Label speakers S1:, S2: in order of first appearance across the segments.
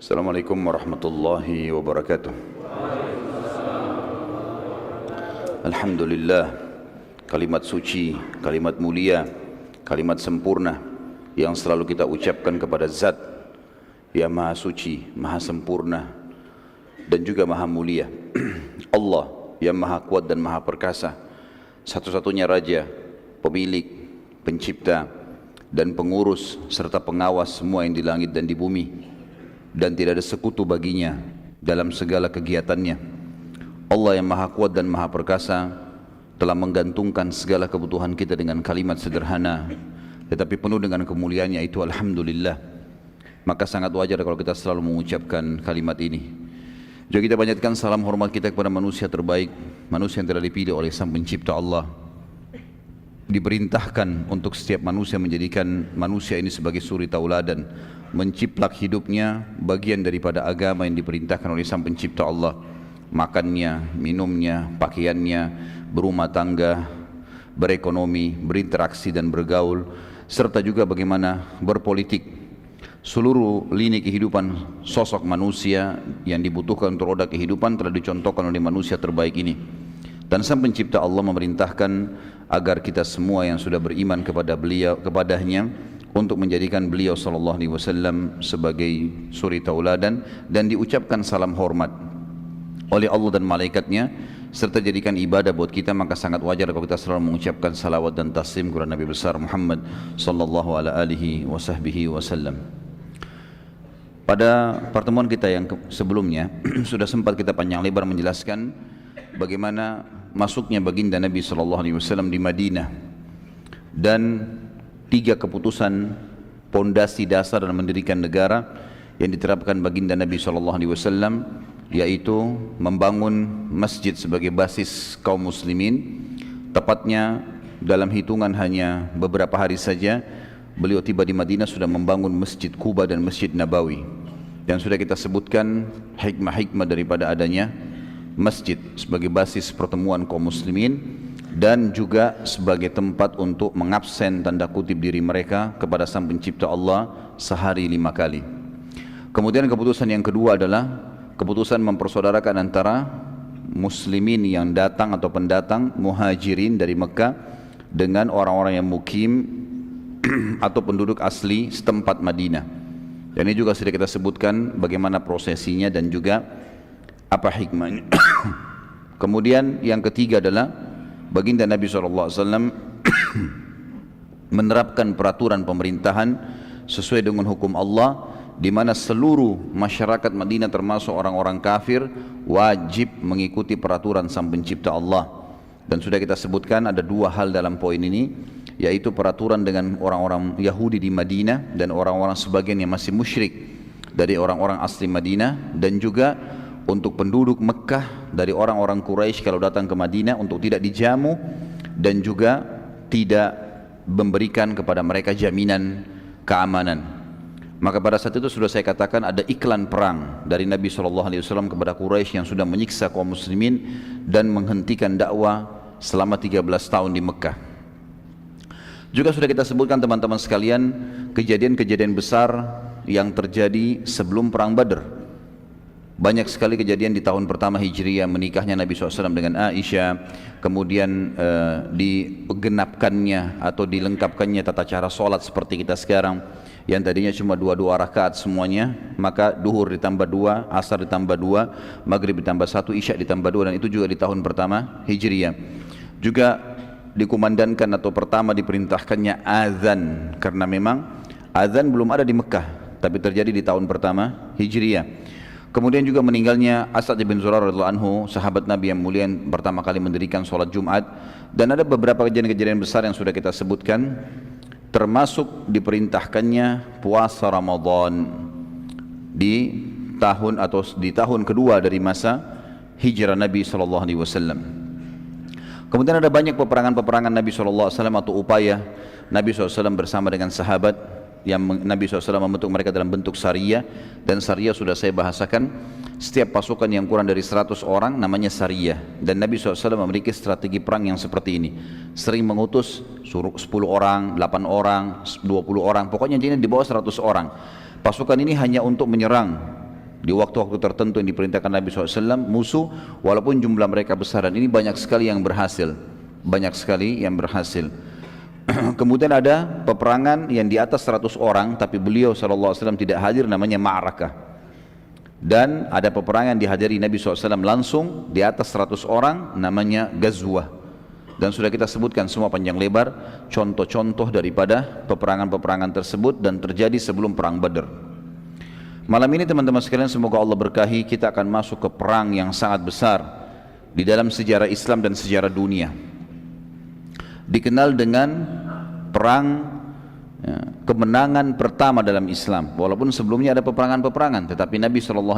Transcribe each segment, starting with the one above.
S1: Assalamualaikum warahmatullahi wabarakatuh. Alhamdulillah, kalimat suci, kalimat mulia, kalimat sempurna yang selalu kita ucapkan kepada Zat yang Maha Suci, Maha Sempurna dan juga Maha Mulia. Allah yang Maha Kuat dan Maha Perkasa, satu-satunya Raja, Pemilik, Pencipta dan Pengurus serta pengawas semua yang di langit dan di bumi, dan tidak ada sekutu baginya dalam segala kegiatannya. Allah yang Maha Kuat dan Maha Perkasa telah menggantungkan segala kebutuhan kita dengan kalimat sederhana tetapi penuh dengan kemuliaannya, itu Alhamdulillah. Maka sangat wajar kalau kita selalu mengucapkan kalimat ini. Juga kita panjatkan salam hormat kita kepada manusia terbaik, manusia yang telah dipilih oleh Sang Pencipta Allah, diperintahkan untuk setiap manusia menjadikan manusia ini sebagai suri tauladan, menciplak hidupnya bagian daripada agama yang diperintahkan oleh Sang Pencipta Allah. Makannya, minumnya, pakaiannya, berumah tangga, berekonomi, berinteraksi dan bergaul, serta juga bagaimana berpolitik. Seluruh lini kehidupan sosok manusia yang dibutuhkan untuk roda kehidupan telah dicontohkan oleh manusia terbaik ini. Dan Sang Pencipta Allah memerintahkan agar kita semua yang sudah beriman kepada beliau, kepadanya, untuk menjadikan beliau sallallahu alaihi wasallam sebagai suri tauladan dan diucapkan salam hormat oleh Allah dan malaikatnya, serta jadikan ibadah buat kita. Maka sangat wajar kalau kita selalu mengucapkan salawat dan taslim kepada Nabi besar Muhammad sallallahu alaihi wasallam. Pada pertemuan kita yang sebelumnya sudah sempat kita panjang lebar menjelaskan bagaimana masuknya baginda Nabi sallallahu alaihi wasallam di Madinah dan tiga keputusan pondasi dasar dalam mendirikan negara yang diterapkan baginda Nabi sallallahu alaihi wasallam, yaitu membangun masjid sebagai basis kaum muslimin. Tepatnya dalam hitungan hanya beberapa hari saja beliau tiba di Madinah sudah membangun Masjid Quba dan Masjid Nabawi, dan sudah kita sebutkan hikmah-hikmah daripada adanya masjid sebagai basis pertemuan kaum muslimin dan juga sebagai tempat untuk mengabsen tanda kutip diri mereka kepada Sang Pencipta Allah sehari 5 kali. Kemudian keputusan yang kedua adalah keputusan mempersaudarakan antara muslimin yang datang atau pendatang muhajirin dari Mekah dengan orang-orang yang mukim atau penduduk asli setempat Madinah. Dan ini juga sudah kita sebutkan bagaimana prosesinya dan juga apa hikmahnya. Kemudian yang ketiga adalah baginda Nabi SAW menerapkan peraturan pemerintahan sesuai dengan hukum Allah, di mana seluruh masyarakat Madinah termasuk orang-orang kafir wajib mengikuti peraturan Sang Pencipta Allah. Dan sudah kita sebutkan ada dua hal dalam poin ini, yaitu peraturan dengan orang-orang Yahudi di Madinah dan orang-orang sebagian yang masih musyrik dari orang-orang asli Madinah, dan juga untuk penduduk Mekah dari orang-orang Quraisy kalau datang ke Madinah untuk tidak dijamu dan juga tidak memberikan kepada mereka jaminan keamanan. Maka pada saat itu sudah saya katakan ada iklan perang dari Nabi SAW kepada Quraisy yang sudah menyiksa kaum muslimin dan menghentikan dakwah selama 13 tahun di Mekah. Juga sudah kita sebutkan teman-teman sekalian kejadian-kejadian besar yang terjadi sebelum perang Badr. Banyak sekali kejadian di tahun pertama Hijriah, menikahnya Nabi SAW dengan Aisyah, kemudian digenapkannya atau dilengkapkannya tata cara sholat seperti kita sekarang, yang tadinya cuma 2 rakaat semuanya, maka duhur ditambah 2, asar ditambah 2, maghrib ditambah 1, isya ditambah 2, dan itu juga di tahun pertama Hijriah. Juga dikumandangkan atau pertama diperintahkannya azan, karena memang azan belum ada di Mekah, tapi terjadi di tahun pertama Hijriah. Kemudian juga meninggalnya As'ad bin Zurarah radhiyallahu anhu, sahabat Nabi yang mulia yang pertama kali mendirikan sholat Jumat. Dan ada beberapa kejadian-kejadian besar yang sudah kita sebutkan, termasuk diperintahkannya puasa Ramadan di tahun kedua dari masa hijrah Nabi SAW. Kemudian ada banyak peperangan-peperangan Nabi SAW atau upaya Nabi SAW bersama dengan sahabat yang Nabi SAW membentuk mereka dalam bentuk Sariyah. Dan Sariyah sudah saya bahasakan, setiap pasukan yang kurang dari 100 orang namanya Sariyah. Dan Nabi SAW memiliki strategi perang yang seperti ini, sering mengutus 10 orang, 8 orang, 20 orang, pokoknya ini di bawah 100 orang. Pasukan ini hanya untuk menyerang di waktu-waktu tertentu yang diperintahkan Nabi SAW, musuh walaupun jumlah mereka besar, dan ini banyak sekali yang berhasil, banyak sekali yang berhasil. Kemudian ada peperangan yang di atas 100 orang tapi beliau SAW tidak hadir, namanya Ma'rakah. Dan ada peperangan dihadiri Nabi SAW langsung di atas 100 orang, namanya Ghazwah. Dan sudah kita sebutkan semua panjang lebar contoh-contoh daripada peperangan-peperangan tersebut dan terjadi sebelum perang Badar. Malam ini teman-teman sekalian, semoga Allah berkahi, kita akan masuk ke perang yang sangat besar di dalam sejarah Islam dan sejarah dunia. Dikenal dengan perang kemenangan pertama dalam Islam. Walaupun sebelumnya ada peperangan-peperangan, tetapi Nabi SAW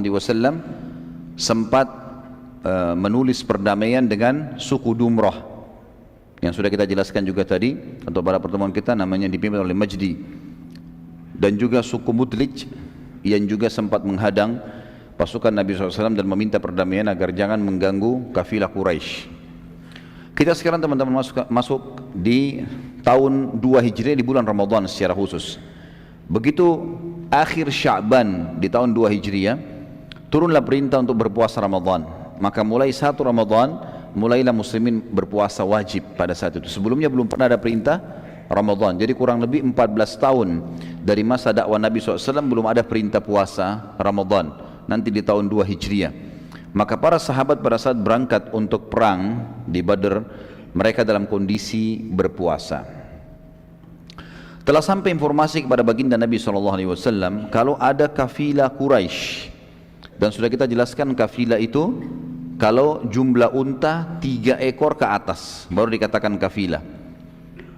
S1: sempat menulis perdamaian dengan suku Dumrah, yang sudah kita jelaskan juga tadi atau pada pertemuan kita, namanya dipimpin oleh Majdi. Dan juga suku Mudlij yang juga sempat menghadang pasukan Nabi SAW dan meminta perdamaian agar jangan mengganggu kafilah Quraisy. Kita sekarang teman-teman masuk di tahun 2 Hijriah di bulan Ramadan secara khusus. Begitu akhir Sya'ban di tahun 2 Hijriah, turunlah perintah untuk berpuasa Ramadan. Maka mulai 1 Ramadan, mulailah muslimin berpuasa wajib pada saat itu. Sebelumnya belum pernah ada perintah Ramadan. Jadi kurang lebih 14 tahun dari masa dakwah Nabi SAW belum ada perintah puasa Ramadan. Nanti di tahun 2 Hijriah. Maka para sahabat pada saat berangkat untuk perang di Badr, mereka dalam kondisi berpuasa. Telah sampai informasi kepada baginda Nabi SAW kalau ada kafilah Quraisy, dan sudah kita jelaskan kafilah itu kalau jumlah unta 3 ekor ke atas baru dikatakan kafilah.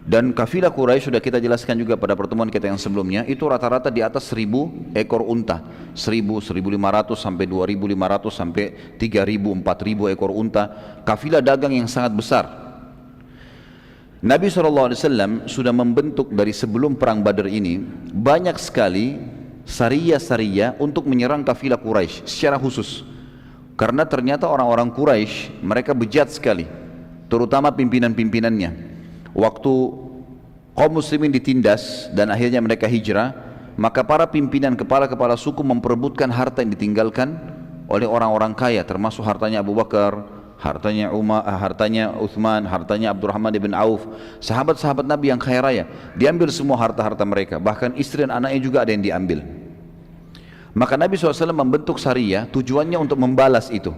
S1: Dan kafilah Quraisy sudah kita jelaskan juga pada pertemuan kita yang sebelumnya, itu rata-rata di atas 1000 ekor unta, 1000, 1500 sampai 2500 sampai 3000, 4000 ekor unta. Kafilah dagang yang sangat besar. Nabi SAW sudah membentuk dari sebelum perang Badar ini banyak sekali sariyah-sariyah untuk menyerang kafilah Quraisy secara khusus. Karena ternyata orang-orang Quraisy mereka bejat sekali, terutama pimpinan-pimpinannya. Waktu kaum muslimin ditindas dan akhirnya mereka hijrah, maka para pimpinan kepala-kepala suku memperebutkan harta yang ditinggalkan oleh orang-orang kaya, termasuk hartanya Abu Bakar, hartanya Umar, hartanya Uthman, hartanya Abdurrahman ibn Auf, sahabat-sahabat Nabi yang kaya raya. Diambil semua harta-harta mereka, bahkan istri dan anaknya juga ada yang diambil. Maka Nabi SAW membentuk sariyah tujuannya untuk membalas itu.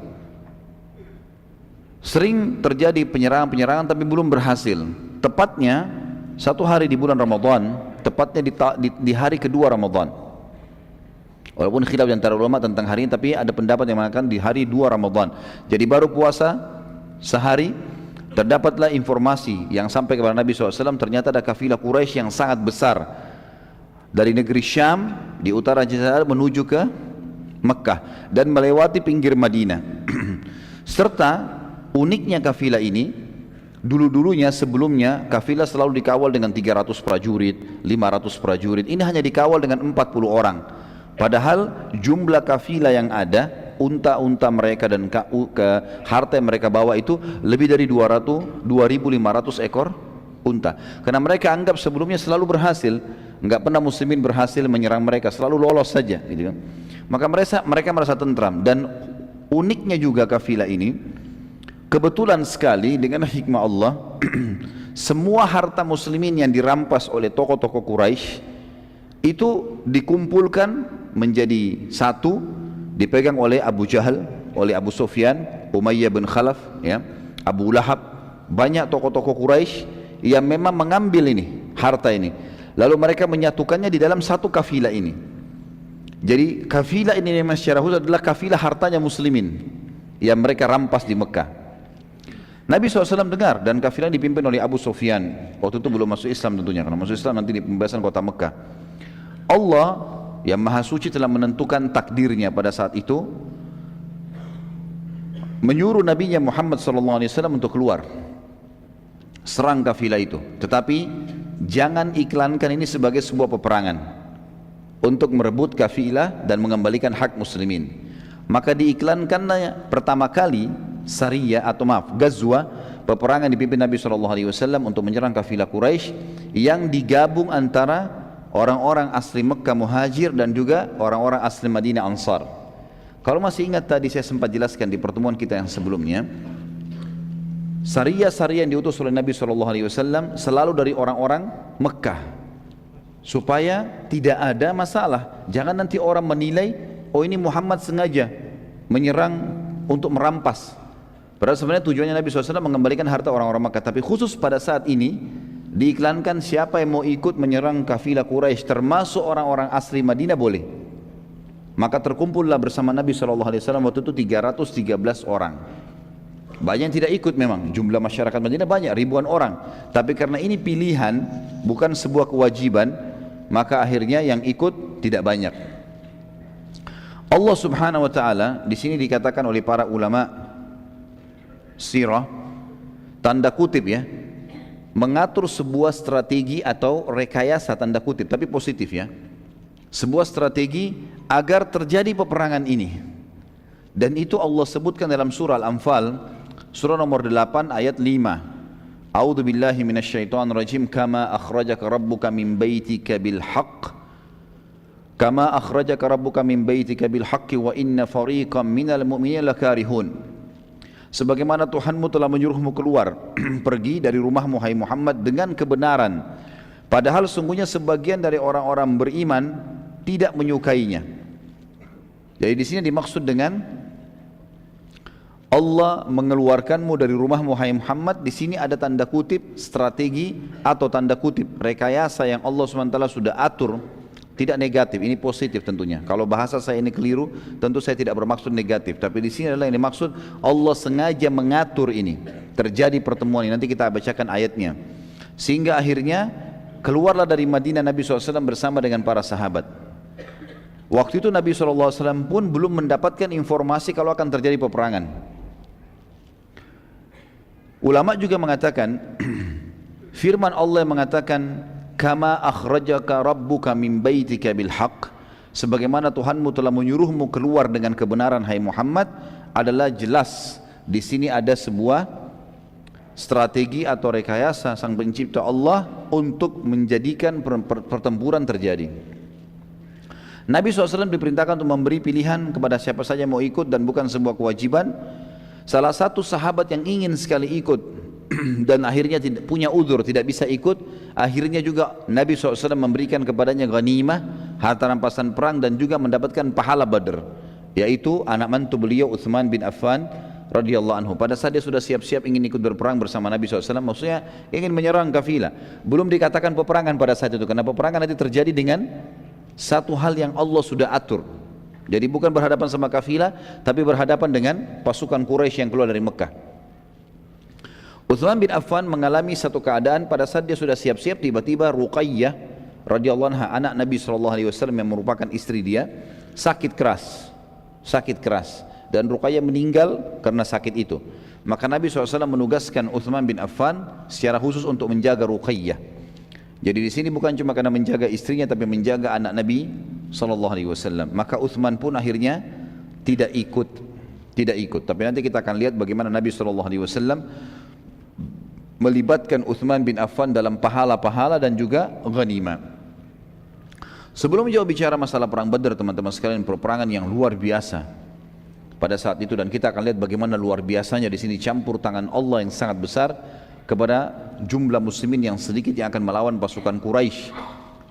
S1: Sering terjadi penyerangan-penyerangan tapi belum berhasil. Tepatnya satu hari di bulan Ramadan, tepatnya di hari kedua Ramadan. Walaupun khilaf di antara ulama tentang hari ini, tapi ada pendapat yang mengatakan di hari 2 Ramadan. Jadi baru puasa sehari, terdapatlah informasi yang sampai kepada Nabi SAW, ternyata ada kafilah Quraisy yang sangat besar dari negeri Syam di utara Jazirah menuju ke Mekah dan melewati pinggir Madinah. Serta uniknya kafilah ini, dulu-dulunya sebelumnya kafilah selalu dikawal dengan 300 prajurit, 500 prajurit. Ini hanya dikawal dengan 40 orang. Padahal jumlah kafilah yang ada, unta-unta mereka dan harta yang mereka bawa itu lebih dari 2.500 ekor unta. Karena mereka anggap sebelumnya selalu berhasil, enggak pernah muslimin berhasil menyerang mereka, selalu lolos saja, gitu kan. Maka mereka merasa tentram. Dan uniknya juga kafilah ini, kebetulan sekali dengan hikmah Allah, semua harta muslimin yang dirampas oleh tokoh-tokoh Quraisy itu dikumpulkan menjadi satu, dipegang oleh Abu Jahal, oleh Abu Sufyan, Umayyah bin Khalaf, ya, Abu Lahab, banyak tokoh-tokoh Quraisy yang memang mengambil ini, harta ini. Lalu mereka menyatukannya di dalam satu kafilah ini. Jadi kafilah ini memang secara khusus adalah kafilah hartanya muslimin yang mereka rampas di Mekah. Nabi SAW dengar, dan kafilah dipimpin oleh Abu Sufyan. Waktu itu belum masuk Islam tentunya, karena masuk Islam nanti di pembebasan kota Mekah. Allah yang Maha Suci telah menentukan takdirnya pada saat itu, menyuruh Nabi Muhammad SAW untuk keluar serang kafilah itu. Tetapi jangan iklankan ini sebagai sebuah peperangan untuk merebut kafilah dan mengembalikan hak muslimin. Maka diiklankannya pertama kali sariyah atau Ghazwah, peperangan dipimpin Nabi SAW untuk menyerang kafilah Quraisy yang digabung antara orang-orang asli Mekah Muhajir dan juga orang-orang asli Madinah Ansar. Kalau masih ingat tadi saya sempat jelaskan di pertemuan kita yang sebelumnya, Sariyah-sariyah yang diutus oleh Nabi SAW selalu dari orang-orang Mekah, supaya tidak ada masalah. Jangan nanti orang menilai, oh ini Muhammad sengaja menyerang untuk merampas. Padahal sebenarnya tujuannya Nabi SAW mengembalikan harta orang-orang Mekah. Tapi khusus pada saat ini diiklankan siapa yang mau ikut menyerang kafilah Quraisy termasuk orang-orang asli Madinah boleh. Maka terkumpullah bersama Nabi SAW waktu itu 313 orang. Banyak yang tidak ikut memang, jumlah masyarakat Madinah banyak, ribuan orang. Tapi karena ini pilihan, bukan sebuah kewajiban, maka akhirnya yang ikut tidak banyak. Allah Subhanahu wa taala di sini dikatakan oleh para ulama sirah, tanda kutip ya, mengatur sebuah strategi atau rekayasa tanda kutip, tapi positif ya. Sebuah strategi agar terjadi peperangan ini. Dan itu Allah sebutkan dalam surah Al-Anfal, surah nomor 8 ayat 5. A'udzu billahi minasyaitonir rajim. Kama akhrajaka rabbuka min baitika bil haqq. Kama akhrajaka rabbuka min baitika bil haqqi wa inna fariqam minal mu'minina lakarihun. Sebagaimana Tuhanmu telah menyuruhmu keluar pergi dari rumahmu hai Muhammad dengan kebenaran, padahal sungguhnya sebagian dari orang-orang beriman tidak menyukainya. Jadi di sini dimaksud dengan Allah mengeluarkanmu dari rumahmu hai Muhammad, di sini ada tanda kutip strategi atau tanda kutip rekayasa yang Allah SWT sudah atur, tidak negatif, ini positif tentunya. Kalau bahasa saya ini keliru, tentu saya tidak bermaksud negatif, tapi di sini adalah yang dimaksud Allah sengaja mengatur ini, terjadi pertemuan ini. Nanti kita bacakan ayatnya. Sehingga akhirnya keluarlah dari Madinah Nabi SAW bersama dengan para sahabat. Waktu itu Nabi SAW pun belum mendapatkan informasi kalau akan terjadi peperangan. Ulama juga mengatakan firman Allah yang mengatakan kama akhrajaka rabbuka min baitika bil haqq, sebagaimana Tuhanmu telah menyuruhmu keluar dengan kebenaran hai Muhammad, adalah jelas di sini ada sebuah strategi atau rekayasa sang pencipta Allah untuk menjadikan pertempuran terjadi. Nabi SAW diperintahkan untuk memberi pilihan kepada siapa saja yang mau ikut dan bukan sebuah kewajiban. Salah satu sahabat yang ingin sekali ikut dan akhirnya tidak punya uzur, tidak bisa ikut, akhirnya juga Nabi SAW memberikan kepadanya ghanimah, harta rampasan perang, dan juga mendapatkan pahala Badr, yaitu anak mantu beliau Utsman bin Affan radhiyallahu anhu. Pada saat dia sudah siap-siap ingin ikut berperang bersama Nabi SAW, maksudnya ingin menyerang kafilah, belum dikatakan peperangan pada saat itu, karena peperangan nanti terjadi dengan satu hal yang Allah sudah atur. Jadi bukan berhadapan sama kafilah, tapi berhadapan dengan pasukan Quraisy yang keluar dari Mekah. Utsman bin Affan mengalami satu keadaan pada saat dia sudah siap-siap, tiba-tiba Ruqayyah radhiyallahu anha, anak Nabi SAW yang merupakan istri dia, sakit keras, dan Ruqayyah meninggal karena sakit itu. Maka Nabi SAW menugaskan Utsman bin Affan secara khusus untuk menjaga Ruqayyah. Jadi di sini bukan cuma karena menjaga istrinya, tapi menjaga anak Nabi SAW. Maka Utsman pun akhirnya tidak ikut. Tapi nanti kita akan lihat bagaimana Nabi SAW melibatkan Utsman bin Affan dalam pahala-pahala dan juga ghanimah. Sebelum jauh bicara masalah perang Badar, teman-teman sekalian, peperangan yang luar biasa pada saat itu, dan kita akan lihat bagaimana luar biasanya di sini campur tangan Allah yang sangat besar kepada jumlah muslimin yang sedikit yang akan melawan pasukan Quraisy.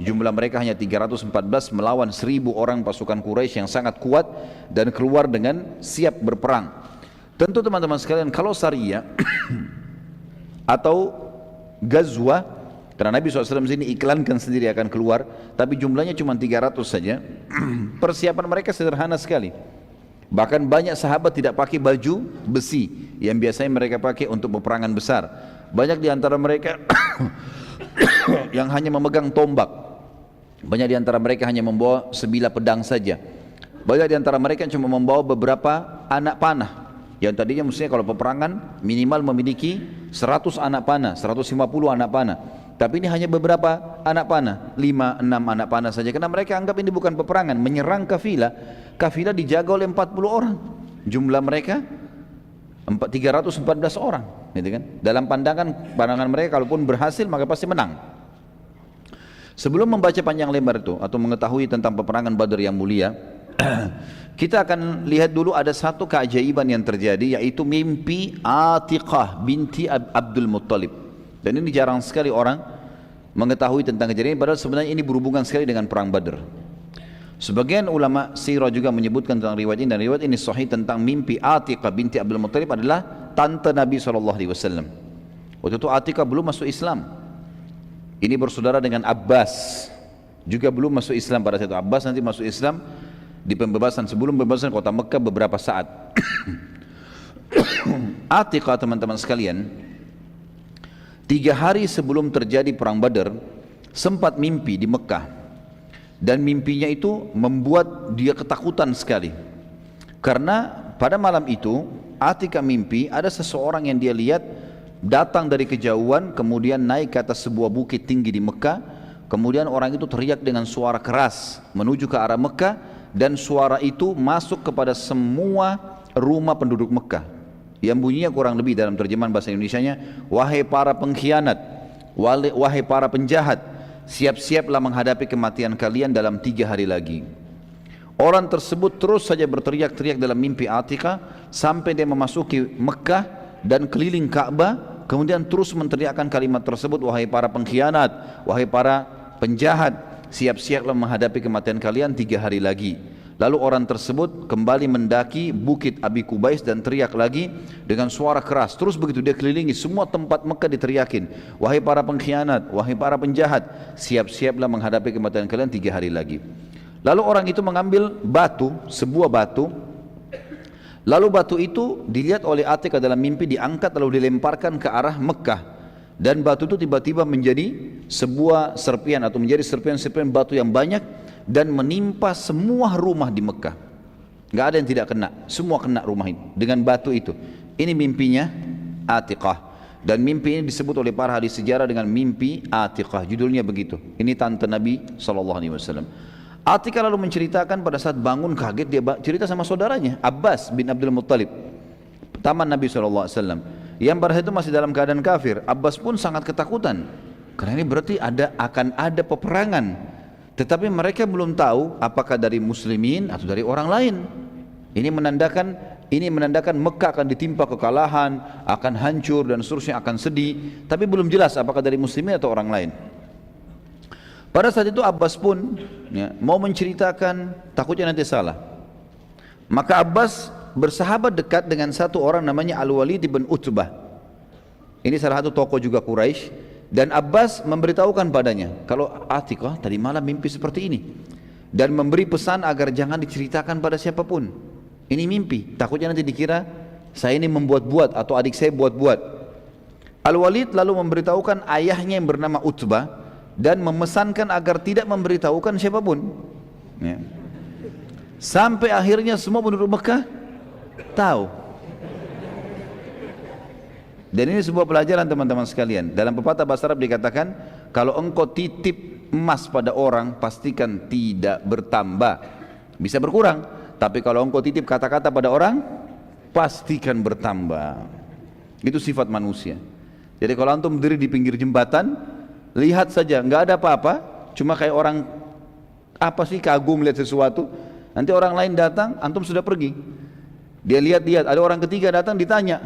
S1: Jumlah mereka hanya 314 melawan 1000 orang pasukan Quraisy yang sangat kuat dan keluar dengan siap berperang. Tentu teman-teman sekalian, kalau Sariyah atau Ghazwa, karena Nabi SAW sini iklankan sendiri akan keluar, tapi jumlahnya cuma 300 saja, persiapan mereka sederhana sekali. Bahkan banyak sahabat tidak pakai baju besi yang biasanya mereka pakai untuk peperangan besar. Banyak di antara mereka yang hanya memegang tombak. Banyak di antara mereka hanya membawa sebilah pedang saja. Banyak di antara mereka cuma membawa beberapa anak panah, yang tadinya mestinya kalau peperangan minimal memiliki 100 anak panah, 150 anak panah. Tapi ini hanya beberapa anak panah, 5-6 anak panah saja. Karena mereka anggap ini bukan peperangan, menyerang kafilah. Kafilah dijaga oleh 40 orang. Jumlah mereka 314 orang, gitu kan? Dalam pandangan mereka, kalaupun berhasil maka pasti menang. Sebelum membaca panjang lebar itu atau mengetahui tentang peperangan Badar yang mulia, Kita akan lihat dulu ada satu keajaiban yang terjadi, yaitu mimpi Atiqah binti Abdul Muttalib. Dan ini jarang sekali orang mengetahui tentang kejadian ini, padahal sebenarnya ini berhubungan sekali dengan perang Badr. Sebagian ulama sirah juga menyebutkan tentang riwayat ini, dan riwayat ini sahih tentang mimpi Atiqah binti Abdul Muttalib adalah tante Nabi SAW. Waktu itu Atiqah belum masuk Islam. Ini bersaudara dengan Abbas, juga belum masuk Islam pada saat itu. Abbas nanti masuk Islam di pembebasan, sebelum pembebasan kota Mekah beberapa saat. Atiqah, teman-teman sekalian, 3 hari sebelum terjadi perang Badar sempat mimpi di Mekah. Dan mimpinya itu membuat dia ketakutan sekali. Karena pada malam itu Atiqah mimpi ada seseorang yang dia lihat datang dari kejauhan, kemudian naik ke atas sebuah bukit tinggi di Mekah. Kemudian orang itu teriak dengan suara keras menuju ke arah Mekah, dan suara itu masuk kepada semua rumah penduduk Mekah. Yang bunyinya kurang lebih dalam terjemahan bahasa Indonesianya, wahai para pengkhianat, wahai para penjahat, siap-siaplah menghadapi kematian kalian dalam 3 hari lagi. Orang tersebut terus saja berteriak-teriak dalam mimpi Atiqah sampai dia memasuki Mekah dan keliling Ka'bah, kemudian terus menteriakkan kalimat tersebut, wahai para pengkhianat, wahai para penjahat, siap-siaplah menghadapi kematian kalian 3 hari lagi. Lalu orang tersebut kembali mendaki bukit Abi Kubais dan teriak lagi dengan suara keras. Terus begitu dia kelilingi semua tempat Mekah diteriakin, wahai para pengkhianat, wahai para penjahat, siap-siaplah menghadapi kematian kalian 3 hari lagi. Lalu orang itu mengambil batu, sebuah batu. Lalu batu itu dilihat oleh Atiqah dalam mimpi, diangkat lalu dilemparkan ke arah Mekah. Dan batu itu tiba-tiba menjadi sebuah serpian atau menjadi serpian-serpian batu yang banyak dan menimpa semua rumah di Mekah. Gak ada yang tidak kena, semua kena rumah itu dengan batu itu. Ini mimpinya Atiqah, dan mimpi ini disebut oleh para ahli sejarah dengan mimpi Atiqah. Judulnya begitu. Ini tante Nabi SAW. Atiqah lalu menceritakan pada saat bangun kaget, dia cerita sama saudaranya Abbas bin Abdul Muttalib, taman Nabi SAW, yang pada saat itu masih dalam keadaan kafir. Abbas pun sangat ketakutan karena ini berarti akan ada peperangan. Tetapi mereka belum tahu apakah dari muslimin atau dari orang lain. Ini menandakan Mekah akan ditimpa kekalahan, akan hancur dan seterusnya, akan sedih. Tapi belum jelas apakah dari muslimin atau orang lain. Pada saat itu Abbas pun mau menceritakan, takutnya nanti salah. Maka Abbas bersahabat dekat dengan satu orang namanya Al-Walid bin Utbah. Ini salah satu tokoh juga Quraisy. Dan Abbas memberitahukan padanya kalau Atiqah tadi malam mimpi seperti ini, dan memberi pesan agar jangan diceritakan pada siapapun. Ini mimpi, takutnya nanti dikira saya ini membuat-buat atau adik saya buat-buat. Al-Walid lalu memberitahukan ayahnya yang bernama Utbah dan memesankan agar tidak memberitahukan siapapun. Sampai akhirnya semua penduduk Mekah tahu. Dan ini sebuah pelajaran teman-teman sekalian. Dalam pepatah bahasa Arab dikatakan, kalau engkau titip emas pada orang, pastikan tidak bertambah, bisa berkurang. Tapi kalau engkau titip kata-kata pada orang, pastikan bertambah. Itu sifat manusia. Jadi kalau antum berdiri di pinggir jembatan, lihat saja, nggak ada apa-apa, cuma kayak orang apa sih, kagum lihat sesuatu. Nanti orang lain datang, antum sudah pergi. Dia lihat-lihat, ada orang ketiga datang, ditanya,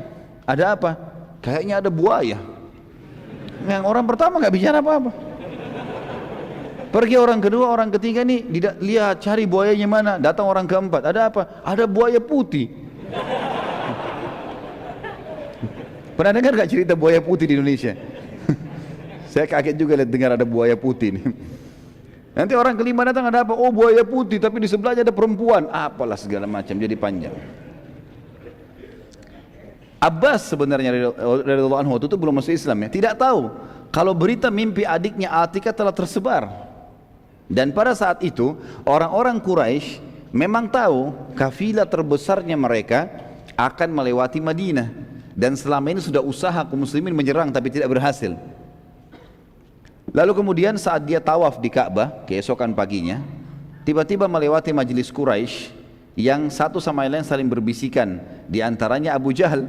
S1: ada apa? Kayaknya ada buaya. Yang orang pertama nggak bicara apa-apa. Pergi orang kedua, orang ketiga nih lihat cari buayanya mana. Datang orang keempat, ada apa? Ada buaya putih. Pernah dengar nggak cerita buaya putih di Indonesia? Saya kaget juga lihat dengar ada buaya putih nih. Nanti orang kelima datang, ada apa? Oh, buaya putih, tapi di sebelahnya ada perempuan. Apalah segala macam, jadi panjang. Abbas sebenarnya radhiyallahu anhu itu belum masuk Islam ya, tidak tahu kalau berita mimpi adiknya Atiqah telah tersebar. Dan pada saat itu orang-orang Quraisy memang tahu kafilah terbesarnya mereka akan melewati Madinah, dan selama ini sudah usaha kaum muslimin menyerang tapi tidak berhasil. Lalu kemudian saat dia tawaf di Ka'bah keesokan paginya, tiba-tiba melewati majelis Quraisy yang satu sama lain saling berbisikan, di antaranya Abu Jahal,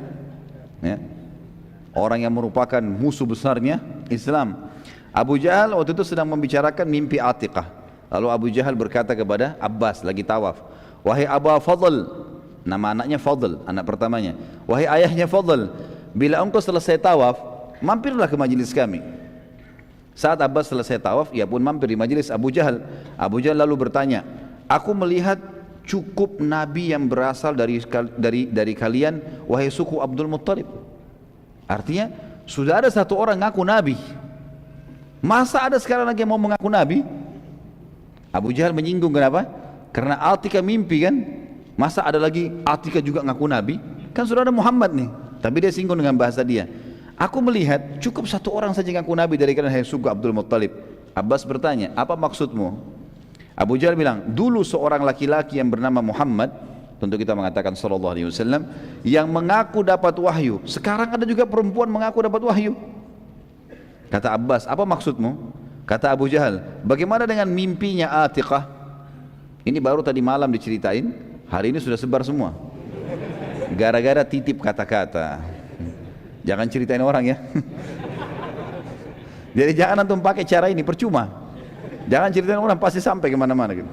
S1: orang yang merupakan musuh besarnya Islam. Abu Jahal waktu itu sedang membicarakan mimpi Atiqah. Lalu Abu Jahal berkata kepada Abbas lagi tawaf, wahai Aba Fadl, nama anaknya Fadl, anak pertamanya, wahai ayahnya Fadl, bila engkau selesai tawaf, mampirlah ke majelis kami. Saat Abbas selesai tawaf, ia pun mampir di majelis Abu Jahal. Abu Jahal lalu bertanya, aku melihat cukup nabi yang berasal dari kalian, wahai suku Abdul Muttalib. Artinya sudah ada satu orang ngaku nabi, masa ada sekarang lagi yang mau mengaku nabi? Abu Jahal menyinggung, kenapa? Karena Atika mimpi kan, masa ada lagi Atika juga ngaku nabi? Kan sudah ada Muhammad nih, tapi dia singgung dengan bahasa dia. Aku melihat cukup satu orang saja ngaku nabi dari kalian, hai suku Abdul Muttalib. Abbas bertanya, apa maksudmu? Abu Jahal bilang, dulu seorang laki-laki yang bernama Muhammad, tentu kita mengatakan sallallahu alaihi wasallam, yang mengaku dapat wahyu. Sekarang ada juga perempuan mengaku dapat wahyu. Kata Abbas, apa maksudmu? Kata Abu Jahal, bagaimana dengan mimpinya Atiqah? Ini baru tadi malam diceritain, hari ini sudah sebar semua. Gara-gara titip kata-kata. Jangan ceritain orang ya. Jadi jangan antum pakai cara ini, percuma. Jangan ceritain orang, pasti sampai kemana-mana gitu.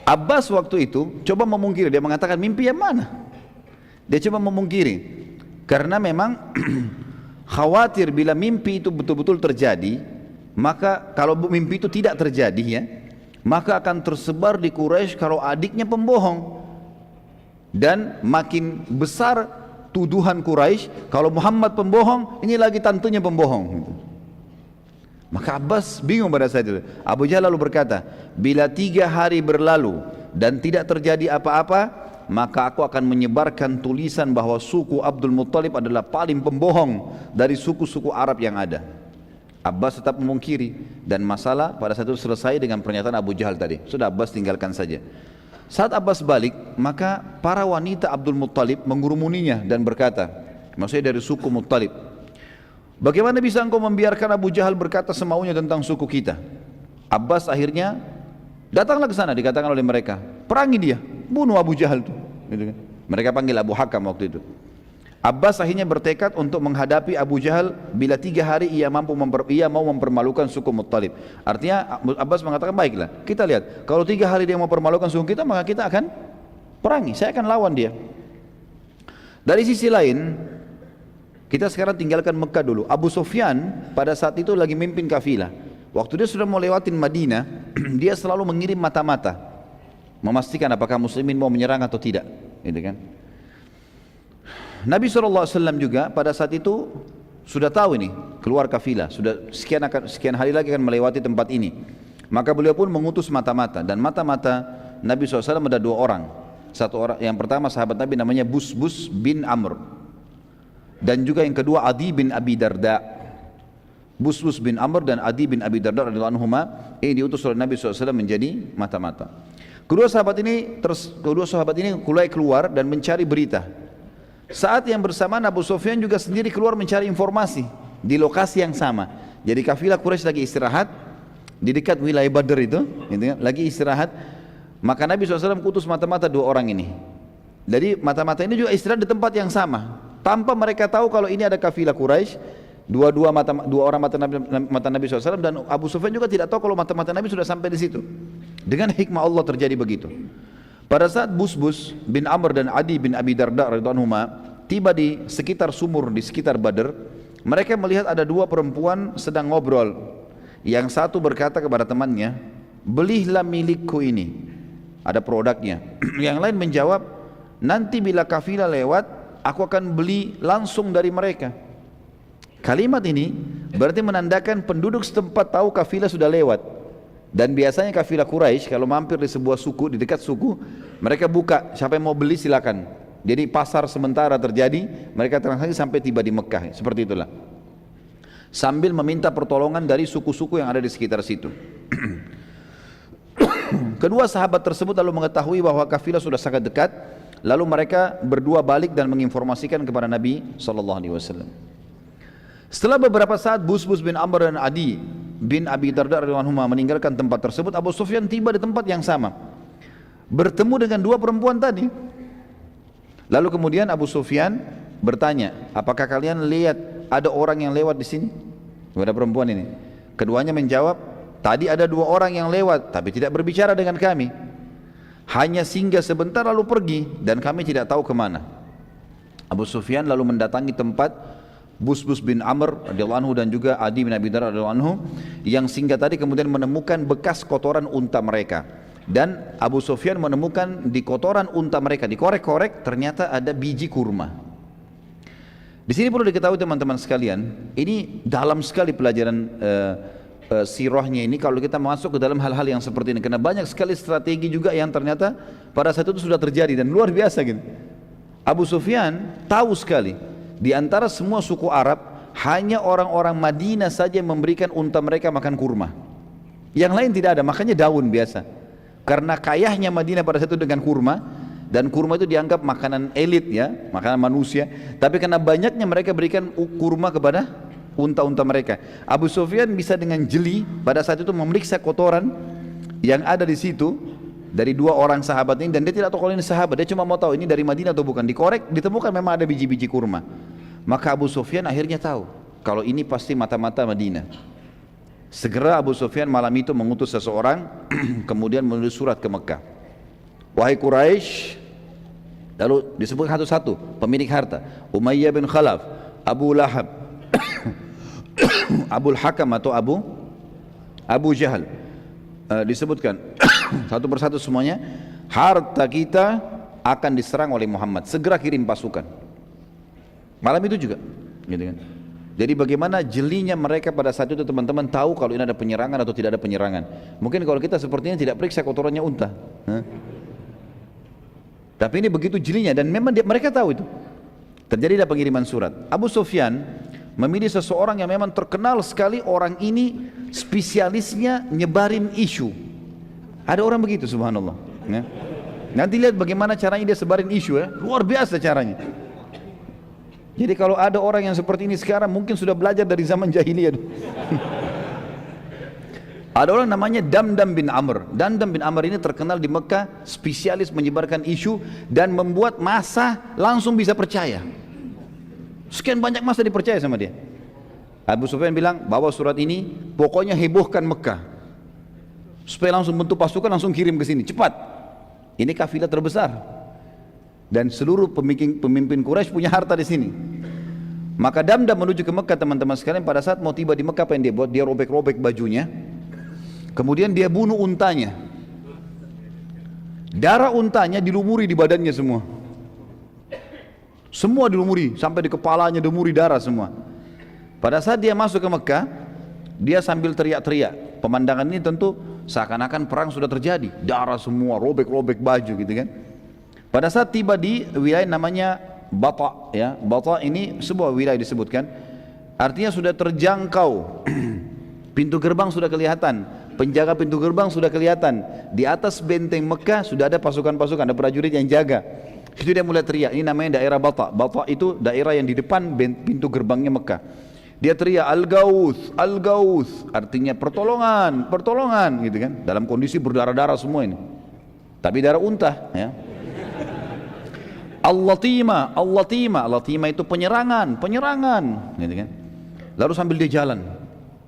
S1: Abbas waktu itu coba memungkiri, dia mengatakan mimpi yang mana? Dia coba memungkiri, karena memang khawatir bila mimpi itu betul-betul terjadi, maka kalau mimpi itu tidak terjadi ya, maka akan tersebar di Quraisy kalau adiknya pembohong, dan makin besar tuduhan Quraisy kalau Muhammad pembohong, ini lagi tantenya pembohong. Maka Abbas bingung pada saat itu. Abu Jahal lalu berkata, bila 3 hari berlalu dan tidak terjadi apa-apa, maka aku akan menyebarkan tulisan bahwa suku Abdul Muttalib adalah paling pembohong dari suku-suku Arab yang ada. Abbas tetap memungkiri, dan masalah pada saat itu selesai dengan pernyataan Abu Jahal tadi. Sudah, Abbas tinggalkan saja. Saat Abbas balik, maka para wanita Abdul Muttalib mengurumuninya dan berkata, maksudnya dari suku Muttalib, bagaimana bisa engkau membiarkan Abu Jahal berkata semaunya tentang suku kita? Abbas akhirnya datanglah ke sana, dikatakan oleh mereka, perangi dia, bunuh Abu Jahal itu. Gitu kan? Mereka panggil Abu Hakam waktu itu. Abbas akhirnya bertekad untuk menghadapi Abu Jahal bila 3 hari ia mau mempermalukan suku Muttalib. Artinya Abbas mengatakan, baiklah, kita lihat, kalau 3 hari dia mau mempermalukan suku kita, maka kita akan perangi, saya akan lawan dia. Dari sisi lain, kita sekarang tinggalkan Mekah dulu. Abu Sufyan pada saat itu lagi memimpin kafilah. Waktu dia sudah mau lewatin Madinah, dia selalu mengirim mata-mata, memastikan apakah muslimin mau menyerang atau tidak, gitu kan. Nabi SAW juga pada saat itu sudah tahu ini, keluar kafilah, sudah sekian hari lagi akan melewati tempat ini. Maka beliau pun mengutus mata-mata, dan mata-mata Nabi SAW ada 2 orang. Satu orang, yang pertama sahabat Nabi namanya Busbus bin Amr, dan juga yang kedua Adi bin Abi Darda. Busbus bin Amr dan Adi bin Abi Darda radhiyallahu anhuma ini diutus oleh Nabi SAW menjadi mata-mata. Kedua sahabat ini mulai keluar dan mencari berita. Saat yang bersamaan Abu Sufyan juga sendiri keluar mencari informasi di lokasi yang sama. Jadi kafilah Quraisy lagi istirahat di dekat wilayah Badr itu, gitu kan, lagi istirahat. Maka Nabi SAW kutus mata-mata 2 orang ini. Jadi mata-mata ini juga istirahat di tempat yang sama, tanpa mereka tahu kalau ini ada kafilah Quraisy. Dua orang mata Nabi SAW, dan Abu Sufyan juga tidak tahu kalau mata-mata Nabi sudah sampai di situ. Dengan hikmah Allah terjadi begitu. Pada saat Busbus bin Amr dan Adi bin Abi Darda radhiyallahu anhuma tiba di sekitar sumur di sekitar Badr, mereka melihat ada 2 perempuan sedang ngobrol. Yang satu berkata kepada temannya, belilah milikku ini, ada produknya. Yang lain menjawab, nanti bila kafilah lewat, aku akan beli langsung dari mereka. Kalimat ini berarti menandakan penduduk setempat tahu kafilah sudah lewat. Dan biasanya kafilah Quraisy kalau mampir di sebuah suku, di dekat suku, mereka buka, siapa yang mau beli silakan. Jadi pasar sementara terjadi, mereka transaksi sampai tiba di Mekah, seperti itulah. Sambil meminta pertolongan dari suku-suku yang ada di sekitar situ. Kedua sahabat tersebut lalu mengetahui bahwa kafilah sudah sangat dekat, lalu mereka berdua balik dan menginformasikan kepada Nabi SAW. Setelah beberapa saat Busbus bin Amr dan Adi bin Abi Darda radhiyallahu anhu meninggalkan tempat tersebut, Abu Sufyan tiba di tempat yang sama, bertemu dengan 2 perempuan tadi. Lalu kemudian Abu Sufyan bertanya, apakah kalian lihat ada orang yang lewat di sini? Kepada perempuan ini. Keduanya menjawab, tadi ada 2 orang yang lewat tapi tidak berbicara dengan kami. hanya singgah sebentar lalu pergi dan kami tidak tahu kemana. Abu Sufyan lalu mendatangi tempat Busbus bin Amr radhiyallahu anhu dan juga Adi bin Abi Darda radhiyallahu anhu yang singgah tadi, kemudian menemukan bekas kotoran unta mereka. Dan Abu Sufyan menemukan di kotoran unta mereka, dikorek-korek, ternyata ada biji kurma. Di sini perlu diketahui teman-teman sekalian, ini dalam sekali pelajaran sirahnya ini kalau kita masuk ke dalam hal-hal yang seperti ini, karena banyak sekali strategi juga yang ternyata pada saat itu sudah terjadi dan luar biasa gitu. Abu Sufyan tahu sekali di antara semua suku Arab hanya orang-orang Madinah saja yang memberikan unta mereka makan kurma, yang lain tidak ada, makanya daun biasa. Karena kayahnya Madinah pada saat itu dengan kurma, dan kurma itu dianggap makanan elit ya, makanan manusia. Tapi karena banyaknya mereka berikan kurma kepada unta-unta mereka. Abu Sufyan bisa dengan jeli pada saat itu memeriksa kotoran yang ada di situ dari dua orang sahabat ini, dan dia tidak tahu kalau ini sahabat, dia cuma mau tahu ini dari Madinah atau bukan. Dikorek, ditemukan memang ada biji-biji kurma. Maka Abu Sufyan akhirnya tahu kalau ini pasti mata-mata Madinah. Segera Abu Sufyan malam itu mengutus seseorang kemudian menulis surat ke Mekah. Wahai Quraisy, lalu disebut satu-satu pemilik harta, Umayyah bin Khalaf, Abu Lahab, Abul Hakam atau Abu Jahal, disebutkan satu persatu semuanya, harta kita akan diserang oleh Muhammad, segera kirim pasukan. Malam itu juga gitu kan. Jadi bagaimana jelinya mereka pada saat itu teman-teman tahu kalau ini ada penyerangan atau tidak ada penyerangan. Mungkin kalau kita sepertinya tidak periksa kotorannya unta, tapi ini begitu jelinya, dan memang mereka tahu itu. Terjadilah pengiriman surat. Abu Sufyan memilih seseorang yang memang terkenal sekali, orang ini spesialisnya nyebarin isu. Ada orang begitu, subhanallah ya. Nanti lihat bagaimana caranya dia sebarin isu ya, luar biasa caranya. Jadi kalau ada orang yang seperti ini sekarang mungkin sudah belajar dari zaman jahiliyah. Ada orang namanya Damdam bin Amr. Damdam bin Amr ini terkenal di Mekah, spesialis menyebarkan isu dan membuat massa langsung bisa percaya. Sekian banyak massa dipercaya sama dia. Abu Sufyan bilang, bawa surat ini, pokoknya hebohkan Mekah, supaya langsung bentuk pasukan, langsung kirim ke sini, cepat. Ini kafilah terbesar, dan seluruh pemimpin Quraisy punya harta di sini. Maka Damdam menuju ke Mekah teman-teman sekalian. Pada saat mau tiba di Mekah, apa yang dia buat? Dia robek-robek bajunya, kemudian dia bunuh untanya. Darah untanya dilumuri di badannya semua. Semua dilumuri, sampai di kepalanya dilumuri darah semua. Pada saat dia masuk ke Mekah, dia sambil teriak-teriak. Pemandangan ini tentu seakan-akan perang sudah terjadi. Darah semua, robek-robek baju gitu kan. Pada saat tiba di wilayah namanya Bata ya, Bata ini sebuah wilayah disebutkan, artinya sudah terjangkau. Pintu gerbang sudah kelihatan, penjaga pintu gerbang sudah kelihatan. Di atas benteng Mekah sudah ada pasukan-pasukan, ada prajurit yang jaga. Itu dia mulai teriak, ini namanya daerah Bata. Bata itu daerah yang di depan pintu gerbangnya Mekah. Dia teriak Al-Gauth, Al-Gauth, artinya pertolongan, pertolongan gitu kan. Dalam kondisi berdarah-darah semua ini, tapi darah unta ya. Al-Latima, Al-Latima, Al-Latima itu penyerangan, penyerangan gitu kan. Lalu sambil dia jalan,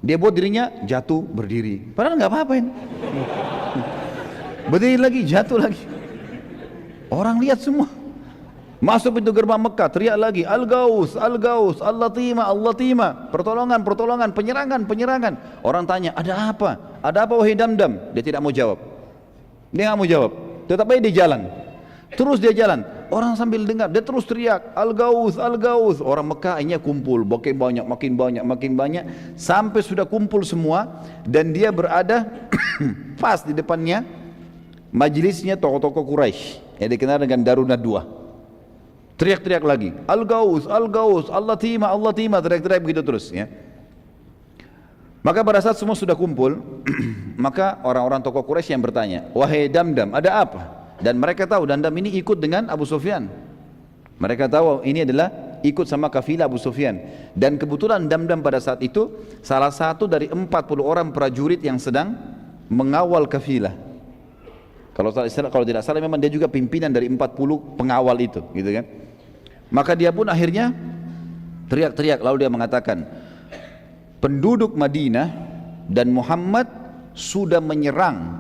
S1: dia buat dirinya jatuh berdiri, padahal nggak apa-apa ini. Berdiri lagi, jatuh lagi. Orang lihat semua. Masuk pintu gerbang Mekah, teriak lagi Al-Gauth, Al-Gauth, Al-Latima, Al-Latima, pertolongan, pertolongan, penyerangan, penyerangan. Orang tanya, ada apa? Ada apa wahai Damdam? Dia tidak mau jawab. Dia nggak mau jawab, tetap aja dia jalan. Terus dia jalan, orang sambil dengar, dia terus teriak Al-Gauth, Al-Gauth. Orang Mekah akhirnya kumpul, makin banyak, makin banyak, makin banyak, sampai sudah kumpul semua. Dan dia berada pas di depannya majelisnya tokoh-tokoh Quraisy yang dikenal dengan Darun Nadwa. Teriak-teriak lagi Al-Gauth, Al-Gauth, Al-Latima, Al-Latima, teriak-teriak begitu terus ya. Maka pada saat semua sudah kumpul maka orang-orang tokoh Quraisy yang bertanya, wahai Damdam, ada apa? Dan mereka tahu Damdam ini ikut dengan Abu Sufyan. Mereka tahu ini adalah ikut sama kafilah Abu Sufyan. Dan kebetulan Damdam pada saat itu salah satu dari 40 orang prajurit yang sedang mengawal kafilah. Kalau tidak salah memang dia juga pimpinan dari 40 pengawal itu gitu kan. Maka dia pun akhirnya teriak-teriak, lalu dia mengatakan, penduduk Madinah dan Muhammad sudah menyerang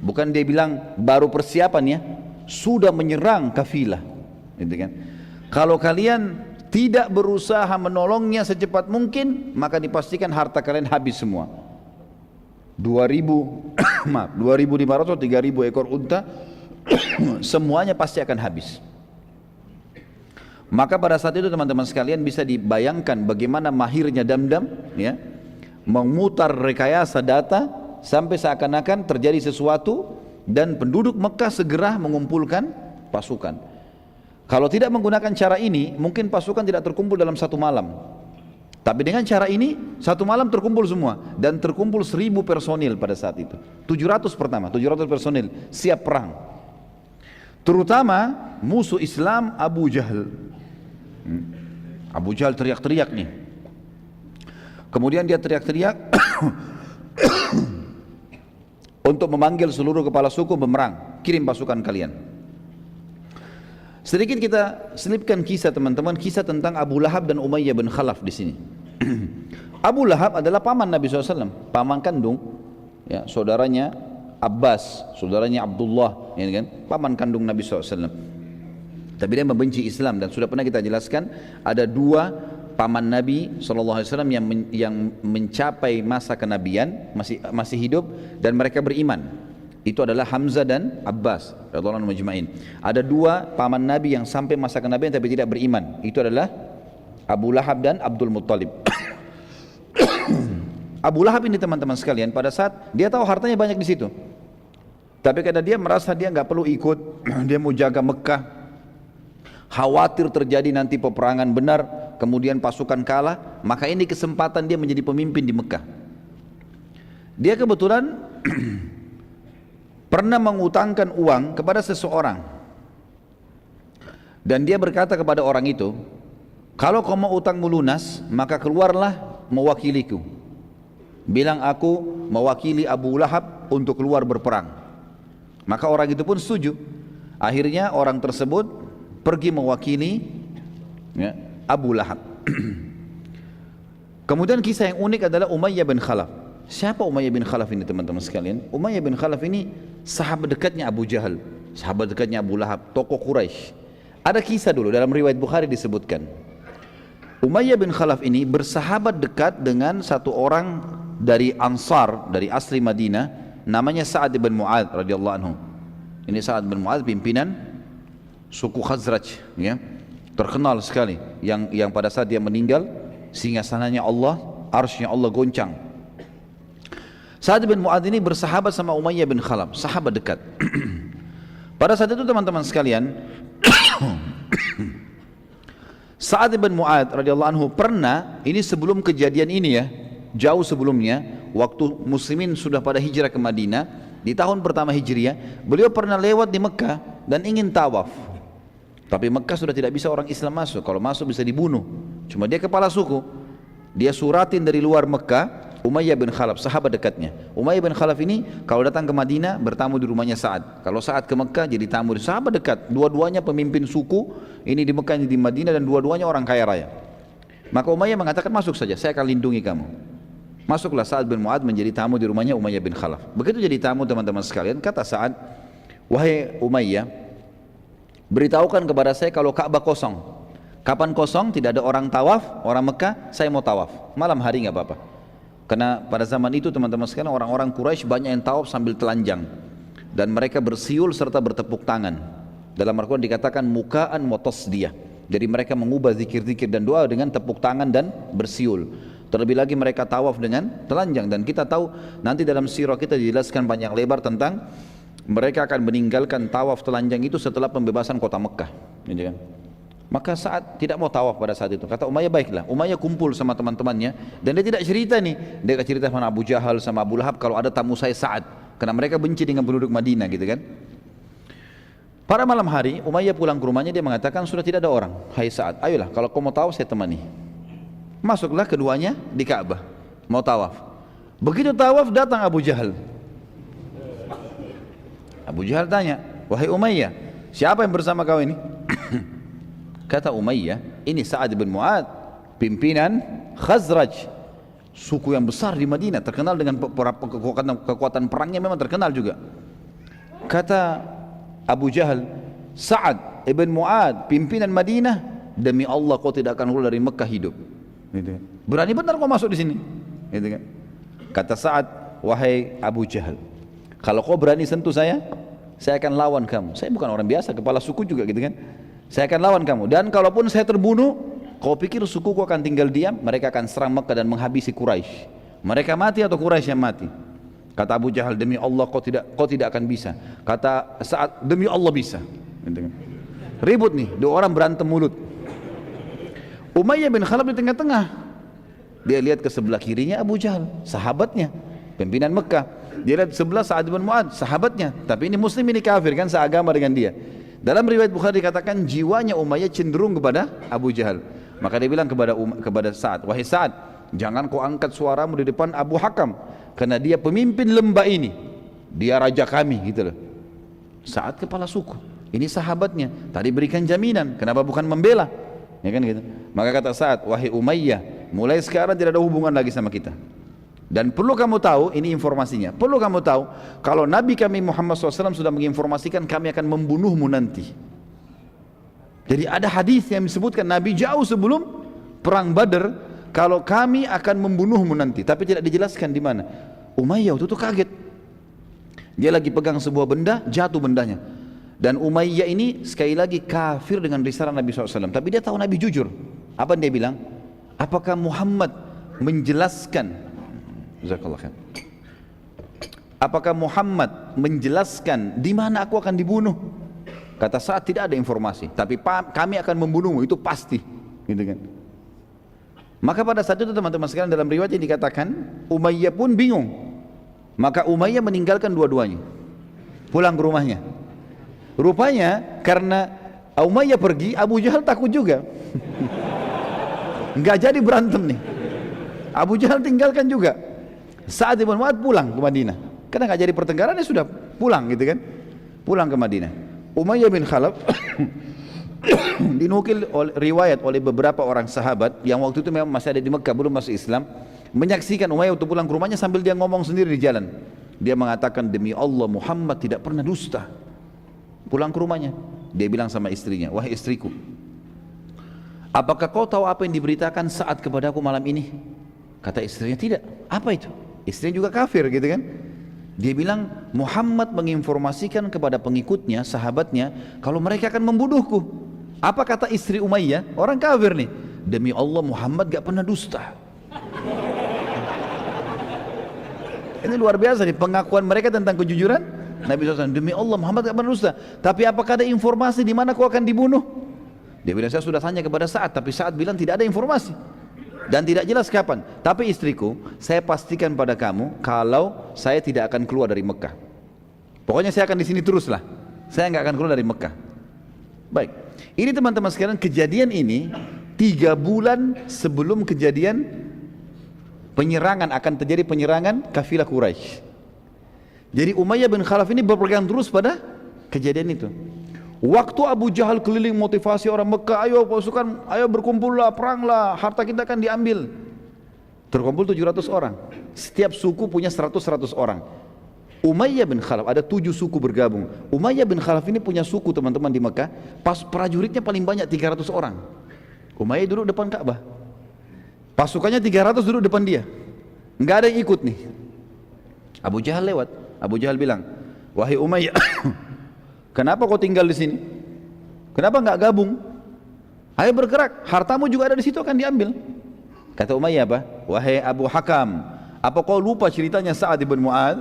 S1: Bukan dia bilang baru persiapan ya, sudah menyerang kafilah. Gitu kan? Kalau kalian tidak berusaha menolongnya secepat mungkin, maka dipastikan harta kalian habis semua. 2.000 maaf, 2.500 atau 3.000 ekor unta semuanya pasti akan habis. Maka pada saat itu teman-teman sekalian bisa dibayangkan bagaimana mahirnya Damdam ya, memutar rekayasa data sampai seakan-akan terjadi sesuatu dan penduduk Mekah segera mengumpulkan pasukan. Kalau tidak menggunakan cara ini, mungkin pasukan tidak terkumpul dalam satu malam. Tapi dengan cara ini, satu malam terkumpul semua. Dan terkumpul 1.000 personil pada saat itu. 700 pertama, 700 personil siap perang. Terutama musuh Islam Abu Jahal. Abu Jahal teriak-teriak nih. Kemudian dia teriak-teriak untuk memanggil seluruh kepala suku memerang, kirim pasukan kalian. Sedikit kita selipkan kisah teman-teman, kisah tentang Abu Lahab dan Umayyah bin Khalaf di sini. Abu Lahab adalah paman Nabi SAW, paman kandung, ya, saudaranya Abbas, saudaranya Abdullah, ya kan, paman kandung Nabi SAW. Tapi dia membenci Islam dan sudah pernah kita jelaskan ada dua paman Nabi SAW yang mencapai masa kenabian, masih hidup dan mereka beriman. Itu adalah Hamzah dan Abbas radhiyallahu anhum majma'in. Ada dua paman Nabi yang sampai masa kenabian tapi tidak beriman. Itu adalah Abu Lahab dan Abdul Muttalib. Abu Lahab ini teman-teman sekalian, pada saat dia tahu hartanya banyak di situ, tapi karena dia merasa dia nggak perlu ikut, dia mau jaga Mekah, khawatir terjadi nanti peperangan benar, kemudian pasukan kalah, maka ini kesempatan dia menjadi pemimpin di Mekah. Dia kebetulan pernah mengutangkan uang kepada seseorang, dan dia berkata kepada orang itu, kalau kau mau utangmu lunas, maka keluarlah mewakiliku. Bilang aku mewakili Abu Lahab untuk keluar berperang. Maka orang itu pun setuju. Akhirnya orang tersebut pergi mewakili ya, Abu Lahab. Kemudian kisah yang unik adalah Umayyah bin Khalaf. Siapa Umayyah bin Khalaf ini teman-teman sekalian? Umayyah bin Khalaf ini sahabat dekatnya Abu Jahal, sahabat dekatnya Abu Lahab, tokoh Quraisy. Ada kisah dulu dalam riwayat Bukhari disebutkan. Umayyah bin Khalaf ini bersahabat dekat dengan satu orang dari Ansar, dari asli Madinah, namanya Sa'ad bin Mu'adz radhiyallahu anhu. Ini Sa'ad bin Mu'adz pimpinan suku Khazraj, ya, terkenal sekali. Yang pada saat dia meninggal, singgasananya Allah, arsy-nya Allah goncang. Sa'ad bin Mu'adz ini bersahabat sama Umayyah bin Khalaf, sahabat dekat. Pada saat itu teman-teman sekalian, Sa'ad bin Mu'adz radhiyallahu anhu pernah, ini sebelum kejadian ini ya, jauh sebelumnya, waktu muslimin sudah pada hijrah ke Madinah, di tahun pertama Hijriah, beliau pernah lewat di Mekah dan ingin tawaf. Tapi Mekah sudah tidak bisa orang Islam masuk, kalau masuk bisa dibunuh. Cuma dia kepala suku, dia suratin dari luar Mekah, Umayyah bin Khalaf, sahabat dekatnya. Umayyah bin Khalaf ini kalau datang ke Madinah bertamu di rumahnya Sa'ad. Kalau Sa'ad ke Mekah jadi tamu di sahabat dekat. Dua-duanya pemimpin suku, ini di Mekah, ini di Madinah, dan dua-duanya orang kaya raya. Maka Umayyah mengatakan, masuk saja, saya akan lindungi kamu. Masuklah Sa'ad bin Mu'adz menjadi tamu di rumahnya Umayyah bin Khalaf. Begitu jadi tamu teman-teman sekalian, kata Sa'ad, wahai Umayyah, beritahukan kepada saya kalau Ka'bah kosong. Kapan kosong? Tidak ada orang tawaf, orang Mekah, saya mau tawaf. Malam hari nggak apa-apa. Karena pada zaman itu teman-teman sekalian, orang-orang Quraisy banyak yang tawaf sambil telanjang. Dan mereka bersiul serta bertepuk tangan. Dalam Al-Quran dikatakan mukaan wa tasdiyah. Jadi mereka mengubah zikir-zikir dan doa dengan tepuk tangan dan bersiul. Terlebih lagi mereka tawaf dengan telanjang, dan kita tahu nanti dalam sirah kita dijelaskan panjang lebar tentang mereka akan meninggalkan tawaf telanjang itu setelah pembebasan kota Mekah, gitu kan. Maka saat tidak mau tawaf pada saat itu, kata Umayyah, baiklah. Umayyah kumpul sama teman-temannya dan dia tidak cerita nih, dia cerita sama Abu Jahal sama Abu Lahab kalau ada tamu saya Sa'ad, karena mereka benci dengan penduduk Madinah, gitu kan. Pada malam hari Umayyah pulang ke rumahnya, dia mengatakan sudah tidak ada orang. Hai Sa'ad, ayolah kalau kau mau tawaf saya temani. Masuklah keduanya di Ka'bah, mau tawaf. Begitu tawaf datang Abu Jahal. Abu Jahal tanya, wahai Umayyah, siapa yang bersama kau ini? Kata Umayyah, ini Sa'ad bin Mu'adz, pimpinan Khazraj, suku yang besar di Madinah, terkenal dengan kekuatan perangnya, memang terkenal juga. Kata Abu Jahal, Sa'ad ibn Mu'ad, pimpinan Madinah, demi Allah kau tidak akan keluar dari Mekah hidup. Gitu kan. Berani benar kau masuk di sini. Gitu kan. Kata Sa'ad, wahai Abu Jahal, kalau kau berani sentuh saya akan lawan kamu. Saya bukan orang biasa, kepala suku juga gitu kan. Saya akan lawan kamu. Dan kalaupun saya terbunuh, kau pikir sukuku akan tinggal diam? Mereka akan serang Mekah dan menghabisi Quraisy. Mereka mati atau Quraisy yang mati? Kata Abu Jahal, demi Allah kau tidak akan bisa. Kata Sa'ad, demi Allah bisa. Ribut nih, dua orang berantem mulut. Umayyah bin Khalaf di tengah-tengah. Dia lihat ke sebelah kirinya Abu Jahal, sahabatnya, pimpinan Mekah. Dia lihat sebelah Sa'ad bin Mu'ad, sahabatnya. Tapi ini muslim, ini kafir kan, seagama dengan dia. Dalam riwayat Bukhari dikatakan jiwanya Umayyah cenderung kepada Abu Jahal. Maka dia bilang kepada Sa'ad, wahai Sa'ad, jangan kau angkat suaramu di depan Abu Hakam, karena dia pemimpin lembah ini, dia raja kami, gitu loh. Sa'ad kepala suku, ini sahabatnya, tadi berikan jaminan, kenapa bukan membela, ya kan gitu. Maka kata Sa'ad, wahai Umayyah, mulai sekarang tidak ada hubungan lagi sama kita. Dan perlu kamu tahu, ini informasinya, perlu kamu tahu, kalau Nabi kami Muhammad SAW sudah menginformasikan kami akan membunuhmu nanti. Jadi ada hadis yang disebutkan Nabi jauh sebelum perang Badar, kalau kami akan membunuhmu nanti, tapi tidak dijelaskan di mana. Umayyah waktu itu kaget. Dia lagi pegang sebuah benda, jatuh bendanya. Dan Umayyah ini sekali lagi kafir dengan risalah Nabi SAW. Tapi dia tahu Nabi jujur. Apa dia bilang? Apakah Muhammad menjelaskan? Apakah Muhammad menjelaskan di mana aku akan dibunuh? Kata Sa'ad, tidak ada informasi. Tapi kami akan membunuhmu, itu pasti. Gitu kan? Maka pada saat itu teman-teman sekalian, dalam riwayat yang dikatakan Umayyah pun bingung. Maka Umayyah meninggalkan dua-duanya, pulang ke rumahnya. Rupanya karena Umayyah pergi, Abu Jahal takut juga. Enggak jadi berantem nih. Abu Jahal tinggalkan juga. Sa'ad bin Mu'ad pulang ke Madinah. Karena enggak jadi pertengkaran, dia sudah pulang gitu kan. Pulang ke Madinah. Umayyah bin Khalaf dinukil riwayat oleh beberapa orang sahabat yang waktu itu memang masih ada di Mekah, belum masuk Islam, menyaksikan Umayyah waktu pulang ke rumahnya sambil dia ngomong sendiri di jalan. Dia mengatakan, demi Allah Muhammad tidak pernah dusta. Pulang ke rumahnya, dia bilang sama istrinya, wahai istriku, apakah kau tahu apa yang diberitakan Sa'ad kepadaku malam ini? Kata istrinya, tidak. Apa itu? Istrinya juga kafir gitu kan. Dia bilang, Muhammad menginformasikan kepada pengikutnya, sahabatnya, kalau mereka akan membunuhku. Apa kata istri Umayyah? Orang kafir nih. Demi Allah Muhammad gak pernah dusta. Ini luar biasa nih pengakuan mereka tentang kejujuran Nabi SAW. Demi Allah Muhammad gak pernah dusta. Tapi apakah ada informasi di mana kau akan dibunuh? Dia bilang, saya sudah tanya kepada Sa'ad, tapi Sa'ad bilang tidak ada informasi dan tidak jelas kapan. Tapi istriku, saya pastikan pada kamu kalau saya tidak akan keluar dari Mekah. Pokoknya saya akan di sini teruslah. Saya nggak akan keluar dari Mekah. Baik, ini teman-teman sekalian, kejadian ini 3 bulan sebelum kejadian penyerangan, akan terjadi penyerangan kafilah Quraisy. Jadi Umayyah bin Khalaf ini berpegang terus pada kejadian itu. Waktu Abu Jahal keliling motivasi orang Mekah, ayo pasukan, ayo berkumpullah, peranglah, harta kita akan diambil. Terkumpul 700 orang. Setiap suku punya 100 orang. Umayyah bin Khalaf, ada 7 suku bergabung. Umayyah bin Khalaf ini punya suku teman-teman di Mekah, pas prajuritnya paling banyak 300 orang. Umayyah duduk depan Ka'bah. Pasukannya 300 duduk depan dia. Enggak ada yang ikut nih. Abu Jahal lewat. Abu Jahal bilang, wahai Umayyah, kenapa kau tinggal di sini? Kenapa enggak gabung? Ayo bergerak, hartamu juga ada di situ, akan diambil. Kata Umayyah apa? Wahai Abu Hakam, apa kau lupa ceritanya Sa'ad bin Mu'ad?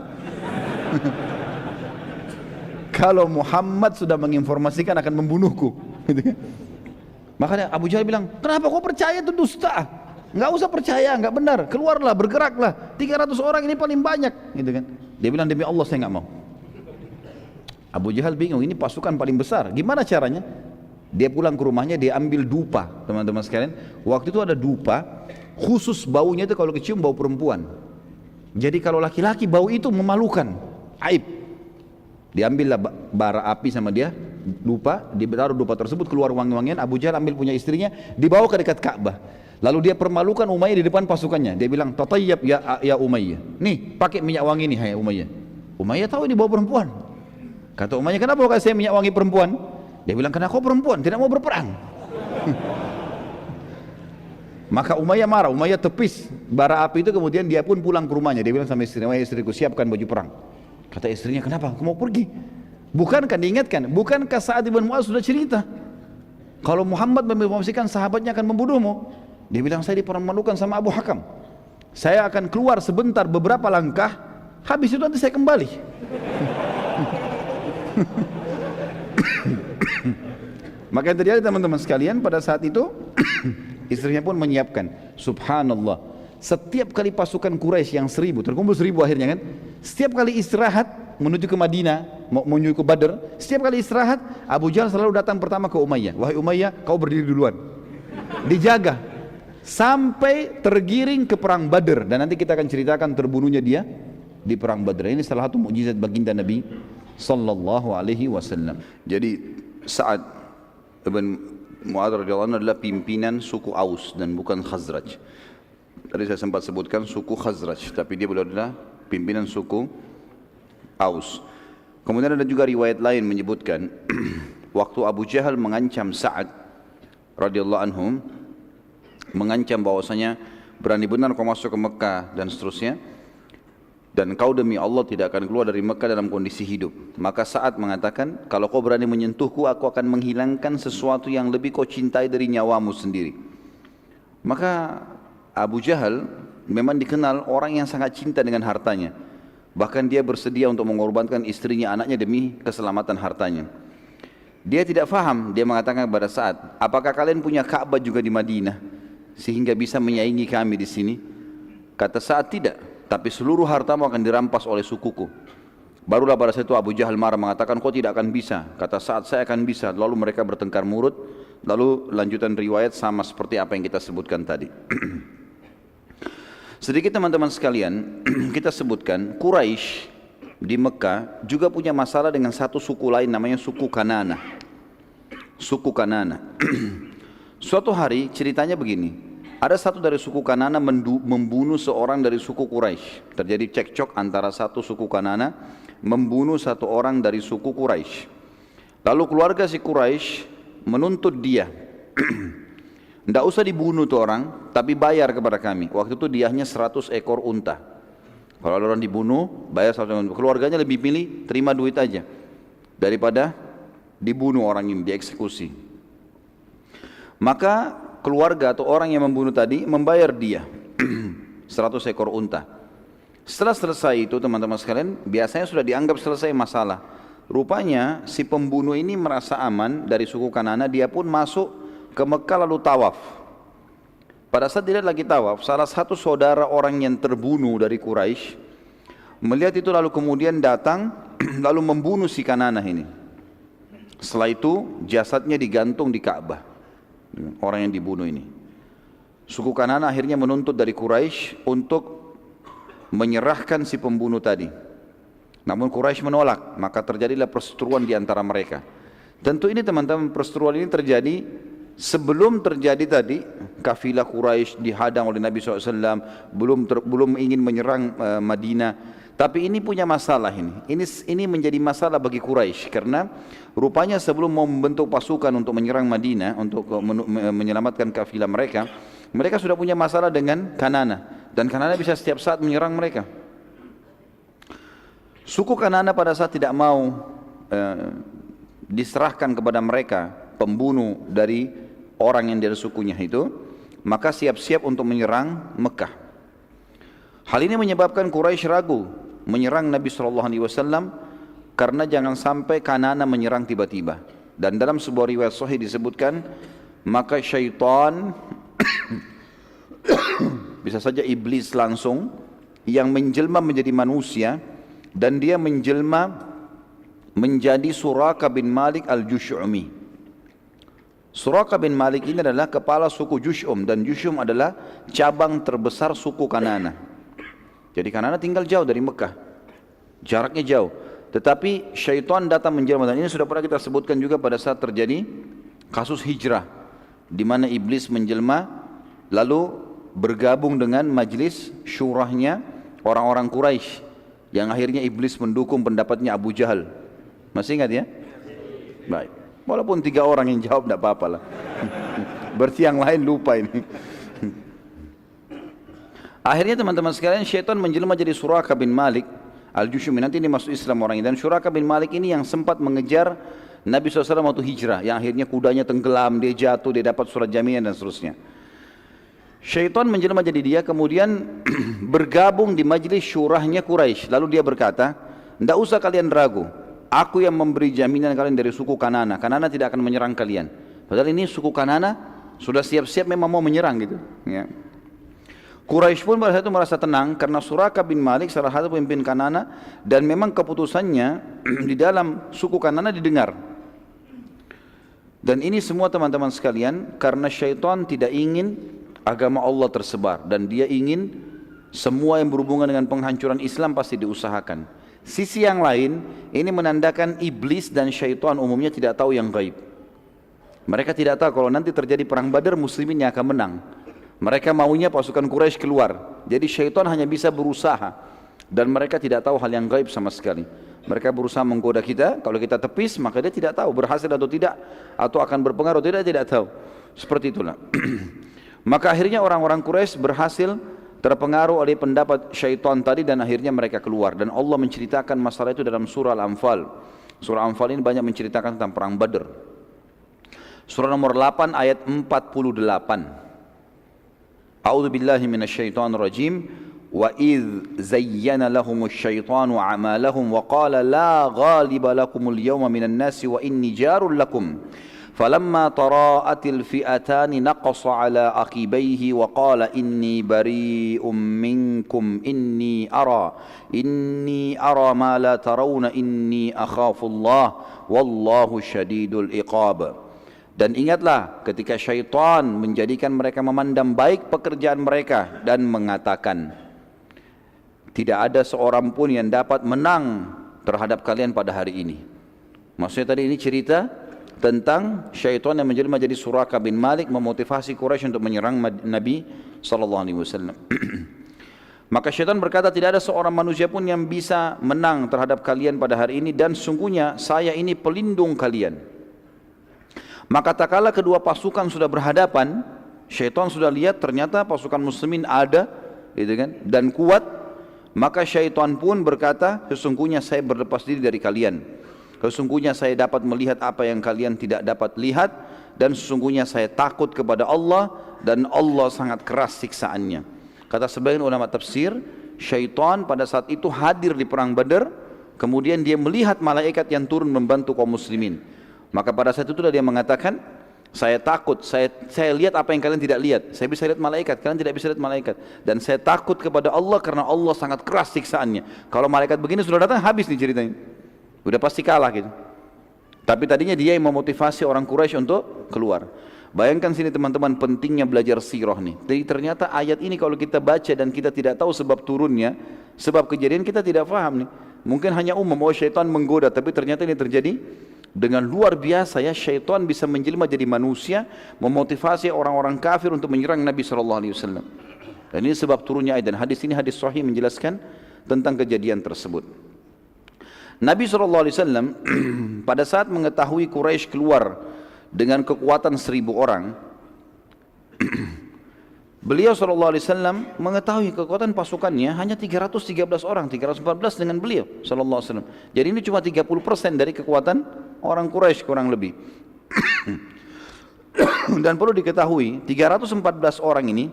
S1: Kalau Muhammad sudah menginformasikan akan membunuhku. Makanya Abu Jahal bilang, kenapa kau percaya itu dusta? Enggak usah percaya, enggak benar. Keluarlah, bergeraklah. 300 orang ini paling banyak, gitu kan? Dia bilang, demi Allah saya enggak mau. Abu Jahal bingung, ini pasukan paling besar. Gimana caranya? Dia pulang ke rumahnya, dia ambil dupa, teman-teman sekalian. Waktu itu ada dupa, khusus baunya itu kalau kecium bau perempuan. Jadi kalau laki-laki bau itu memalukan, aib. Diambillah bara api sama dia, dupa, ditaruh dupa tersebut, keluar wangi-wangian. Abu Jahal ambil punya istrinya, dibawa ke dekat Ka'bah. Lalu dia permalukan Umayyah di depan pasukannya. Dia bilang, tatayyab ya Umayyah. Nih, pakai minyak wangi nih, hai Umayyah. Umayyah tahu ini bau perempuan. Kata Umayyah, kenapa kau kasih saya minyak wangi perempuan? Dia bilang, karena kau perempuan, tidak mau berperang. Maka Umayyah marah, Umayyah tepis bara api itu, kemudian dia pun pulang ke rumahnya. Dia bilang sama istrinya, istriku siapkan baju perang. Kata istrinya, kenapa? Aku mau pergi. Bukankah diingatkan? Bukankah Sa'ad bin Mu'adz sudah cerita kalau Muhammad mempromosikan sahabatnya akan membunuhmu? Dia bilang, saya dipermalukan sama Abu Hakam. Saya akan keluar sebentar beberapa langkah, habis itu nanti saya kembali. Maka yang terjadi teman-teman sekalian, pada saat itu istrinya pun menyiapkan. Subhanallah, setiap kali pasukan Quraisy yang 1000, terkumpul 1000 akhirnya kan, setiap kali istirahat menuju ke Madinah, menuju ke Badr, setiap kali istirahat Abu Jahal selalu datang pertama ke Umayyah. Wahai Umayyah, kau berdiri duluan, dijaga sampai tergiring ke perang Badr. Dan nanti kita akan ceritakan terbunuhnya dia di perang Badr. Ini salah satu mukjizat baginda Nabi sallallahu alaihi wasallam. Jadi Sa'ad bin Mu'adz radhiyallahu anhu adalah pimpinan suku Aus dan bukan Khazraj. Tadi saya sempat sebutkan suku Khazraj, tapi dia adalah pimpinan suku Aus. Kemudian ada juga riwayat lain menyebutkan waktu Abu Jahal mengancam Sa'ad radhiyallahu anhum, mengancam bahwasanya berani benar kau masuk ke Mekah dan seterusnya, dan kau demi Allah tidak akan keluar dari Mekah dalam kondisi hidup. Maka Sa'ad mengatakan, kalau kau berani menyentuhku, aku akan menghilangkan sesuatu yang lebih kau cintai dari nyawamu sendiri. Maka Abu Jahal memang dikenal orang yang sangat cinta dengan hartanya. Bahkan dia bersedia untuk mengorbankan istrinya, anaknya demi keselamatan hartanya. Dia tidak faham, dia mengatakan kepada Sa'ad, apakah kalian punya Ka'bah juga di Madinah sehingga bisa menyaingi kami di sini? Kata Sa'ad, tidak, tapi seluruh hartamu akan dirampas oleh sukuku. Barulah pada saat itu Abu Jahal marah mengatakan, kau tidak akan bisa. Kata Sa'ad, saya akan bisa. Lalu mereka bertengkar mulut. Lalu lanjutan riwayat sama seperti apa yang kita sebutkan tadi. Sedikit teman-teman sekalian, kita sebutkan Quraisy di Mekah juga punya masalah dengan satu suku lain, namanya suku Kanana. Suku Kanana. Suatu hari ceritanya begini, ada satu dari suku Kanana membunuh seorang dari suku Quraisy. Terjadi cekcok antara satu suku Kanana membunuh satu orang dari suku Quraisy. Lalu keluarga si Quraisy menuntut dia, tidak usah dibunuh tuh orang, tapi bayar kepada kami. Waktu itu diahnya 100 ekor unta. Kalau ada orang dibunuh, bayar 100 ekor unta. Keluarganya lebih pilih terima duit aja daripada dibunuh orang ini, dieksekusi. Maka keluarga atau orang yang membunuh tadi membayar dia 100 ekor unta. Setelah selesai itu teman-teman sekalian, biasanya sudah dianggap selesai masalah. Rupanya si pembunuh ini merasa aman dari suku Kanana, dia pun masuk ke Mekah lalu tawaf. Pada saat dia lagi tawaf, salah satu saudara orang yang terbunuh dari Quraisy melihat itu, lalu kemudian datang lalu membunuh si Kanana ini. Setelah itu jasadnya digantung di Ka'bah, orang yang dibunuh ini. Suku Kanana akhirnya menuntut dari Quraisy untuk menyerahkan si pembunuh tadi. Namun Quraisy menolak, maka terjadilah perseteruan di antara mereka. Tentu ini teman-teman, perseteruan ini terjadi sebelum terjadi tadi kafilah Quraisy dihadang oleh Nabi SAW, belum ingin menyerang Madinah. Tapi ini punya masalah ini menjadi masalah bagi Quraisy, karena rupanya sebelum mau membentuk pasukan untuk menyerang Madinah, untuk menyelamatkan kafilah mereka, mereka sudah punya masalah dengan Kanana, dan Kanana bisa setiap saat menyerang mereka. Suku Kanana pada saat tidak mau diserahkan kepada mereka pembunuh dari orang yang dari sukunya itu, maka siap-siap untuk menyerang Mekah. Hal ini menyebabkan Quraisy ragu menyerang Nabi SAW, karena jangan sampai Kanana menyerang tiba-tiba. Dan dalam sebuah riwayat sahih disebutkan, maka syaitan bisa saja iblis langsung yang menjelma menjadi manusia, dan dia menjelma menjadi Suraka bin Malik al-Jush'umi. Suraka bin Malik ini adalah kepala suku Jush'um, dan Jush'um adalah cabang terbesar suku Kanana. Jadi Kanana tinggal jauh dari Mekah, jaraknya jauh. Tetapi syaitan datang menjelma, dan ini sudah pernah kita sebutkan juga pada saat terjadi kasus hijrah, di mana iblis menjelma lalu bergabung dengan majlis syurahnya orang-orang Quraisy, yang akhirnya iblis mendukung pendapatnya Abu Jahal. Masih ingat ya? Baik. Walaupun 3 orang yang jawab tidak apa-apa lah. Berarti yang lain lupa ini. Akhirnya teman-teman sekalian, syaitan menjelma jadi Suraka bin Malik Al-Jushumi. Nanti ini masuk Islam orang ini. Dan Suraka bin Malik ini yang sempat mengejar Nabi SAW waktu hijrah, yang akhirnya kudanya tenggelam, dia jatuh, dia dapat surat jaminan dan seterusnya. Syaitan menjelma jadi dia, kemudian bergabung di majelis syurahnya Quraisy. Lalu dia berkata, tidak usah kalian ragu, aku yang memberi jaminan kalian dari suku Kanana. Kanana tidak akan menyerang kalian. Padahal ini suku Kanana sudah siap-siap memang mau menyerang gitu. Ya. Quraisy pun pada saat itu merasa tenang karena Suraka bin Malik salah satu pemimpin Kanana, dan memang keputusannya di dalam suku Kanana didengar. Dan ini semua teman-teman sekalian karena syaitan tidak ingin agama Allah tersebar, dan dia ingin semua yang berhubungan dengan penghancuran Islam pasti diusahakan. Sisi yang lain, ini menandakan iblis dan syaitan umumnya tidak tahu yang gaib. Mereka tidak tahu kalau nanti terjadi perang Badar, muslimin yang akan menang. Mereka maunya pasukan Quraisy keluar. Jadi syaitan hanya bisa berusaha, dan mereka tidak tahu hal yang gaib sama sekali. Mereka berusaha menggoda kita, kalau kita tepis maka dia tidak tahu berhasil atau tidak, atau akan berpengaruh atau tidak tahu. Seperti itulah. Maka akhirnya orang-orang Quraisy berhasil terpengaruh oleh pendapat syaitan tadi, dan akhirnya mereka keluar. Dan Allah menceritakan masalah itu dalam surah Al-Anfal. Surah Al-Anfal ini banyak menceritakan tentang perang Badr. Surah nomor 8 ayat 48. A'udzu billahi minasyaitonir rajim. Wa idz zayyana lahumusy syaitanu a'malahum wa qala la ghaliba lakumul yawma minan nasi wa inni jarul lakum. فلما تراءت الفئتان نقص على عقبيه وقال إني بريء منكم إني أرى ما لا ترون إني أخاف الله والله شديد العقاب. Dan ingatlah ketika syaitan menjadikan mereka memandang baik pekerjaan mereka dan mengatakan, tidak ada seorang pun yang dapat menang terhadap kalian pada hari ini. Maksudnya tadi ini cerita tentang syaitan yang menjelma jadi Suraka bin Malik memotivasi Quraisy untuk menyerang Nabi SAW. Maka syaitan berkata, tidak ada seorang manusia pun yang bisa menang terhadap kalian pada hari ini, dan sungguhnya saya ini pelindung kalian. Maka tak kala kedua pasukan sudah berhadapan, syaitan sudah lihat ternyata pasukan muslimin ada, gitu kan, dan kuat. Maka syaitan pun berkata, sesungguhnya saya berlepas diri dari kalian. Sesungguhnya saya dapat melihat apa yang kalian tidak dapat lihat, dan sesungguhnya saya takut kepada Allah, dan Allah sangat keras siksaannya. Kata sebagian ulama tafsir, syaitan pada saat itu hadir di perang Badar, kemudian dia melihat malaikat yang turun membantu kaum muslimin. Maka pada saat itu dia mengatakan, saya takut, saya lihat apa yang kalian tidak lihat. Saya bisa lihat malaikat, kalian tidak bisa lihat malaikat. Dan saya takut kepada Allah karena Allah sangat keras siksaannya. Kalau malaikat begini sudah datang, habis nih ceritanya. Udah pasti kalah gitu. Tapi tadinya dia yang memotivasi orang Quraisy untuk keluar. Bayangkan sini teman-teman pentingnya belajar sirah nih. Jadi ternyata ayat ini kalau kita baca dan kita tidak tahu sebab turunnya, sebab kejadian kita tidak paham nih. Mungkin hanya umum, oh syaitan menggoda, tapi ternyata ini terjadi dengan luar biasa ya. Syaitan bisa menjelma jadi manusia, memotivasi orang-orang kafir untuk menyerang Nabi SAW. Dan ini sebab turunnya ayat, dan hadis ini hadis sahih menjelaskan tentang kejadian tersebut. Nabi SAW pada saat mengetahui Quraisy keluar dengan kekuatan 1.000 orang, beliau SAW mengetahui kekuatan pasukannya hanya 313 orang, 314 dengan beliau SAW. Jadi ini cuma 30% dari kekuatan orang Quraisy kurang lebih. Dan perlu diketahui 314 orang ini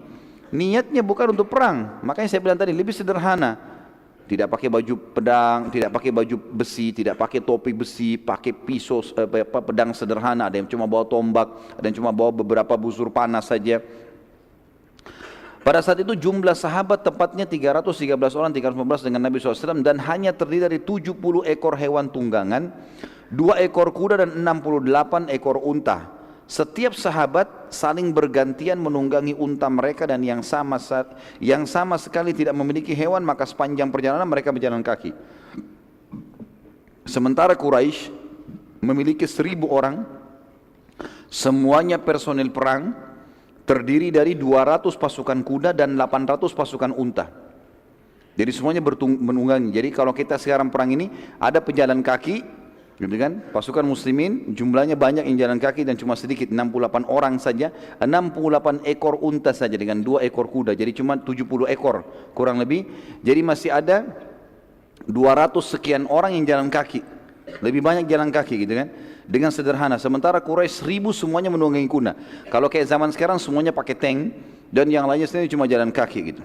S1: niatnya bukan untuk perang. Makanya saya bilang tadi lebih sederhana. Tidak pakai baju pedang, tidak pakai baju besi, tidak pakai topi besi, pakai pisau, pedang sederhana. Ada yang cuma bawa tombak, ada yang cuma bawa beberapa busur panas saja. Pada saat itu jumlah sahabat tepatnya 313 orang, 315 dengan Nabi SAW, dan hanya terdiri dari 70 ekor hewan tunggangan, 2 ekor kuda dan 68 ekor unta. Setiap sahabat saling bergantian menunggangi unta mereka, dan yang sama sekali tidak memiliki hewan, maka sepanjang perjalanan mereka berjalan kaki. Sementara Quraisy memiliki 1.000 orang, semuanya personil perang, terdiri dari 200 pasukan kuda dan 800 pasukan unta. Jadi semuanya menunggangi. Jadi kalau kita sekarang perang ini ada pejalan kaki, Gitu kan? Pasukan muslimin jumlahnya banyak yang jalan kaki dan cuma sedikit, 68 orang saja, 68 ekor unta saja dengan 2 ekor kuda, jadi cuma 70 ekor kurang lebih. Jadi masih ada 200 sekian orang yang jalan kaki, lebih banyak jalan kaki gitu kan, dengan sederhana. Sementara Quraisy 1000 semuanya menunggangi kuda. Kalau kayak zaman sekarang semuanya pakai tank dan yang lainnya sendiri cuma jalan kaki gitu.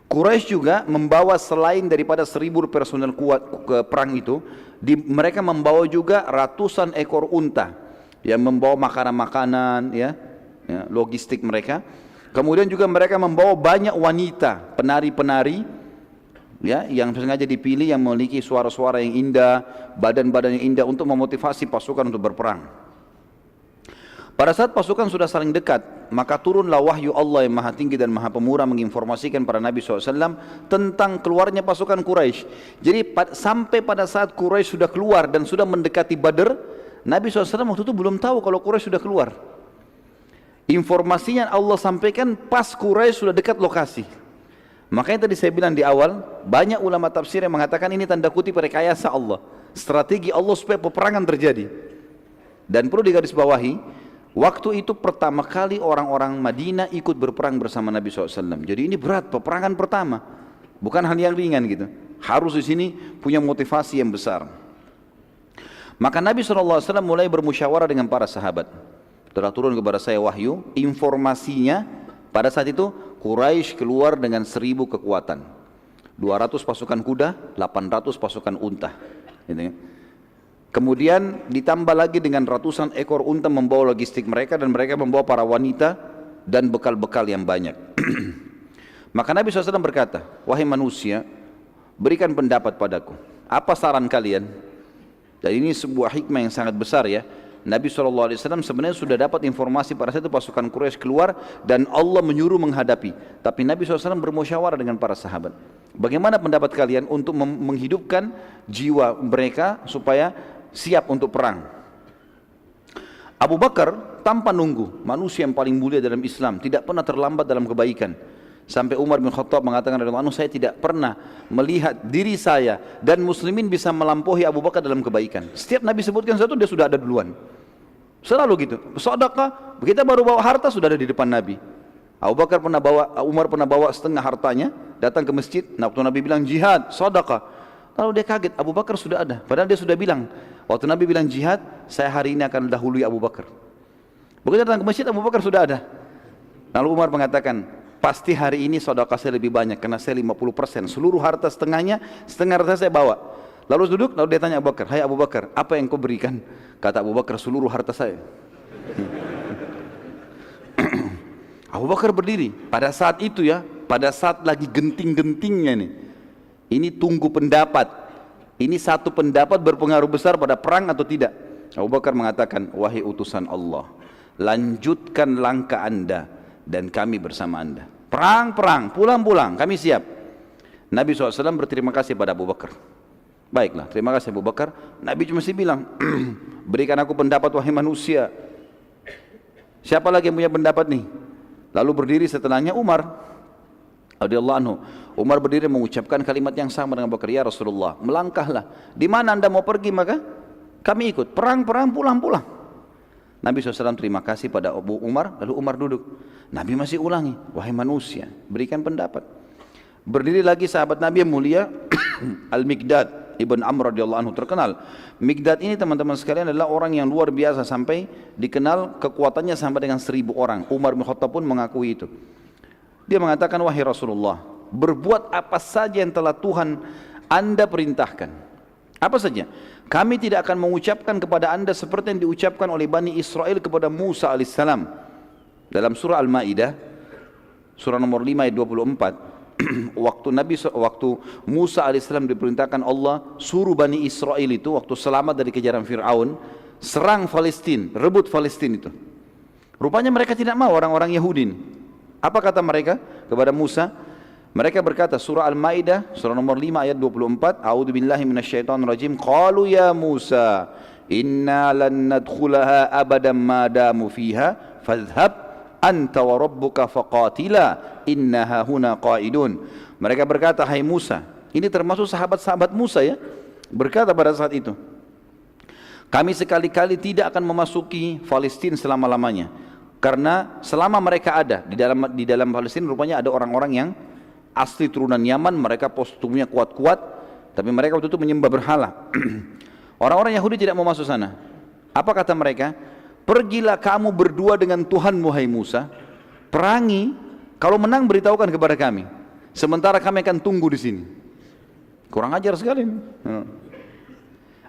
S1: Quraisy juga membawa selain daripada 1000 personel kuat ke perang itu, mereka membawa juga ratusan ekor unta yang membawa makanan-makanan, ya, logistik mereka. Kemudian juga mereka membawa banyak wanita, penari-penari, ya, yang sengaja dipilih yang memiliki suara-suara yang indah, badan-badan yang indah untuk memotivasi pasukan untuk berperang. Pada saat pasukan sudah saling dekat, maka turunlah wahyu Allah yang maha tinggi dan maha pemurah menginformasikan pada Nabi SAW tentang keluarnya pasukan Quraisy. Jadi sampai pada saat Quraisy sudah keluar dan sudah mendekati Badr, Nabi SAW waktu itu belum tahu kalau Quraisy sudah keluar. Informasinya Allah sampaikan pas Quraisy sudah dekat lokasi. Makanya tadi saya bilang di awal, banyak ulama tafsir yang mengatakan ini tanda kutip rekayasa Allah, strategi Allah supaya peperangan terjadi. Dan perlu digarisbawahi, waktu itu pertama kali orang-orang Madinah ikut berperang bersama Nabi SAW. Jadi ini berat, peperangan pertama, bukan hal yang ringan gitu. Harus di sini punya motivasi yang besar. Maka Nabi SAW mulai bermusyawarah dengan para sahabat. Telah turun kepada saya wahyu, informasinya pada saat itu Quraisy keluar dengan 1000 kekuatan, 200 pasukan kuda, 800 pasukan unta, gitu ya. Kemudian ditambah lagi dengan ratusan ekor unta membawa logistik mereka, dan mereka membawa para wanita dan bekal-bekal yang banyak. Maka Nabi SAW berkata, wahai manusia, berikan pendapat padaku, apa saran kalian? Dan ini sebuah hikmah yang sangat besar ya. Nabi SAW sebenarnya sudah dapat informasi pada saat itu pasukan Quraisy keluar dan Allah menyuruh menghadapi. Tapi Nabi SAW bermusyawarah dengan para sahabat. Bagaimana pendapat kalian untuk menghidupkan jiwa mereka supaya siap untuk perang? Abu Bakar tanpa nunggu, manusia yang paling mulia dalam Islam, tidak pernah terlambat dalam kebaikan. Sampai Umar bin Khattab mengatakan, saya tidak pernah melihat diri saya dan muslimin bisa melampaui Abu Bakar dalam kebaikan. Setiap Nabi sebutkan satu, dia sudah ada duluan. Selalu gitu. Sedekah, kita baru bawa harta sudah ada di depan Nabi. Umar pernah bawa setengah hartanya, datang ke masjid. Nah, waktu Nabi bilang jihad, sedekah, lalu dia kaget, Abu Bakar sudah ada. Padahal dia sudah bilang, waktu Nabi bilang jihad, saya hari ini akan dahului Abu Bakar. Begitu datang ke masjid, Abu Bakar sudah ada. Lalu Umar mengatakan, pasti hari ini sedekah saya lebih banyak, karena saya 50%, seluruh harta setengahnya, setengah harta saya bawa. Lalu duduk, lalu dia tanya Abu Bakar, hai Abu Bakar, apa yang kau berikan? Kata Abu Bakar, seluruh harta saya. Abu Bakar berdiri, pada saat itu ya, pada saat lagi genting-gentingnya nih. Ini tunggu pendapat. Ini satu pendapat berpengaruh besar pada perang atau tidak. Abu Bakar mengatakan, wahai utusan Allah, lanjutkan langkah anda dan kami bersama anda. Perang, pulang, kami siap. Nabi SAW berterima kasih pada Abu Bakar. Baiklah, terima kasih Abu Bakar. Nabi cuma bilang, berikan aku pendapat wahai manusia. Siapa lagi yang punya pendapat nih? Lalu berdiri setelahnya Umar radhiyallahu anhu. Umar berdiri mengucapkan kalimat yang sama dengan Abu Bakar, ya Rasulullah, melangkahlah. Di mana anda mau pergi maka kami ikut. Perang, pulang. Nabi SAW terima kasih pada Abu Umar, lalu Umar duduk. Nabi masih ulangi, wahai manusia, berikan pendapat. Berdiri lagi sahabat Nabi yang mulia, Al-Miqdad Ibn Amr radhiyallahu anhu, terkenal. Miqdad ini teman-teman sekalian adalah orang yang luar biasa, sampai dikenal kekuatannya sampai dengan 1000 orang. Umar bin Khattab pun mengakui itu. Dia mengatakan, wahai Rasulullah, berbuat apa saja yang telah Tuhan anda perintahkan. Apa saja? Kami tidak akan mengucapkan kepada anda seperti yang diucapkan oleh Bani Israel kepada Musa alaihissalam. Dalam surah Al-Ma'idah, surah nomor 5 ayat 24. waktu Musa alaihissalam diperintahkan Allah suruh Bani Israel itu, waktu selamat dari kejaran Fir'aun, serang Palestina, rebut Palestina itu. Rupanya mereka tidak mau, orang-orang Yahudi. Apa kata mereka kepada Musa? Mereka berkata, surah Al-Ma'idah, surah nomor 5 ayat 24, A'udzubillahi minasyaitonirrajim, qalu ya Musa, inna lan nadkhulaha abadan ma damu fiha, fadhhab anta wa rabbuka faqatila innaha huna qa'idun. Mereka berkata, hai Musa, ini termasuk sahabat-sahabat Musa ya, berkata pada saat itu, Kami sekali-kali tidak akan memasuki Palestina selama-lamanya. Karena selama mereka ada di dalam Palestina rupanya ada orang-orang yang asli turunan Yaman, mereka postumnya kuat-kuat, tapi mereka waktu itu menyembah berhala. Orang-orang Yahudi tidak mau masuk sana. Apa kata mereka? Pergilah kamu berdua dengan Tuhanmu, hai Musa, perangi, kalau menang beritahukan kepada kami. Sementara kami akan tunggu di sini. Kurang ajar sekali.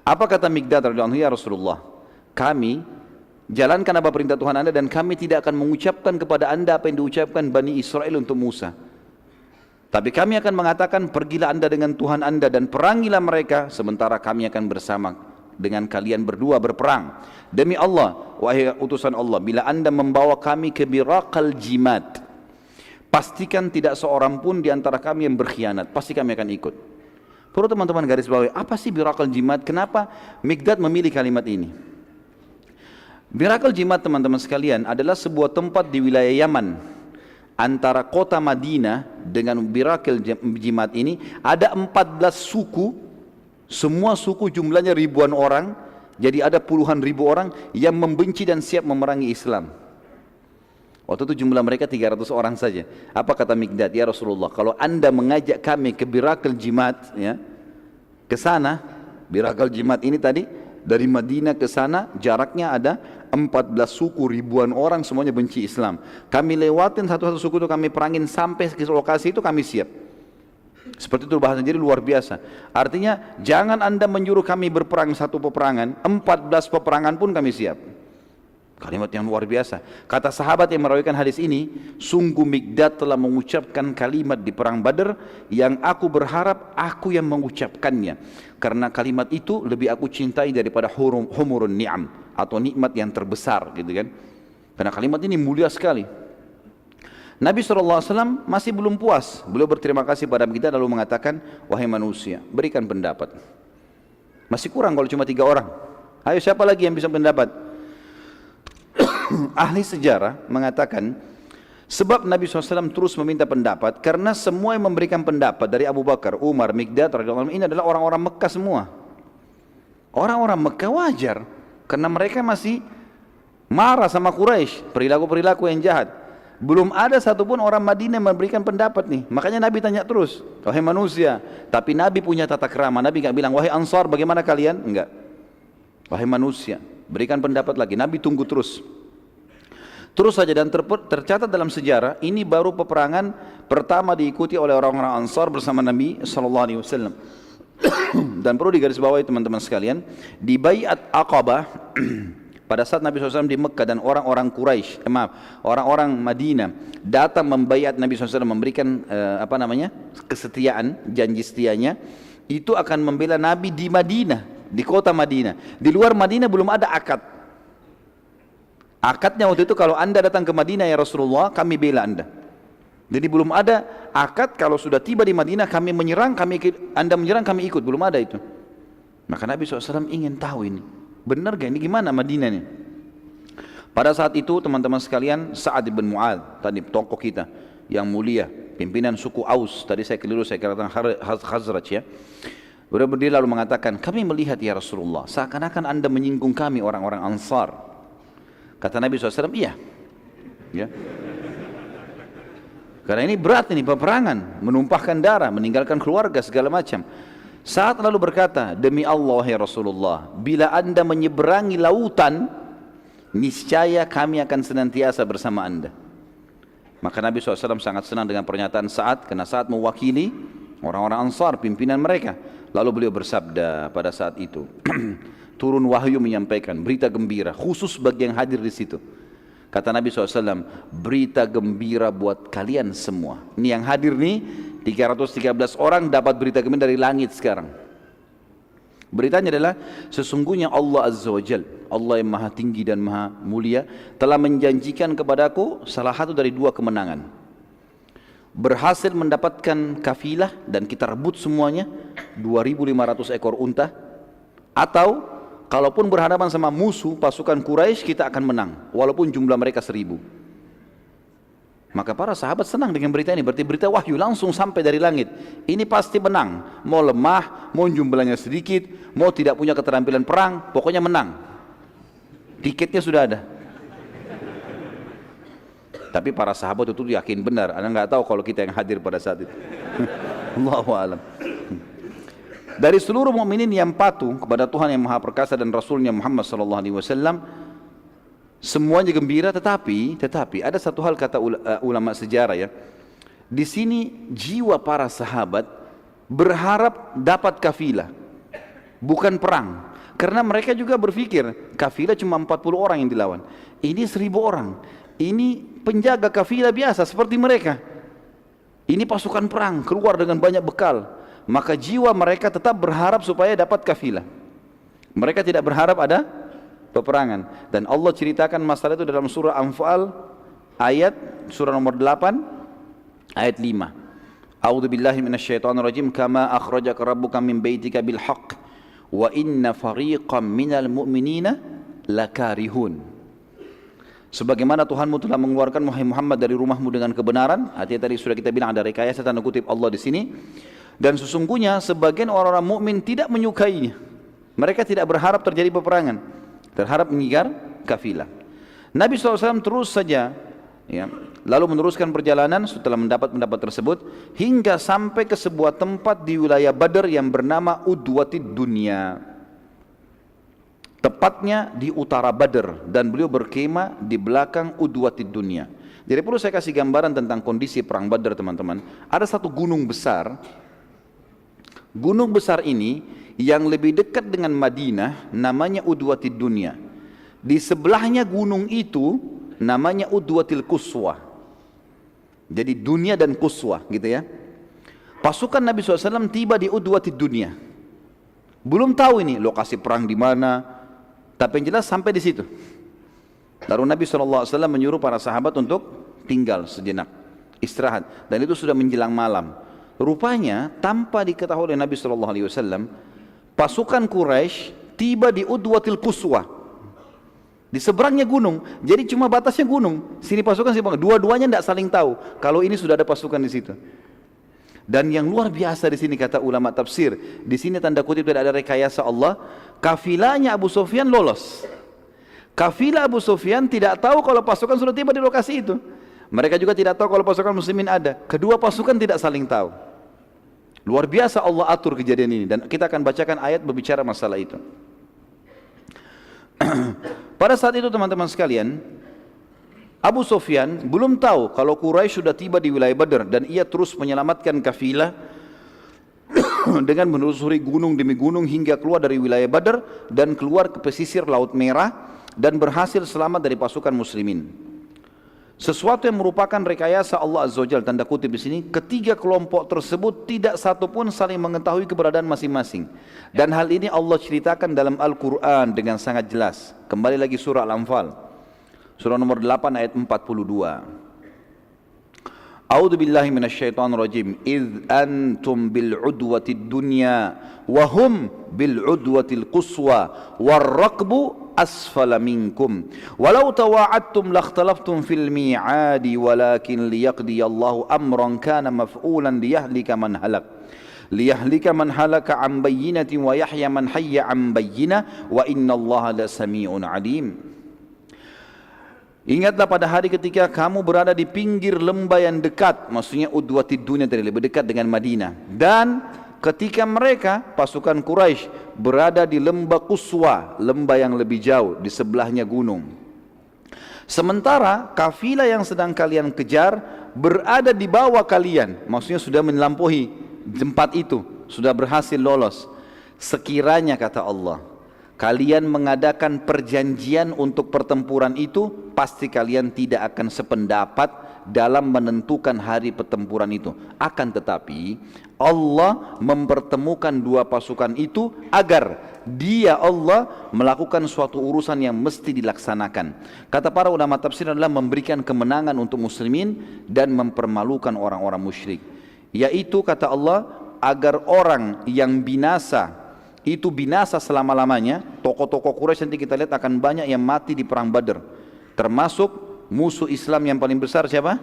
S1: Apa kata Mikdad radhiyallahu anhu? Ya Rasulullah, kami jalankan apa perintah Tuhan Anda dan kami tidak akan mengucapkan kepada Anda apa yang diucapkan Bani Israel untuk Musa. Tapi kami akan mengatakan, pergilah Anda dengan Tuhan Anda dan perangilah mereka, sementara kami akan bersama dengan kalian berdua berperang. Demi Allah, wahai utusan Allah, bila Anda membawa kami ke Biraqal Jimat, pastikan tidak seorang pun di antara kami yang berkhianat, pasti kami akan ikut. Perlu teman-teman garis bawahi, apa sih Biraqal Jimat? Kenapa Mikdad memilih kalimat ini? Biraqal Jimat, teman-teman sekalian, adalah sebuah tempat di wilayah Yaman. Antara kota Madinah dengan Biraqal Jimat ini ada 14 suku, semua suku jumlahnya ribuan orang, jadi ada puluhan ribu orang yang membenci dan siap memerangi Islam. Waktu itu jumlah mereka 300 orang saja. Apa kata Mikdad? Ya Rasulullah, kalau Anda mengajak kami ke Biraqal Jimat, ya, ke sana, Biraqal Jimat ini tadi dari Madinah ke sana jaraknya ada 14 suku, ribuan orang, semuanya benci Islam. Kami lewatin satu-satu suku itu, kami perangin sampai ke lokasi itu, kami siap. Seperti itu bahasa, jadi luar biasa. Artinya jangan Anda menyuruh kami berperang satu peperangan, 14 peperangan pun kami siap. Kalimat yang luar biasa. Kata sahabat yang merawikan hadis ini, sungguh Mikdad telah mengucapkan kalimat di perang Badar yang aku berharap aku yang mengucapkannya, karena kalimat itu lebih aku cintai daripada humurun ni'am, atau nikmat yang terbesar, gitu kan. Karena kalimat ini mulia sekali. Nabi SAW masih belum puas. Beliau berterima kasih pada kita lalu mengatakan, wahai manusia, berikan pendapat. Masih kurang kalau cuma 3 orang. Ayo, siapa lagi yang bisa pendapat? Ahli sejarah mengatakan sebab Nabi SAW terus meminta pendapat karena semua yang memberikan pendapat dari Abu Bakar, Umar, Mikdad radhiyallahu anhu ini adalah orang-orang Mekah semua. Orang-orang Mekah wajar karena mereka masih marah sama Quraisy, perilaku-perilaku yang jahat. Belum ada satupun orang Madinah yang memberikan pendapat nih. Makanya Nabi tanya terus, wahai manusia. Tapi Nabi punya tata krama. Nabi enggak bilang, wahai Ansar bagaimana kalian? Enggak. Wahai manusia, berikan pendapat lagi. Nabi tunggu terus. Terus saja, dan tercatat dalam sejarah ini baru peperangan pertama diikuti oleh orang-orang Ansar bersama Nabi SAW. Dan perlu digarisbawahi teman-teman sekalian, di Bai'at Aqabah pada saat Nabi SAW di Mekah dan orang-orang Quraisy, orang-orang Madinah datang membaiat Nabi SAW, memberikan kesetiaan, janji setianya, itu akan membela Nabi di Madinah, di kota Madinah. Di luar Madinah belum ada akad. Akadnya waktu itu, kalau Anda datang ke Madinah ya Rasulullah, kami bela Anda. Jadi belum ada akad, kalau sudah tiba di Madinah kami menyerang, Anda menyerang kami ikut, belum ada itu. Maka Nabi SAW ingin tahu ini, benar gak ini, gimana Madinah ini? Pada saat itu teman-teman sekalian, Sa'ad bin Mu'adz, tadi tokoh kita yang mulia, pimpinan suku Aus, tadi saya keliru, saya katakan Khazraj ya. Beliau berdiri lalu mengatakan, kami melihat ya Rasulullah, seakan-akan Anda menyinggung kami orang-orang Ansar. Kata Nabi SAW, iya. Ya. Karena ini berat, ini peperangan, menumpahkan darah, meninggalkan keluarga, segala macam. Saat lalu berkata, demi Allah ya Rasulullah, bila Anda menyeberangi lautan, niscaya kami akan senantiasa bersama Anda. Maka Nabi SAW sangat senang dengan pernyataan Sa'ad, karena Sa'ad mewakili orang-orang Ansar, pimpinan mereka. Lalu beliau bersabda pada saat itu, turun wahyu menyampaikan berita gembira khusus bagi yang hadir di situ. Kata Nabi SAW, berita gembira buat kalian semua. Ini yang hadir nih 313 orang dapat berita gembira dari langit sekarang. Beritanya adalah, sesungguhnya Allah Azza wa Jal, Allah yang maha tinggi dan maha mulia, telah menjanjikan kepadaku salah satu dari 2 kemenangan. Berhasil mendapatkan kafilah dan kita rebut semuanya 2.500 ekor unta, atau kalaupun berhadapan sama musuh pasukan Quraisy kita akan menang walaupun jumlah mereka 1.000. Maka para sahabat senang dengan berita ini, berarti berita wahyu langsung sampai dari langit. Ini pasti menang, mau lemah, mau jumlahnya sedikit, mau tidak punya keterampilan perang, pokoknya menang. Tiketnya sudah ada. Tapi para sahabat itu yakin benar. Anda nggak tahu kalau kita yang hadir pada saat itu. Allahu a'lam. Dari seluruh mukminin yang patuh kepada Tuhan yang Maha Perkasa dan Rasulnya Muhammad sallallahu alaihi wasallam, semuanya gembira, tetapi ada satu hal kata ulama sejarah ya. Di sini jiwa para sahabat berharap dapat kafilah, bukan perang. Karena mereka juga berpikir kafilah cuma 40 orang yang dilawan. Ini 1000 orang. Ini penjaga kafilah biasa seperti mereka. Ini pasukan perang keluar dengan banyak bekal. Maka jiwa mereka tetap berharap supaya dapat kafilah. Mereka tidak berharap ada peperangan. Dan Allah ceritakan masalah itu dalam surah Anfal ayat surah nomor 8 ayat 5. A'udzu billahi minasyaitonir rajim, kama akhrajaka rabbuka min baitika bil haqq wa inna fariqam minal mu'minina lakarihun. Sebagaimana Tuhanmu telah mengeluarkan Muhammad dari rumahmu dengan kebenaran. Artinya tadi sudah kita bilang ada rekayasa tanda kutip Allah di sini. Dan sesungguhnya sebagian orang-orang mukmin tidak menyukainya. Mereka tidak berharap terjadi peperangan, terharap mengejar kafilah. Nabi SAW terus saja ya, lalu meneruskan perjalanan setelah mendapat pendapat tersebut hingga sampai ke sebuah tempat di wilayah Badr yang bernama Udwatid Dunya, tepatnya di utara Badr, dan beliau berkemah di belakang Udwatid Dunya. Jadi perlu saya kasih gambaran tentang kondisi perang Badr, teman-teman. Ada satu gunung besar. Gunung besar ini yang lebih dekat dengan Madinah namanya Udwatid Dunya. Di sebelahnya gunung itu namanya Udwatil Quswa. Jadi dunia dan Quswa gitu ya. Pasukan Nabi SAW tiba di Udwatid Dunya. Belum tahu ini lokasi perang di mana, tapi yang jelas sampai di situ. Lalu Nabi SAW menyuruh para sahabat untuk tinggal sejenak, istirahat. Dan itu sudah menjelang malam. Rupanya tanpa diketahui oleh Nabi SAW, pasukan Quraisy tiba di Udwatil Quswa, di seberangnya gunung. Jadi cuma batasnya gunung, sini pasukan, sini pasukan. Dua-duanya tidak saling tahu kalau ini sudah ada pasukan di situ. Dan yang luar biasa di sini kata ulama tafsir, di sini tanda kutip tidak ada rekayasa Allah. Kafilahnya Abu Sufyan lolos. Kafilah Abu Sufyan tidak tahu kalau pasukan sudah tiba di lokasi itu. Mereka juga tidak tahu kalau pasukan muslimin ada. Kedua pasukan tidak saling tahu. Luar biasa Allah atur kejadian ini, dan kita akan bacakan ayat berbicara masalah itu. Pada saat itu teman-teman sekalian, Abu Sufyan belum tahu kalau Quraisy sudah tiba di wilayah Badr, dan ia terus menyelamatkan kafilah dengan menelusuri gunung demi gunung hingga keluar dari wilayah Badr dan keluar ke pesisir Laut Merah dan berhasil selamat dari pasukan muslimin. Sesuatu yang merupakan rekayasa Allah Azza wa Jalla, tanda kutip di sini, ketiga kelompok tersebut tidak satu pun saling mengetahui keberadaan masing-masing. Dan hal ini Allah ceritakan dalam Al-Quran dengan sangat jelas. Kembali lagi surah Al-Anfal, surah nomor 8 ayat 42. A'udzu billahi minasyaitonir rajim. Idz antum bil udwatid dunya wa hum bil udwatil quswa war raqbu asfala minkum walau tawa'adtum lakhtalaftum fil mi'adi walakin liyaqdiyallahu amran kana maf'ulan liyahlika man halaka an bayyinatin wa yahya man hayya an bayyinah wa innallaha lasami'un alim. Ingatlah pada hari ketika kamu berada di pinggir lembah yang dekat, maksudnya Udwatid Dunya tadi, lebih dekat dengan Madinah, dan ketika mereka pasukan Quraisy berada di lembah Quswa, lembah yang lebih jauh di sebelahnya gunung. Sementara kafilah yang sedang kalian kejar berada di bawah kalian, maksudnya sudah melampaui tempat itu, sudah berhasil lolos. Sekiranya kata Allah, kalian mengadakan perjanjian untuk pertempuran itu, pasti kalian tidak akan sependapat dalam menentukan hari pertempuran itu. Akan tetapi Allah mempertemukan dua pasukan itu agar Dia Allah melakukan suatu urusan yang mesti dilaksanakan. Kata para ulama tafsir adalah memberikan kemenangan untuk muslimin dan mempermalukan orang-orang musyrik. Yaitu kata Allah, agar orang yang binasa itu binasa selama-lamanya. Tokoh-tokoh Quraisy nanti kita lihat akan banyak yang mati di perang Badr, termasuk musuh Islam yang paling besar siapa?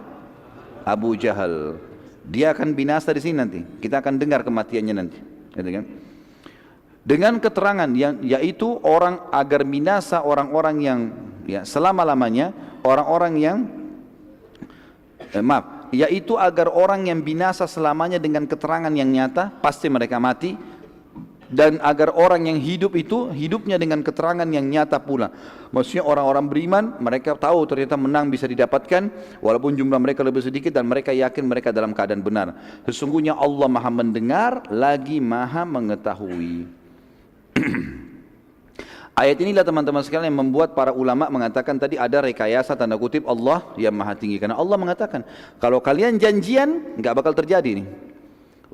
S1: Abu Jahal. Dia akan binasa di sini nanti. Kita akan dengar kematiannya nanti. Gitu kan? Dengan keterangan yang yaitu orang agar binasa orang-orang yang ya selama-lamanya orang-orang yang yaitu agar orang yang binasa selamanya dengan keterangan yang nyata pasti mereka mati, dan agar orang yang hidup itu hidupnya dengan keterangan yang nyata pula. Maksudnya orang-orang beriman mereka tahu ternyata menang bisa didapatkan walaupun jumlah mereka lebih sedikit, dan mereka yakin mereka dalam keadaan benar. Sesungguhnya Allah Maha mendengar lagi Maha mengetahui. Ayat inilah teman-teman sekalian yang membuat para ulama mengatakan tadi ada rekayasa tanda kutip Allah yang Maha tinggi, karena Allah mengatakan kalau kalian janjian nggak bakal terjadi nih.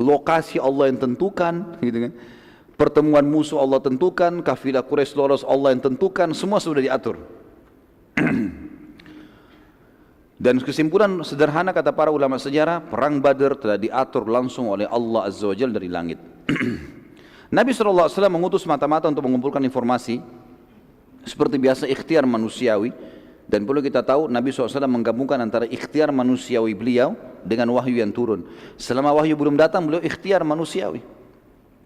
S1: Lokasi Allah yang tentukan, gitu kan? Pertemuan musuh Allah tentukan, kafilah Quraisy lolos Allah yang tentukan, semua sudah diatur. Dan kesimpulan sederhana kata para ulama sejarah, perang Badar telah diatur langsung oleh Allah Azza wa Jalla dari langit. Nabi SAW mengutus mata-mata untuk mengumpulkan informasi seperti biasa ikhtiar manusiawi, dan perlu kita tahu Nabi SAW menggabungkan antara ikhtiar manusiawi beliau dengan wahyu yang turun. Selama wahyu belum datang beliau ikhtiar manusiawi,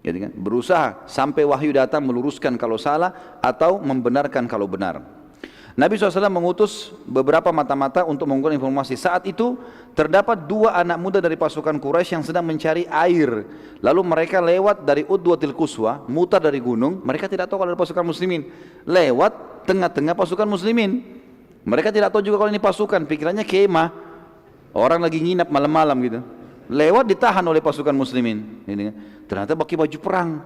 S1: jadi kan, berusaha sampai wahyu datang meluruskan kalau salah atau membenarkan kalau benar. Nabi SAW mengutus beberapa mata-mata untuk mengumpulkan informasi. Saat itu terdapat 2 anak muda dari pasukan Quraisy yang sedang mencari air. Lalu mereka lewat dari Udwatil Quswa, mutar dari gunung. Mereka tidak tahu kalau ada pasukan muslimin. Lewat tengah-tengah pasukan muslimin. Mereka tidak tahu juga kalau ini pasukan. Pikirannya kemah, orang lagi nginap malam-malam gitu. Lewat ditahan oleh pasukan muslimin. Ternyata pakai baju perang.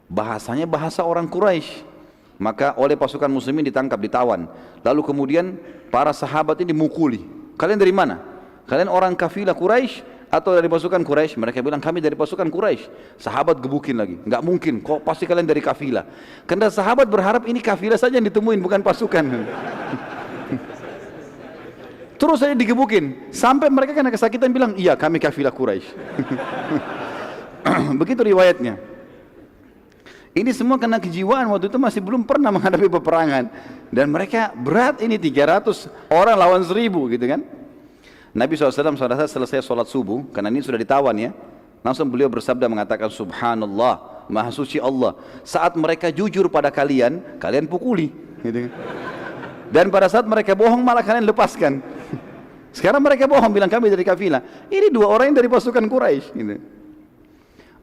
S1: Bahasanya bahasa orang Quraisy. Maka oleh pasukan muslimin ditangkap, ditawan. Lalu kemudian para sahabat ini dimukuli. Kalian dari mana? Kalian orang kafilah Quraisy atau dari pasukan Quraisy? Mereka bilang kami dari pasukan Quraisy. Sahabat gebukin lagi. Enggak mungkin, kok pasti kalian dari kafilah. Karena sahabat berharap ini kafilah saja yang ditemuin, bukan pasukan. Terus saja digebukin sampai mereka kena kesakitan bilang, iya kami kafilah Quraisy. Begitu riwayatnya. Ini semua karena kejiwaan waktu itu masih belum pernah menghadapi peperangan, dan mereka berat ini 300 orang lawan 1000 gitu kan. Nabi SAW saat selesai sholat subuh, karena ini sudah ditawan ya, langsung beliau bersabda mengatakan subhanallah, maha suci Allah, saat mereka jujur pada kalian, kalian pukuli gitu kan. Dan pada saat mereka bohong malah kalian lepaskan. Sekarang mereka bohong bilang kami dari kafilah. Ini 2 orang yang dari pasukan Quraisy gitu.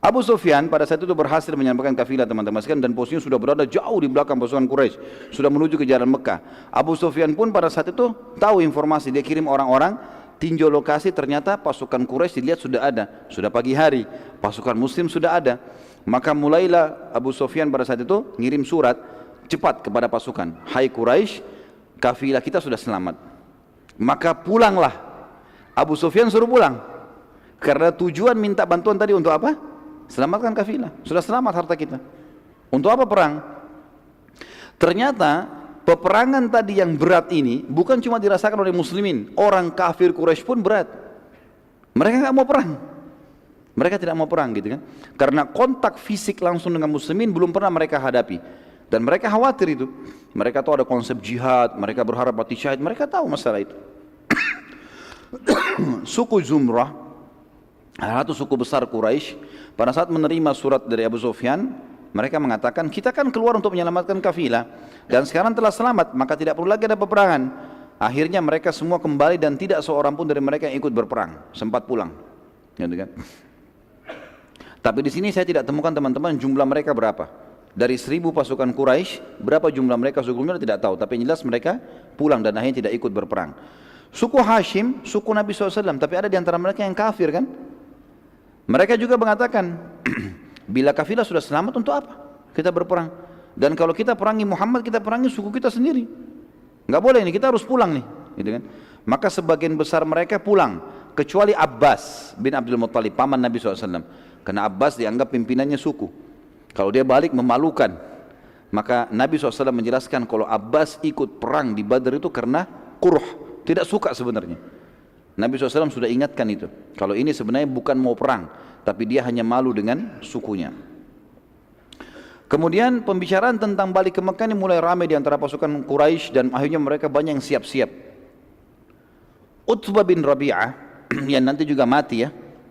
S1: Abu Sufyan pada saat itu berhasil menyampaikan kafilah teman-teman sekalian, dan posisinya sudah berada jauh di belakang pasukan Quraisy, sudah menuju ke jalan Mekah. Abu Sufyan pun pada saat itu tahu informasi, dia kirim orang-orang tinjau lokasi, ternyata pasukan Quraisy dilihat sudah ada, sudah pagi hari, pasukan muslim sudah ada. Maka mulailah Abu Sufyan pada saat itu ngirim surat cepat kepada pasukan, hai Quraisy, kafilah kita sudah selamat. Maka pulanglah. Abu Sufyan suruh pulang, karena tujuan minta bantuan tadi untuk apa? Selamatkan kafilah, sudah selamat harta kita. Untuk apa perang? Ternyata peperangan tadi yang berat ini bukan cuma dirasakan oleh muslimin, orang kafir Quraisy pun berat. Mereka nggak mau perang, mereka tidak mau perang gitu kan, karena kontak fisik langsung dengan muslimin belum pernah mereka hadapi, dan mereka khawatir itu. Mereka tahu ada konsep jihad, mereka berharap mati syahid, mereka tahu masalah itu. Suku Zumrah, satu suku besar Quraisy, pada saat menerima surat dari Abu Sufyan, mereka mengatakan kita kan keluar untuk menyelamatkan kafilah dan sekarang telah selamat, maka tidak perlu lagi ada peperangan. Akhirnya mereka semua kembali dan tidak seorang pun dari mereka yang ikut berperang, sempat pulang. Gitu kan? Tapi di sini saya tidak temukan teman-teman jumlah mereka berapa. Dari 1000 pasukan Quraisy, berapa jumlah mereka sebelumnya tidak tahu, tapi yang jelas mereka pulang dan akhirnya tidak ikut berperang. Suku Hashim, suku Nabi SAW, tapi ada di antara mereka yang kafir kan? Mereka juga mengatakan, bila kafilah sudah selamat untuk apa kita berperang? Dan kalau kita perangi Muhammad, kita perangi suku kita sendiri. Nggak boleh ini, kita harus pulang nih, gitu kan? Maka sebagian besar mereka pulang, kecuali Abbas bin Abdul Muttalib, paman Nabi SAW. Karena Abbas dianggap pimpinannya suku. Kalau dia balik memalukan. Maka Nabi SAW menjelaskan kalau Abbas ikut perang di Badar itu karena kurh, tidak suka sebenarnya. Nabi SAW sudah ingatkan itu. Kalau ini sebenarnya bukan mau perang, tapi dia hanya malu dengan sukunya. Kemudian pembicaraan tentang balik ke Mekah ini mulai ramai di antara pasukan Quraisy, dan akhirnya mereka banyak yang siap-siap. Utbah bin Rabi'ah yang nanti juga mati ya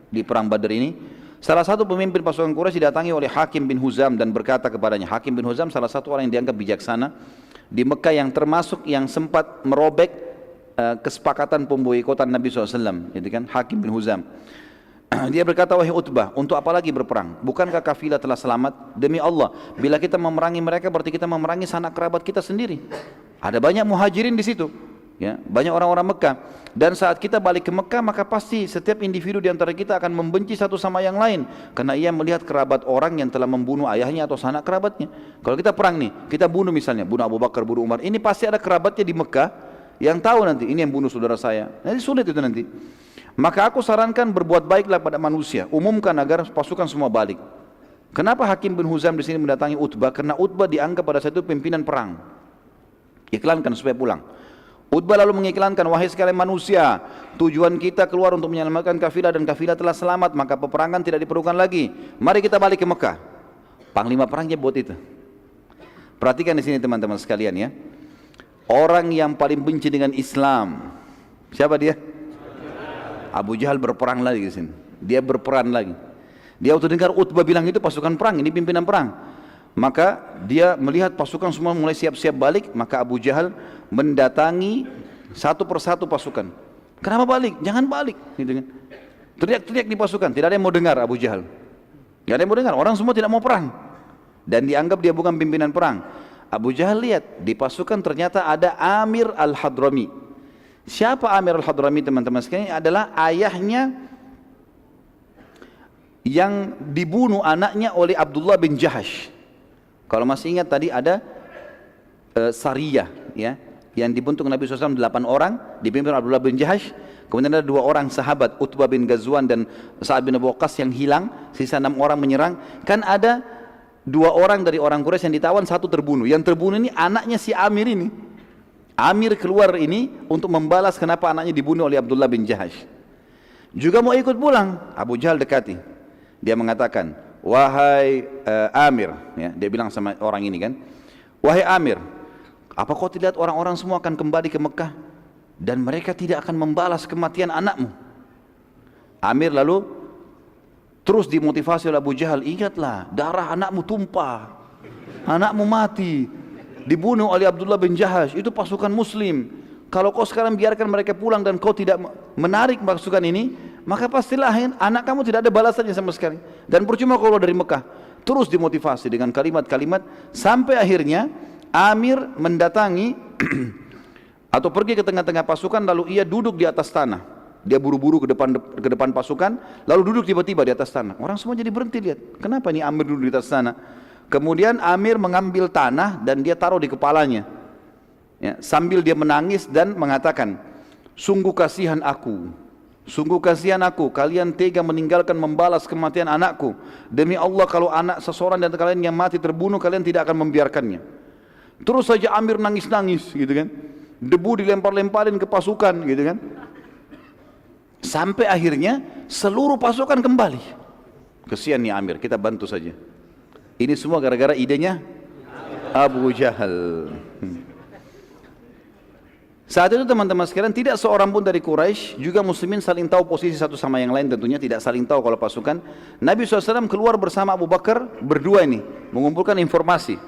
S1: di perang Badar ini. Salah satu pemimpin pasukan Quraisy didatangi oleh Hakim bin Huzam dan berkata kepadanya, Hakim bin Huzam salah satu orang yang dianggap bijaksana di Mekah yang termasuk yang sempat merobek kesepakatan pemboikotan Nabi SAW, gitu kan, Hakim bin Huzam. Dia berkata, wahai Utbah, untuk apa lagi berperang? Bukankah kafilah telah selamat? Demi Allah, bila kita memerangi mereka berarti kita memerangi sanak kerabat kita sendiri. Ada banyak muhajirin di situ, ya, banyak orang-orang Mekah. Dan saat kita balik ke Mekah, maka pasti setiap individu di antara kita akan membenci satu sama yang lain, karena ia melihat kerabat orang yang telah membunuh ayahnya atau sanak kerabatnya. Kalau kita perang nih, kita bunuh misalnya, bunuh Abu Bakar, bunuh Umar, ini pasti ada kerabatnya di Mekah yang tahu nanti ini yang bunuh saudara saya. Nanti sulit itu nanti. Maka aku sarankan berbuat baiklah pada manusia, umumkan agar pasukan semua balik. Kenapa Hakim bin Huzam di sini mendatangi Utbah? Karena Utbah dianggap pada saat itu pimpinan perang. Iklankan supaya pulang. Utbah lalu mengiklankan, wahai sekalian manusia, tujuan kita keluar untuk menyelamatkan kafilah dan kafilah telah selamat, maka peperangan tidak diperlukan lagi. Mari kita balik ke Mekah. Panglima perangnya buat itu. Perhatikan di sini teman-teman sekalian ya. Orang yang paling benci dengan Islam, siapa dia? Abu Jahal berperang lagi di sini. Dia berperan lagi. Dia waktu dengar Utbah bilang itu pasukan perang, ini pimpinan perang. Maka dia melihat pasukan semua mulai siap-siap balik, maka Abu Jahal mendatangi satu persatu pasukan. Kenapa balik? Jangan balik. Gitu kan. Teriak-teriak di pasukan, tidak ada yang mau dengar Abu Jahal. Tidak ada yang mau dengar, orang semua tidak mau perang. Dan dianggap dia bukan pimpinan perang. Abu Jahal lihat, di pasukan ternyata ada Amir al-Hadrami. Siapa Amir al-Hadrami teman-teman sekalian? Adalah ayahnya yang dibunuh anaknya oleh Abdullah bin Jahash. Kalau masih ingat tadi ada Sariyah ya, yang dibentuk Nabi SAW 8 orang dipimpin Abdullah bin Jahash. Kemudian ada 2 orang sahabat, Utbah bin Ghazwan dan Sa'ad bin Abi Waqqas yang hilang, sisa 6 orang menyerang. Kan ada 2 orang dari orang Quraisy yang ditawan, 1 terbunuh. Yang terbunuh ini anaknya si Amir ini. Amir keluar ini untuk membalas kenapa anaknya dibunuh oleh Abdullah bin Jahash. Juga mau ikut pulang, Abu Jahal dekati. Dia mengatakan, wahai Amir, ya, dia bilang sama orang ini kan, wahai Amir, apa kau tidak lihat orang-orang semua akan kembali ke Mekah dan mereka tidak akan membalas kematian anakmu? Amir lalu terus dimotivasi oleh Abu Jahal, ingatlah darah anakmu tumpah, anakmu mati, dibunuh oleh Abdullah bin Jahash, itu pasukan muslim. Kalau kau sekarang biarkan mereka pulang dan kau tidak menarik pasukan ini, maka pastilah anak kamu tidak ada balasannya sama sekali. Dan percuma kalau dari Mekah. Terus dimotivasi dengan kalimat-kalimat sampai akhirnya Amir mendatangi atau pergi ke tengah-tengah pasukan, lalu ia duduk di atas tanah. Dia buru-buru ke depan pasukan, lalu duduk tiba-tiba di atas tanah. Orang semua jadi berhenti lihat, kenapa ini Amir duduk di atas tanah? Kemudian Amir mengambil tanah dan dia taruh di kepalanya ya, sambil dia menangis dan mengatakan, sungguh kasihan aku, sungguh kasihan aku, kalian tega meninggalkan membalas kematian anakku. Demi Allah kalau anak seseorang dan kalian yang mati terbunuh, kalian tidak akan membiarkannya. Terus saja Amir nangis-nangis gitu kan, debu dilempar-lemparin ke pasukan gitu kan, sampai akhirnya seluruh pasukan kembali. Kesian nih Amir, kita bantu saja. Ini semua gara-gara idenya Abu Jahal. Saat itu teman-teman sekalian, tidak seorang pun dari Quraisy, juga muslimin saling tahu posisi satu sama yang lain, tentunya tidak saling tahu kalau pasukan. Nabi SAW keluar bersama Abu Bakar berdua ini, mengumpulkan informasi.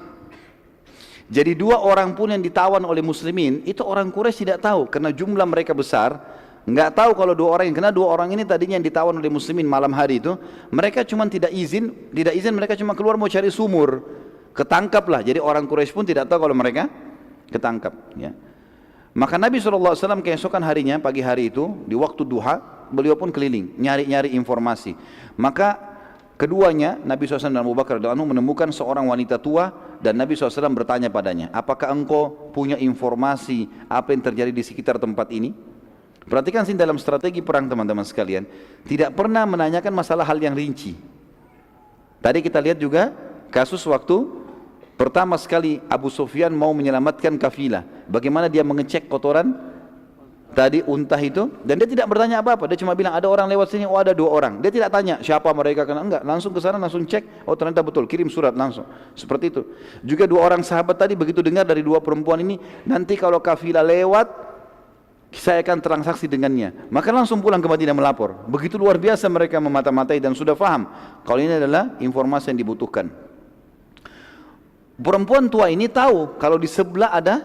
S1: Jadi 2 orang pun yang ditawan oleh muslimin, itu orang Quraisy tidak tahu, karena jumlah mereka besar. Enggak tahu kalau 2 orang yang kena, 2 orang ini tadinya yang ditawan oleh muslimin malam hari itu, mereka cuma tidak izin mereka cuma keluar mau cari sumur, ketangkaplah. Jadi orang Quraisy pun tidak tahu kalau mereka ketangkap ya. Maka Nabi SAW keesokan harinya, pagi hari itu, di waktu duha, beliau pun keliling, nyari-nyari informasi. Maka keduanya, Nabi SAW dan Abu Bakar radhiyallahu anhu menemukan seorang wanita tua, dan Nabi SAW bertanya padanya, apakah engkau punya informasi apa yang terjadi di sekitar tempat ini? Perhatikan sih dalam strategi perang teman-teman sekalian, tidak pernah menanyakan masalah hal yang rinci. Tadi kita lihat juga kasus waktu pertama sekali Abu Sufyan mau menyelamatkan kafilah, bagaimana dia mengecek kotoran tadi unta itu, dan dia tidak bertanya apa-apa, dia cuma bilang ada orang lewat sini, oh ada 2 orang. Dia tidak tanya siapa mereka, kena enggak, langsung ke sana, langsung cek, oh ternyata betul, kirim surat langsung. Seperti itu. Juga 2 orang sahabat tadi begitu dengar dari 2 perempuan ini, nanti kalau kafilah lewat saya akan transaksi dengannya. Maka langsung pulang ke Madinah melapor. Begitu luar biasa mereka memata-matai dan sudah faham kalau ini adalah informasi yang dibutuhkan. Perempuan tua ini tahu kalau di sebelah ada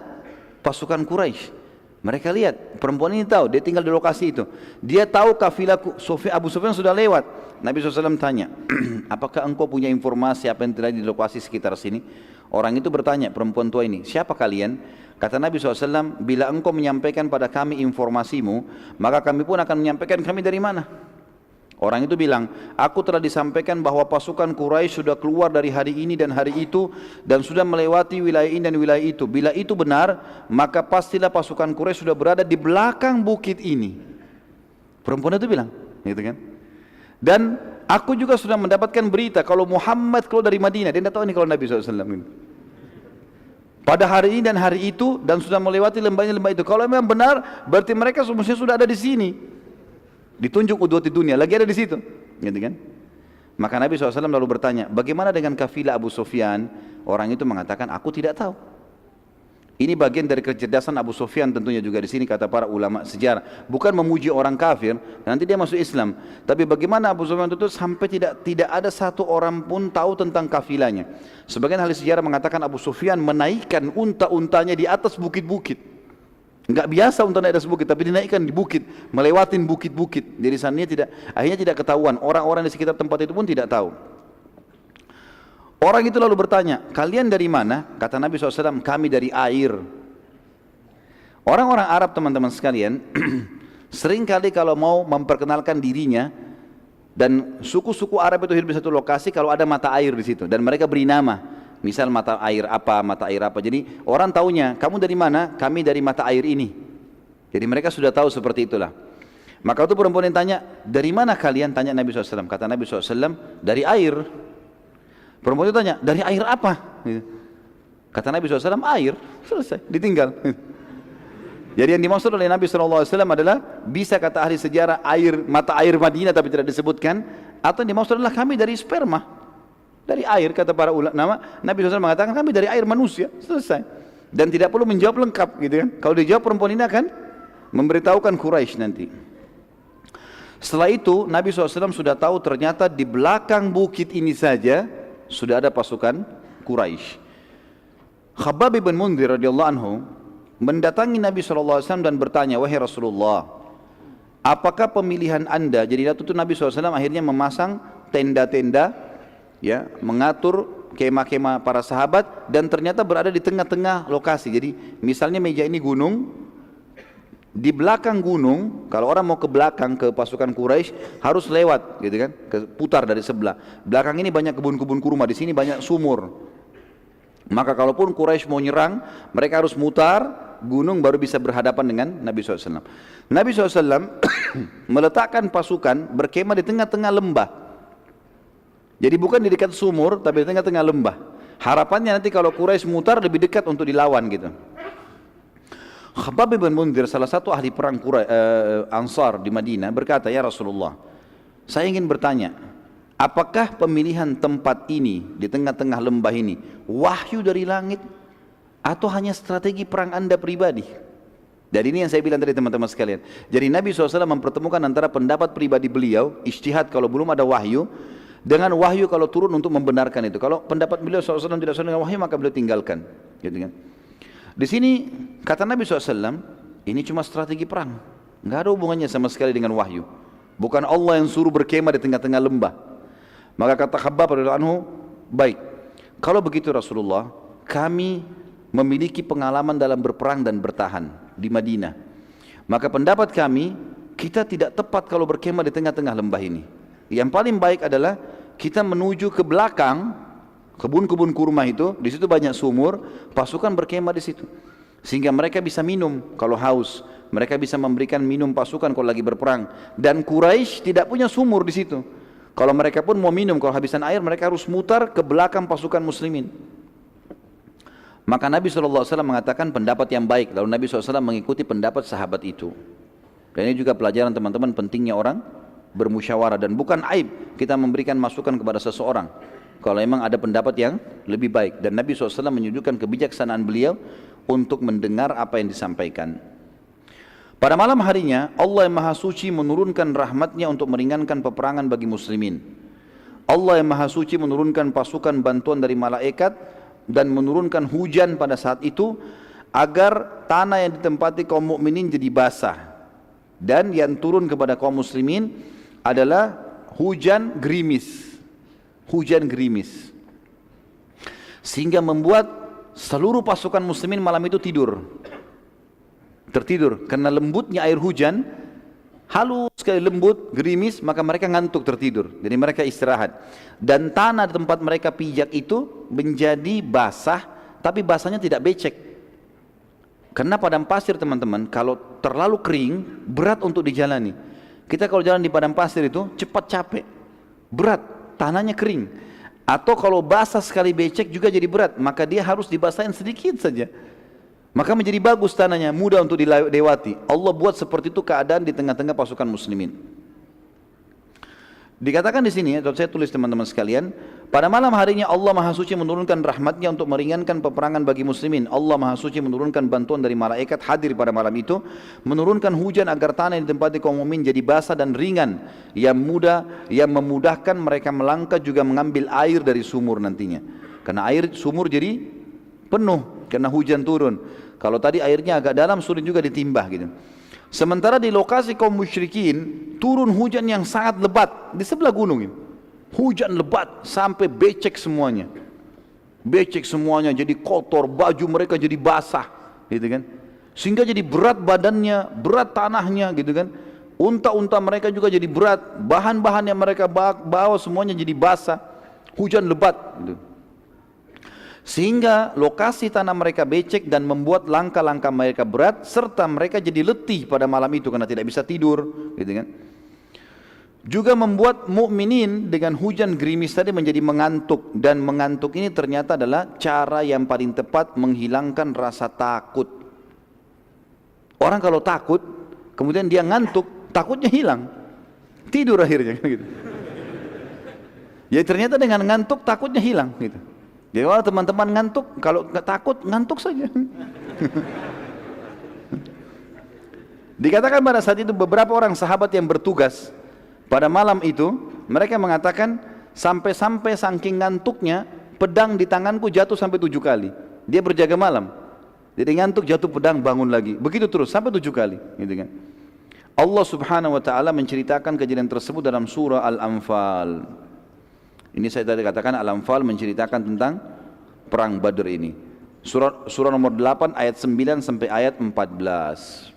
S1: pasukan Quraisy. Mereka lihat, perempuan ini tahu, dia tinggal di lokasi itu. Dia tahu kafilah Abu Sufyan sudah lewat. Nabi SAW tanya, apakah engkau punya informasi apa yang terjadi di lokasi sekitar sini? Orang itu bertanya, perempuan tua ini, siapa kalian? Kata Nabi SAW, bila engkau menyampaikan pada kami informasimu, maka kami pun akan menyampaikan kami dari mana. Orang itu bilang, aku telah disampaikan bahwa pasukan Quraisy sudah keluar dari hari ini dan hari itu dan sudah melewati wilayah ini dan wilayah itu. Bila itu benar, maka pastilah pasukan Quraisy sudah berada di belakang bukit ini. Perempuan itu bilang, gitu kan? Dan aku juga sudah mendapatkan berita kalau Muhammad keluar dari Madinah. Dia tidak tahu ini kalau Nabi SAW. Pada hari ini dan hari itu dan sudah melewati lembah itu. Kalau memang benar, berarti mereka semuanya sudah ada di sini. Ditunjuk udwati dunia, lagi ada di situ, gitu kan? Maka Nabi SAW lalu bertanya, bagaimana dengan kafilah Abu Sufyan? Orang itu mengatakan, aku tidak tahu. Ini bagian dari kecerdasan Abu Sufyan tentunya juga di sini kata para ulama sejarah. Bukan memuji orang kafir, nanti dia masuk Islam. Tapi bagaimana Abu Sufyan itu sampai tidak ada satu orang pun tahu tentang kafilahnya. Sebagian ahli sejarah mengatakan Abu Sufyan menaikkan unta-untanya di atas bukit-bukit. Enggak biasa unta naik atas bukit, tapi dinaikkan di bukit, melewatin bukit-bukit. Jadi sananya akhirnya tidak ketahuan. Orang-orang di sekitar tempat itu pun tidak tahu. Orang itu lalu bertanya, kalian dari mana? Kata Nabi SAW, kami dari air. Orang-orang Arab teman-teman sekalian, seringkali kalau mau memperkenalkan dirinya, dan suku-suku Arab itu hidup di satu lokasi kalau ada mata air di situ, dan mereka beri nama. Misal mata air apa. Jadi orang taunya, kamu dari mana? Kami dari mata air ini. Jadi mereka sudah tahu seperti itulah. Maka itu perempuan yang tanya, dari mana kalian? Tanya Nabi SAW. Kata Nabi SAW, dari air. Perempuan itu tanya, dari air apa? Kata Nabi SAW, air. Selesai, ditinggal. Jadi yang dimaksud oleh Nabi SAW adalah, bisa kata ahli sejarah air, mata air Madinah tapi tidak disebutkan, atau yang dimaksud adalah kami dari sperma. Dari air, kata para ulama. Nabi SAW mengatakan kami dari air manusia, selesai. Dan tidak perlu menjawab lengkap, gitu kan? Kalau dijawab perempuan ini akan memberitahukan Quraisy nanti. Setelah itu Nabi SAW sudah tahu ternyata di belakang bukit ini saja sudah ada pasukan Quraisy. Khabbab bin Mundhir radhiyallahu anhu mendatangi Nabi SAW dan bertanya, wahai Rasulullah, apakah pemilihan anda? Jadi waktu itu Nabi SAW akhirnya memasang tenda-tenda, ya, mengatur kemah-kemah para sahabat dan ternyata berada di tengah-tengah lokasi. Jadi misalnya meja ini gunung, di belakang gunung kalau orang mau ke belakang ke pasukan Quraisy harus lewat, gitu kan, putar dari sebelah. Belakang ini banyak kebun-kebun kurma, di sini banyak sumur. Maka kalaupun Quraisy mau nyerang, mereka harus mutar gunung baru bisa berhadapan dengan Nabi SAW. Nabi SAW meletakkan pasukan berkemah di tengah-tengah lembah. Jadi bukan di dekat sumur, tapi di tengah-tengah lembah. Harapannya nanti kalau Quraisy mutar lebih dekat untuk dilawan gitu. Khabbab bin Mundhir, salah satu ahli perang Ansar di Madinah, berkata, ya Rasulullah, saya ingin bertanya, apakah pemilihan tempat ini di tengah-tengah lembah ini wahyu dari langit atau hanya strategi perang anda pribadi? Dari ini yang saya bilang tadi teman-teman sekalian. Jadi Nabi SAW mempertemukan antara pendapat pribadi beliau, ijtihad kalau belum ada wahyu, dengan wahyu kalau turun untuk membenarkan itu. Kalau pendapat beliau SAW tidak sesuai dengan wahyu, maka beliau tinggalkan, gitu kan. Di sini kata Nabi SAW, ini cuma strategi perang, nggak ada hubungannya sama sekali dengan wahyu. Bukan Allah yang suruh berkemah di tengah-tengah lembah. Maka kata Khabbab radhiyallahu anhu, baik, kalau begitu Rasulullah, kami memiliki pengalaman dalam berperang dan bertahan di Madinah. Maka pendapat kami, kita tidak tepat kalau berkemah di tengah-tengah lembah ini. Yang paling baik adalah kita menuju ke belakang kebun-kebun kurma itu, di situ banyak sumur, pasukan berkemah di situ. Sehingga mereka bisa minum kalau haus, mereka bisa memberikan minum pasukan kalau lagi berperang. Dan Quraisy tidak punya sumur di situ. Kalau mereka pun mau minum, kalau habisan air, mereka harus mutar ke belakang pasukan muslimin. Maka Nabi SAW mengatakan pendapat yang baik. Lalu Nabi SAW mengikuti pendapat sahabat itu. Dan ini juga pelajaran teman-teman pentingnya orang bermusyawarah, dan bukan aib kita memberikan masukan kepada seseorang kalau memang ada pendapat yang lebih baik. Dan Nabi SAW menunjukkan kebijaksanaan beliau untuk mendengar apa yang disampaikan. Pada malam harinya Allah yang Maha Suci menurunkan rahmatnya untuk meringankan peperangan bagi muslimin. Allah yang Maha Suci menurunkan pasukan bantuan dari malaikat dan menurunkan hujan pada saat itu agar tanah yang ditempati kaum mukminin jadi basah. Dan yang turun kepada kaum muslimin adalah hujan gerimis. Hujan gerimis. Sehingga membuat seluruh pasukan muslimin malam itu tertidur karena lembutnya air hujan, halus sekali, lembut, gerimis, maka mereka ngantuk, tertidur. Jadi mereka istirahat. Dan tanah di tempat mereka pijak itu menjadi basah, tapi basahnya tidak becek. Karena padang pasir teman-teman, kalau terlalu kering, berat untuk dijalani. Kita kalau jalan di padang pasir itu cepat capek, berat, tanahnya kering. Atau kalau basah sekali becek juga jadi berat, maka dia harus dibasahin sedikit saja. Maka menjadi bagus tanahnya, mudah untuk dilewati. Allah buat seperti itu keadaan di tengah-tengah pasukan muslimin. Dikatakan di sini, atau saya tulis teman-teman sekalian, pada malam harinya Allah Maha Suci menurunkan rahmatnya untuk meringankan peperangan bagi muslimin. Allah Maha Suci menurunkan bantuan dari malaikat hadir pada malam itu, menurunkan hujan agar tanah yang ditempati kaum mukmin jadi basah dan ringan, yang memudahkan mereka melangkah juga mengambil air dari sumur nantinya. Karena air sumur jadi penuh karena hujan turun. Kalau tadi airnya agak dalam, sulit juga ditimbah gitu. Sementara di lokasi kaum musyrikin turun hujan yang sangat lebat di sebelah gunung ini. Hujan lebat sampai becek semuanya. Becek semuanya, jadi kotor, baju mereka jadi basah, gitu kan. Sehingga jadi berat badannya, berat tanahnya, gitu kan. Unta-unta mereka juga jadi berat, bahan-bahan yang mereka bawa semuanya jadi basah. Hujan lebat gitu. Sehingga lokasi tanah mereka becek dan membuat langkah-langkah mereka berat, serta mereka jadi letih pada malam itu karena tidak bisa tidur, gitu kan. Juga membuat mukminin dengan hujan gerimis tadi menjadi mengantuk, dan mengantuk ini ternyata adalah cara yang paling tepat menghilangkan rasa takut. Orang kalau takut, kemudian dia ngantuk, takutnya hilang, tidur akhirnya, gitu. Ya ternyata dengan ngantuk takutnya hilang, gitu. Jadi kalau teman-teman ngantuk, kalau takut ngantuk saja. Dikatakan pada saat itu beberapa orang sahabat yang bertugas pada malam itu, mereka mengatakan sampai-sampai saking ngantuknya pedang di tanganku jatuh sampai 7 kali. Dia berjaga malam, jadi ngantuk, jatuh pedang, bangun lagi, begitu terus sampai 7 kali, gitu kan. Allah Subhanahu Wa Taala menceritakan kejadian tersebut dalam surah Al-Anfal. Ini saya tadi katakan Al-Anfal menceritakan tentang perang Badr ini. Surah nomor 8 ayat 9 sampai ayat 14.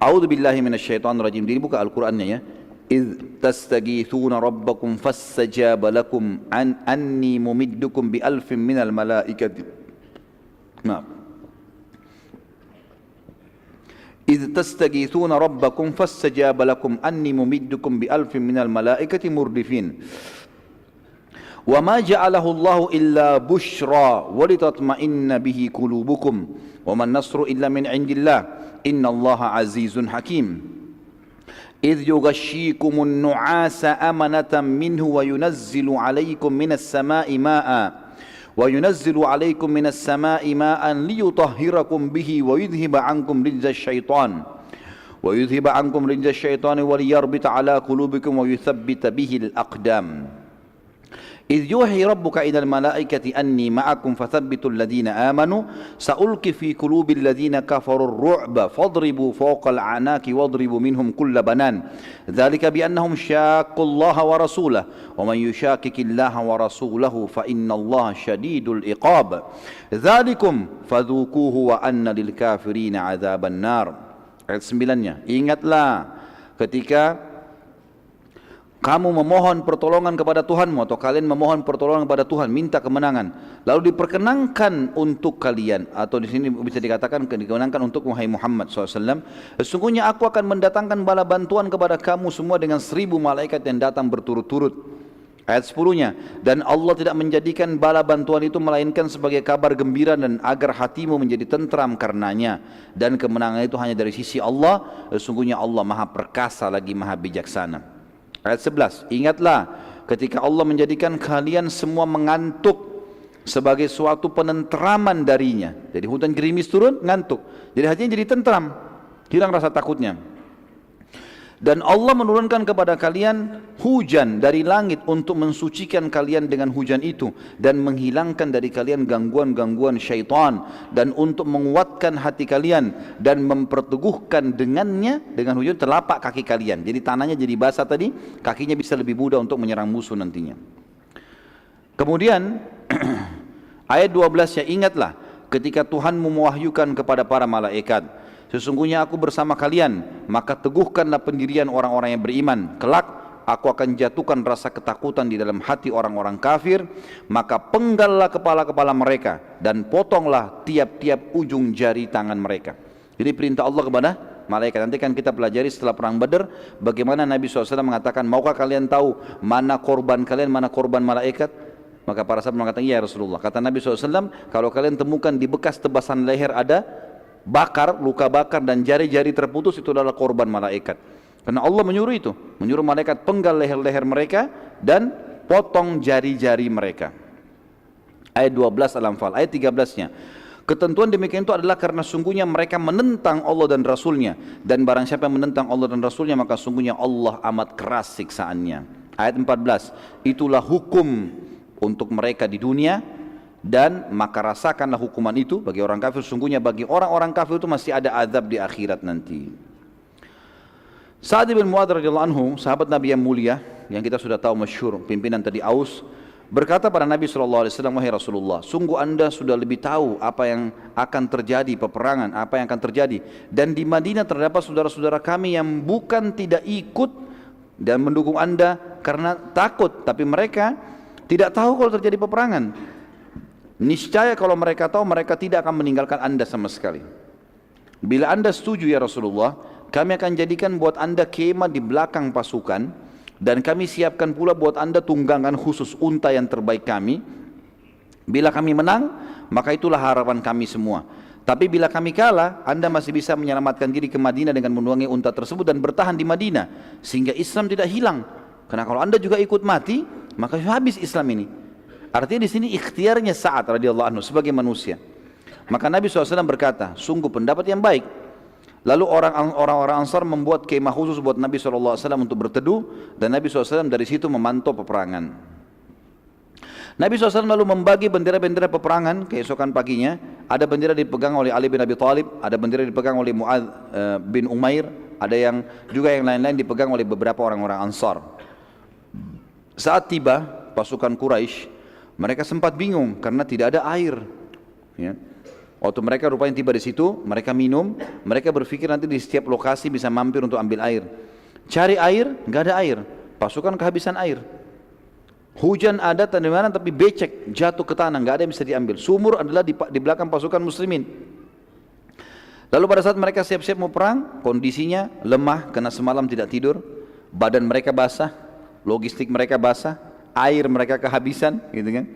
S1: A'udzu billahi minasyaitonir rajim. Dibuka Al-Qur'annya ya. إذ تستغيثون ربكم فاستجاب لكم أني ممدكم بألف من الملائكة. نعم. إذ تستغيثون ربكم فاستجاب لكم أني ممدكم بألف من الملائكة مردفين وما جعله الله إلا بشرى ولتطمئن به قلوبكم وما النصر إلا من عند الله إن الله عزيز حكيم إذ يغشيكم النعاس أمنة منه وينزل عليكم من السماء ماء ليطهركم به ويذهب عنكم رجز الشيطان وليربط على قلوبكم ويثبت به الأقدام إذ يوحي ربك إلى الملائكة أني معكم فثبتوا الذين آمنوا سألقي في قلوب الذين كفروا الرعب فاضربوا فوق الأعناق واضربوا منهم كل بنان ذلك بأنهم شاقوا الله ورسوله ومن يشاكك الله ورسوله فإن الله شديد العقاب ذلكم فذوقوه وأن للكافرين عذاب النار. Ayat 9-nya, ingatlah ketika kamu memohon pertolongan kepada Tuhanmu, atau kalian memohon pertolongan kepada Tuhan, minta kemenangan, lalu diperkenankan untuk kalian, atau di sini bisa dikatakan dikenankan untuk Muhammad SAW, sesungguhnya aku akan mendatangkan bala bantuan kepada kamu semua dengan 1000 malaikat yang datang berturut-turut. Ayat 10-nya, dan Allah tidak menjadikan bala bantuan itu melainkan sebagai kabar gembira dan agar hatimu menjadi tentram karenanya, dan kemenangan itu hanya dari sisi Allah, sesungguhnya Allah Maha Perkasa lagi Maha Bijaksana. Ayat 11, ingatlah ketika Allah menjadikan kalian semua mengantuk sebagai suatu penentraman darinya. Jadi hujan gerimis turun, ngantuk, jadi hatinya jadi tentram. hilang rasa takutnya. Dan Allah menurunkan kepada kalian hujan dari langit untuk mensucikan kalian dengan hujan itu dan menghilangkan dari kalian gangguan-gangguan syaitan dan untuk menguatkan hati kalian dan memperteguhkan dengannya, dengan hujan, telapak kaki kalian. Jadi tanahnya jadi basah tadi, kakinya bisa lebih mudah untuk menyerang musuh nantinya. Kemudian ayat 12, ya ingatlah ketika Tuhan mewahyukan kepada para malaikat, sesungguhnya aku bersama kalian, maka teguhkanlah pendirian orang-orang yang beriman. Kelak aku akan jatuhkan rasa ketakutan di dalam hati orang-orang kafir, maka penggallah kepala-kepala mereka dan potonglah tiap-tiap ujung jari tangan mereka. Jadi perintah Allah kepada malaikat. Nanti kan kita pelajari setelah perang Badar bagaimana Nabi SAW mengatakan, maukah kalian tahu mana korban kalian, mana korban malaikat? Maka para sahabat mengatakan, iya Rasulullah. Kata Nabi SAW, kalau kalian temukan di bekas tebasan leher ada bakar, luka bakar dan jari-jari terputus, itu adalah korban malaikat. Karena Allah menyuruh itu, menyuruh malaikat penggal leher-leher mereka dan potong jari-jari mereka. Ayat 12 Al-Anfal. Ayat 13-nya, ketentuan demikian itu adalah karena sungguhnya mereka menentang Allah dan Rasulnya, dan barang siapa yang menentang Allah dan Rasulnya maka sungguhnya Allah amat keras siksaannya. Ayat 14, itulah hukum untuk mereka di dunia, dan maka rasakanlah hukuman itu bagi orang kafir. Sungguhnya bagi orang-orang kafir itu masih ada azab di akhirat nanti. Sa'ad bin Mu'adz radhiyallahu anhu, sahabat Nabi yang mulia yang kita sudah tahu masyhur, pimpinan tadi Aus, berkata pada Nabi SAW, wahai Rasulullah, sungguh anda sudah lebih tahu apa yang akan terjadi, peperangan apa yang akan terjadi, dan di Madinah terdapat saudara-saudara kami yang bukan tidak ikut dan mendukung anda karena takut, tapi mereka tidak tahu kalau terjadi peperangan. Niscaya kalau mereka tahu, mereka tidak akan meninggalkan anda sama sekali. Bila anda setuju ya Rasulullah, kami akan jadikan buat anda kemah di belakang pasukan, dan kami siapkan pula buat anda tunggangan khusus unta yang terbaik kami. Bila kami menang, maka itulah harapan kami semua. Tapi bila kami kalah, anda masih bisa menyelamatkan diri ke Madinah dengan menunggangi unta tersebut dan bertahan di Madinah, sehingga Islam tidak hilang. Karena kalau anda juga ikut mati, maka habis Islam ini. Artinya di sini ikhtiarnya Sa'ad radhiyallahu anhu sebagai manusia. Maka Nabi SAW berkata, sungguh pendapat yang baik. Lalu orang-orang Ansar membuat kemah khusus buat Nabi SAW untuk berteduh, dan Nabi SAW dari situ memantau peperangan. Nabi SAW lalu membagi bendera-bendera peperangan. Keesokan paginya ada bendera dipegang oleh Ali bin Abi Thalib, ada bendera dipegang oleh Mu'adz bin Umair, ada yang juga yang lain-lain dipegang oleh beberapa orang-orang Ansar. Saat tiba pasukan Quraisy, mereka sempat bingung karena tidak ada air. Ya. Waktu mereka rupanya tiba di situ, mereka minum, mereka berpikir nanti di setiap lokasi bisa mampir untuk ambil air. Cari air, nggak ada air. Pasukan kehabisan air. Hujan ada di mana tapi becek, jatuh ke tanah, nggak ada yang bisa diambil. Sumur adalah di belakang pasukan muslimin. Lalu pada saat mereka siap-siap mau perang, kondisinya lemah karena semalam tidak tidur, badan mereka basah, logistik mereka basah, air mereka kehabisan, gitu kan.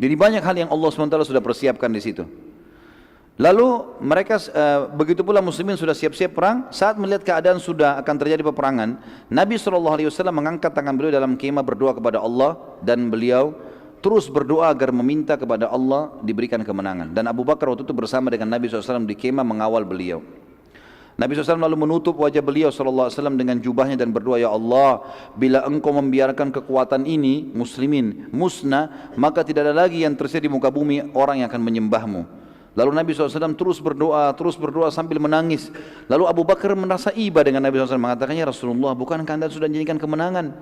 S1: Jadi banyak hal yang Allah SWT sudah persiapkan di situ. Lalu mereka begitu pula muslimin sudah siap-siap perang. Saat melihat keadaan sudah akan terjadi peperangan, Nabi SAW mengangkat tangan beliau dalam kemah berdoa kepada Allah, dan beliau terus berdoa agar meminta kepada Allah diberikan kemenangan. Dan Abu Bakar waktu itu bersama dengan Nabi SAW di kemah mengawal beliau. Nabi SAW lalu menutup wajah beliau SAW dengan jubahnya dan berdoa, ya Allah, bila engkau membiarkan kekuatan ini muslimin musnah, maka tidak ada lagi yang tersedia di muka bumi orang yang akan menyembahmu. Lalu Nabi SAW terus berdoa sambil menangis. Lalu Abu Bakar merasa iba dengan Nabi SAW, mengatakannya, Rasulullah, bukankah anda sudah menjanjikan kemenangan?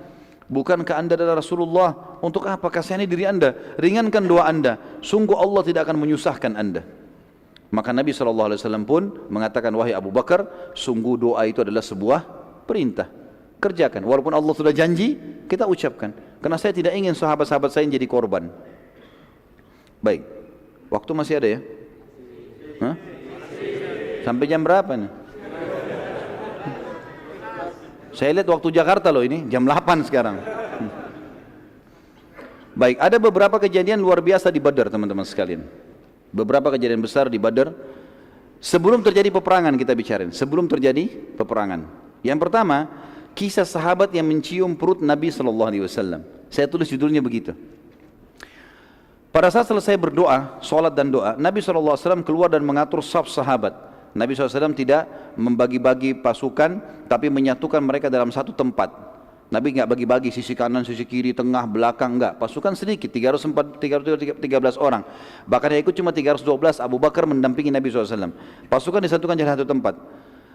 S1: Bukankah anda adalah Rasulullah? Untuk apa kasihani diri anda? Ringankan doa anda. Sungguh Allah tidak akan menyusahkan anda. Maka Nabi SAW pun mengatakan, wahai Abu Bakar, sungguh doa itu adalah sebuah perintah. Kerjakan. Walaupun Allah sudah janji, kita ucapkan. Karena saya tidak ingin sahabat-sahabat saya jadi korban. Baik. Waktu masih ada ya? Hah? Sampai jam berapa nih? Saya lihat waktu Jakarta loh ini, jam 8 sekarang. Baik, ada beberapa kejadian luar biasa di Badar teman-teman sekalian. Beberapa kejadian besar di Badar. Sebelum terjadi peperangan kita bicarain, sebelum terjadi peperangan. Yang pertama, kisah sahabat yang mencium perut Nabi SAW. Saya tulis judulnya begitu. Pada saat selesai berdoa, sholat dan doa, Nabi SAW keluar dan mengatur saf sahabat. Nabi SAW tidak membagi-bagi pasukan, tapi menyatukan mereka dalam satu tempat. Nabi nggak bagi-bagi sisi kanan, sisi kiri, tengah, belakang, enggak. Pasukan sedikit, 313 orang. Bahkan yang ikut cuma 312, Abu Bakar mendampingi Nabi SAW. Pasukan disatukan di satu tempat.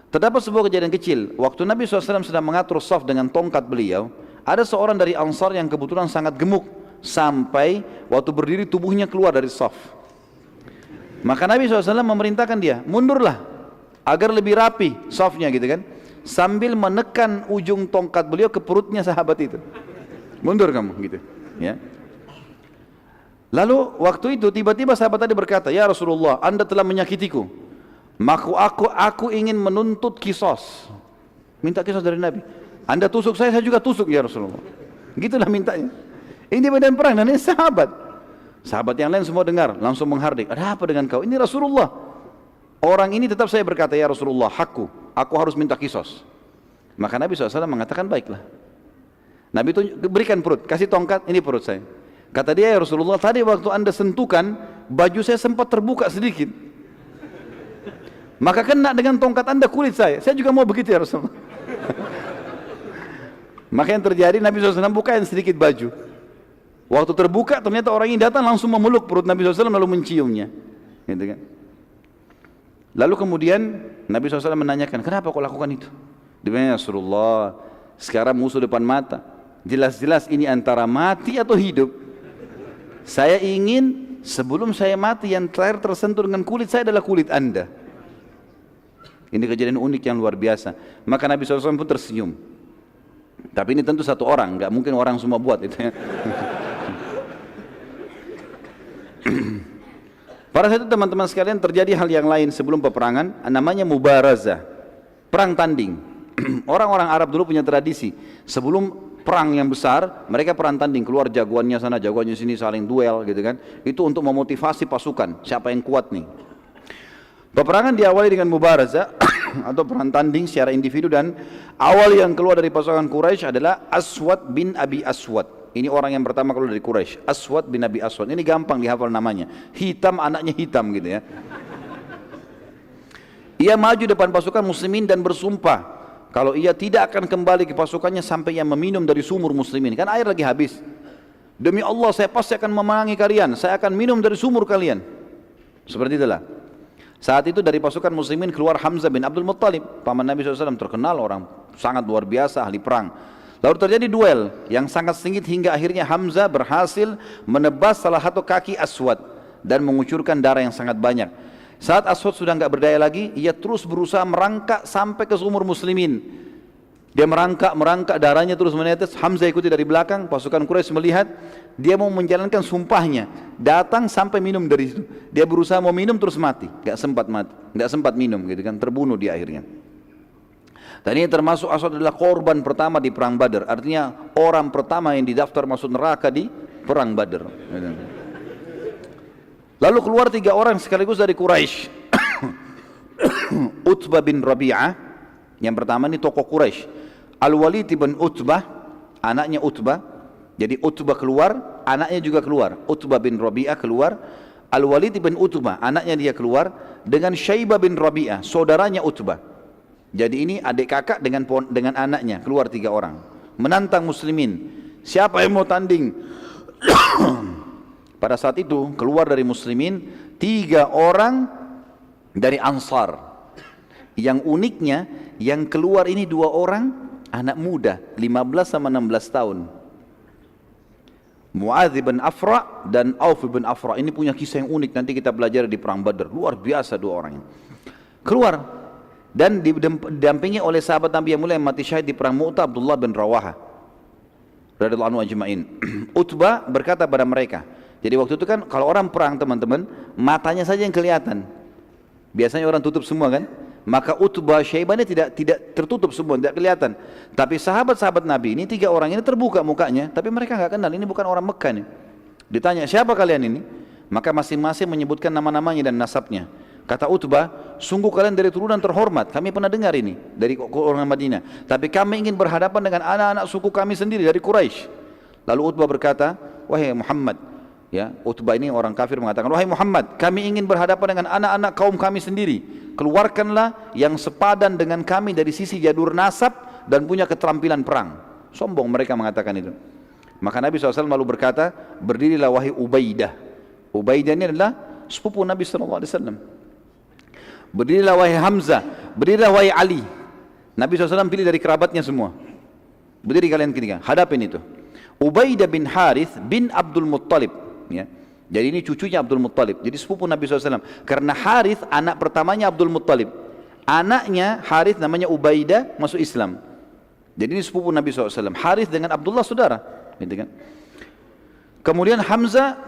S1: Terdapat sebuah kejadian kecil. Waktu Nabi SAW sedang mengatur saf dengan tongkat beliau, ada seorang dari Ansar yang kebetulan sangat gemuk, sampai waktu berdiri tubuhnya keluar dari saf. Maka Nabi SAW memerintahkan dia, mundurlah agar lebih rapi safnya gitu kan, sambil menekan ujung tongkat beliau ke perutnya sahabat itu. Mundur kamu gitu ya. Lalu waktu itu tiba-tiba sahabat tadi berkata, ya Rasulullah, Anda telah menyakitiku, maka aku ingin menuntut kisos, minta kisos dari Nabi. Anda tusuk saya juga tusuk ya Rasulullah. Gitulah mintanya. Ini medan perang dan ini sahabat. Sahabat yang lain semua dengar, langsung menghardik. Ada apa dengan kau? Ini Rasulullah. Orang ini tetap saya berkata, ya Rasulullah, aku harus minta kisos. Maka Nabi SAW mengatakan, baiklah. Nabi itu berikan perut, kasih tongkat, ini perut saya. Kata dia, ya Rasulullah, tadi waktu Anda sentuhkan, baju saya sempat terbuka sedikit. Maka kena dengan tongkat Anda kulit saya juga mau begitu ya Rasulullah. Maka yang terjadi, Nabi SAW bukain sedikit baju. Waktu terbuka ternyata orang ini datang langsung memeluk perut Nabi SAW lalu menciumnya, gitu kan. Lalu kemudian Nabi SAW menanyakan, kenapa kau lakukan itu? Dia bilang, ya Rasulullah, sekarang musuh depan mata, jelas-jelas ini antara mati atau hidup. Saya ingin sebelum saya mati yang terakhir tersentuh dengan kulit saya adalah kulit Anda. Ini kejadian unik yang luar biasa. Maka Nabi SAW pun tersenyum. Tapi ini tentu satu orang, nggak mungkin orang semua buat itu ya. Pada saat itu teman-teman sekalian terjadi hal yang lain sebelum peperangan, namanya mubarazah, perang tanding. Orang-orang Arab dulu punya tradisi, sebelum perang yang besar, mereka perang tanding, keluar jagoannya sana, jagoannya sini, saling duel gitu kan. Itu untuk memotivasi pasukan, siapa yang kuat nih. Peperangan diawali dengan mubarazah atau perang tanding secara individu, dan awal yang keluar dari pasukan Quraisy adalah Aswad bin Abi Aswad. Ini orang yang pertama keluar dari Quraisy, Aswad bin Abi Aswad. Ini gampang dihafal namanya, hitam anaknya hitam gitu ya. Ia maju depan pasukan muslimin dan bersumpah kalau ia tidak akan kembali ke pasukannya sampai ia meminum dari sumur muslimin. Kan air lagi habis. Demi Allah saya pasti akan memenangi kalian, saya akan minum dari sumur kalian. Seperti itulah. Saat itu dari pasukan muslimin keluar Hamzah bin Abdul Muttalib, paman Nabi SAW, terkenal orang sangat luar biasa, ahli perang. Lalu terjadi duel yang sangat sengit hingga akhirnya Hamzah berhasil menebas salah satu kaki Aswad dan mengucurkan darah yang sangat banyak. Saat Aswad sudah enggak berdaya lagi, ia terus berusaha merangkak sampai ke sumur muslimin. Dia merangkak, darahnya terus menetes. Hamzah ikuti dari belakang. Pasukan Quraisy melihat dia mau menjalankan sumpahnya, datang sampai minum dari situ. Dia berusaha mau minum terus mati, enggak sempat minum gitu kan, terbunuh dia akhirnya. Dan ini termasuk Aswad adalah korban pertama di perang Badar. Artinya orang pertama yang didaftar masuk neraka di perang Badar. Lalu keluar 3 orang sekaligus dari Quraisy. Utbah bin Rabi'ah, yang pertama ini tokoh Quraisy. Al-Walid bin Utbah, anaknya Utbah. Jadi Utbah keluar, anaknya juga keluar. Utbah bin Rabi'ah keluar. Al-Walid bin Utbah, anaknya dia keluar. Dengan Syaibah bin Rabi'ah, saudaranya Utbah. Jadi ini adik kakak dengan anaknya, keluar 3 orang menantang muslimin. Siapa yang mau tanding? Pada saat itu keluar dari muslimin 3 orang dari Ansar. Yang uniknya yang keluar ini 2 orang anak muda, 15 sama 16 tahun. Muadz bin Afra dan Auf bin Afra. Ini punya kisah yang unik, nanti kita belajar di perang Badar. Luar biasa 2 orang ini. Keluar dan didampingi oleh sahabat Nabi yang mulia yang mati syahid di perang Mu'tah, Abdullah bin Rawaha radhiyallahu anhu ajma'in. Utbah berkata pada mereka, jadi waktu itu kan kalau orang perang teman-teman, matanya saja yang kelihatan, biasanya orang tutup semua kan, maka Utbah, Syaibah ini tidak tertutup semua, tidak kelihatan. Tapi sahabat-sahabat Nabi ini 3 orang ini terbuka mukanya, tapi mereka nggak kenal, ini bukan orang Mekah nih. Ditanya, siapa kalian ini? Maka masing-masing menyebutkan nama-namanya dan nasabnya. Kata Utbah, sungguh kalian dari turunan terhormat, kami pernah dengar ini dari orang Madinah, tapi kami ingin berhadapan dengan anak-anak suku kami sendiri dari Quraisy. Lalu Utbah berkata, wahai Muhammad, Ya, Utbah ini orang kafir mengatakan, wahai Muhammad, kami ingin berhadapan dengan anak-anak kaum kami sendiri. Keluarkanlah yang sepadan dengan kami dari sisi jalur nasab dan punya keterampilan perang. Sombong mereka mengatakan itu. Maka Nabi SAW lalu berkata, berdirilah wahai Ubaidah. Ubaidah ini adalah sepupu Nabi SAW. Berdirilah wahai Hamzah, berdirilah wahai Ali. Nabi SAW pilih dari kerabatnya semua. Berdiri kalian ketiga, hadapin itu. Ubaidah bin Harith bin Abdul Muttalib. Ya. Jadi ini cucunya Abdul Muttalib. Jadi sepupu Nabi SAW. Karena Harith anak pertamanya Abdul Muttalib. Anaknya Harith namanya Ubaidah masuk Islam. Jadi ini sepupu Nabi SAW. Harith dengan Abdullah saudara. Gitu kan? Kemudian Hamzah,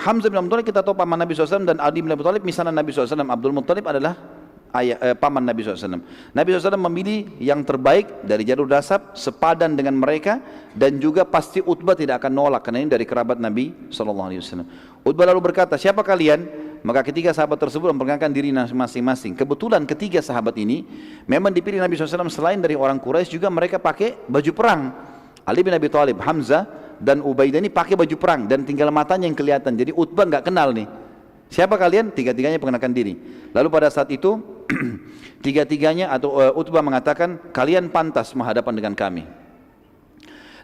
S1: Hamzah bin Abdul Muttalib kita tahu paman Nabi SAW, dan Adi bin Abi Thalib misalnya Nabi SAW. Abdul Muttalib adalah paman Nabi SAW. Nabi SAW memilih yang terbaik dari jalur nasab, sepadan dengan mereka, dan juga pasti Utbah tidak akan nolak karena ini dari kerabat Nabi SAW. Utbah lalu berkata, siapa kalian? Maka ketiga sahabat tersebut memperkenalkan diri masing-masing. Kebetulan ketiga sahabat ini memang dipilih Nabi SAW selain dari orang Quraisy, juga mereka pakai baju perang. Ali bin Abi Thalib, Hamzah dan Ubaidah ini pakai baju perang dan tinggal matanya yang kelihatan. Jadi Utbah nggak kenal nih. Siapa kalian? Tiga-tiganya perkenalkan diri. Lalu pada saat itu tiga-tiganya atau Utbah mengatakan, kalian pantas menghadapan dengan kami.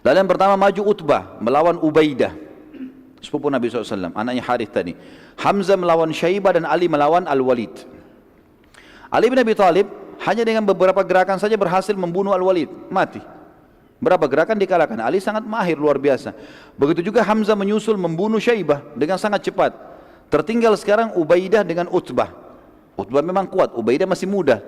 S1: Lalu yang pertama maju Utbah melawan Ubaidah, sepupu Nabi SAW, anaknya Harith tadi. Hamzah melawan Syaibah dan Ali melawan Al-Walid. Ali bin Abi Thalib hanya dengan beberapa gerakan saja berhasil membunuh Al-Walid, mati. Berapa gerakan dikalahkan. Ali sangat mahir, luar biasa. Begitu juga Hamzah menyusul membunuh Syaibah dengan sangat cepat. Tertinggal sekarang Ubaidah dengan Utbah. Utbah memang kuat, Ubaidah masih muda.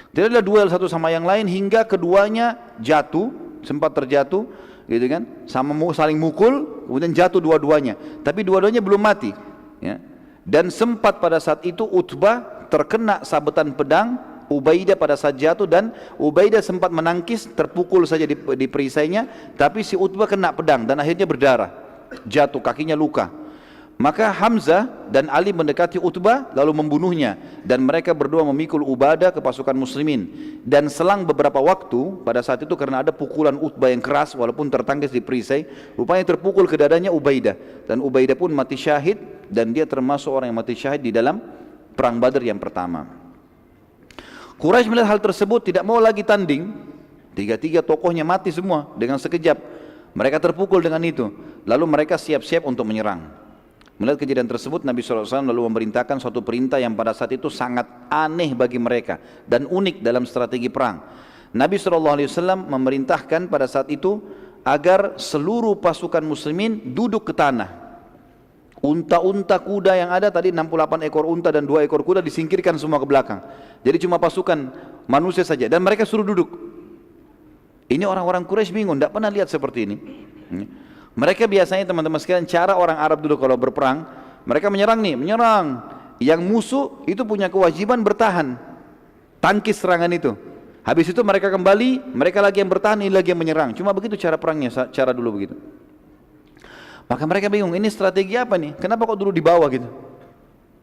S1: Tidak ada duel satu sama yang lain hingga keduanya jatuh, sempat terjatuh, gitu kan? Sama saling mukul, kemudian jatuh dua-duanya. Tapi dua-duanya belum mati. Ya. Dan sempat pada saat itu Utbah terkena sabetan pedang Ubaidah pada saat jatuh, dan Ubaidah sempat menangkis, terpukul saja di perisainya, tapi si Utbah kena pedang dan akhirnya berdarah, jatuh, kakinya luka. Maka Hamzah dan Ali mendekati Utbah lalu membunuhnya, dan mereka berdua memikul Ubadah ke pasukan muslimin. Dan selang beberapa waktu pada saat itu, karena ada pukulan Utbah yang keras walaupun tertangkis di perisai, rupanya terpukul ke dadanya Ubaidah, dan Ubaidah pun mati syahid, dan dia termasuk orang yang mati syahid di dalam perang Badar yang pertama. Quraisy melihat hal tersebut tidak mau lagi tanding. Tiga-tiga tokohnya mati semua dengan sekejap. Mereka terpukul dengan itu. Lalu mereka siap-siap untuk menyerang. Melihat kejadian tersebut, Nabi SAW lalu memerintahkan suatu perintah yang pada saat itu sangat aneh bagi mereka dan unik dalam strategi perang. Nabi SAW memerintahkan pada saat itu agar seluruh pasukan muslimin duduk ke tanah. Unta-unta kuda yang ada tadi 68 ekor unta dan 2 ekor kuda disingkirkan semua ke belakang. Jadi cuma pasukan manusia saja, dan mereka suruh duduk. Ini orang-orang Quraisy bingung, tidak pernah lihat seperti ini. Mereka biasanya teman-teman sekalian, cara orang Arab dulu kalau berperang, mereka menyerang nih, menyerang. Yang musuh itu punya kewajiban bertahan, tangkis serangan itu. Habis itu mereka kembali, mereka lagi yang bertahan, ini lagi yang menyerang. Cuma begitu cara perangnya, cara dulu begitu. Maka mereka bingung, ini strategi apa nih? Kenapa kok dulu di bawah gitu?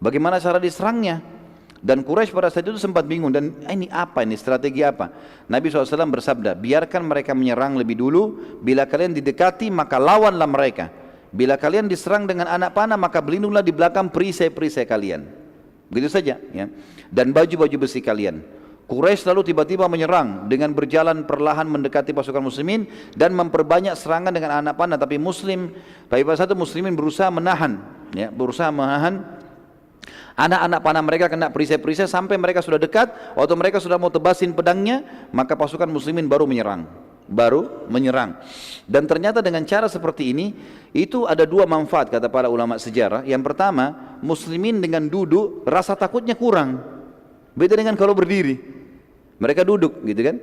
S1: Bagaimana cara diserangnya? Dan Quraisy pada saat itu sempat bingung, dan ini apa, ini strategi apa? Nabi SAW bersabda, biarkan mereka menyerang lebih dulu, bila kalian didekati maka lawanlah mereka. Bila kalian diserang dengan anak panah maka berlindunglah di belakang perisai-perisai kalian. Begitu saja ya. Dan baju-baju besi kalian. Quraisy lalu tiba-tiba menyerang dengan berjalan perlahan mendekati pasukan muslimin dan memperbanyak serangan dengan anak panah, tapi pada satu muslimin berusaha menahan anak-anak panah mereka kena perisai-perisai sampai mereka sudah dekat. Waktu mereka sudah mau tebasin pedangnya, maka pasukan muslimin baru menyerang. Dan ternyata dengan cara seperti ini itu ada dua manfaat kata para ulama sejarah. Yang pertama, muslimin dengan duduk rasa takutnya kurang, beda dengan kalau berdiri. Mereka duduk gitu kan.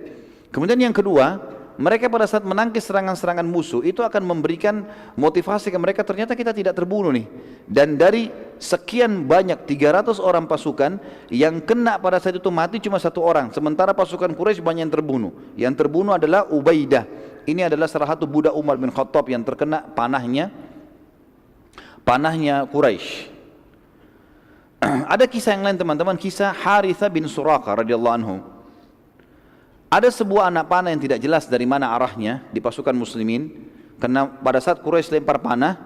S1: Kemudian yang kedua, mereka pada saat menangkis serangan-serangan musuh itu akan memberikan motivasi ke mereka, ternyata kita tidak terbunuh nih. Dan dari sekian banyak 300 orang pasukan yang kena pada saat itu mati cuma 1 orang, sementara pasukan Quraisy banyak yang terbunuh. Yang terbunuh adalah Ubaidah. Ini adalah salah satu budak Umar bin Khattab yang terkena panahnya Quraisy. Ada kisah yang lain teman-teman, kisah Harithah bin Suraqah radhiyallahu anhu. Ada sebuah anak panah yang tidak jelas dari mana arahnya di pasukan muslimin, karena pada saat Quraisy lempar panah,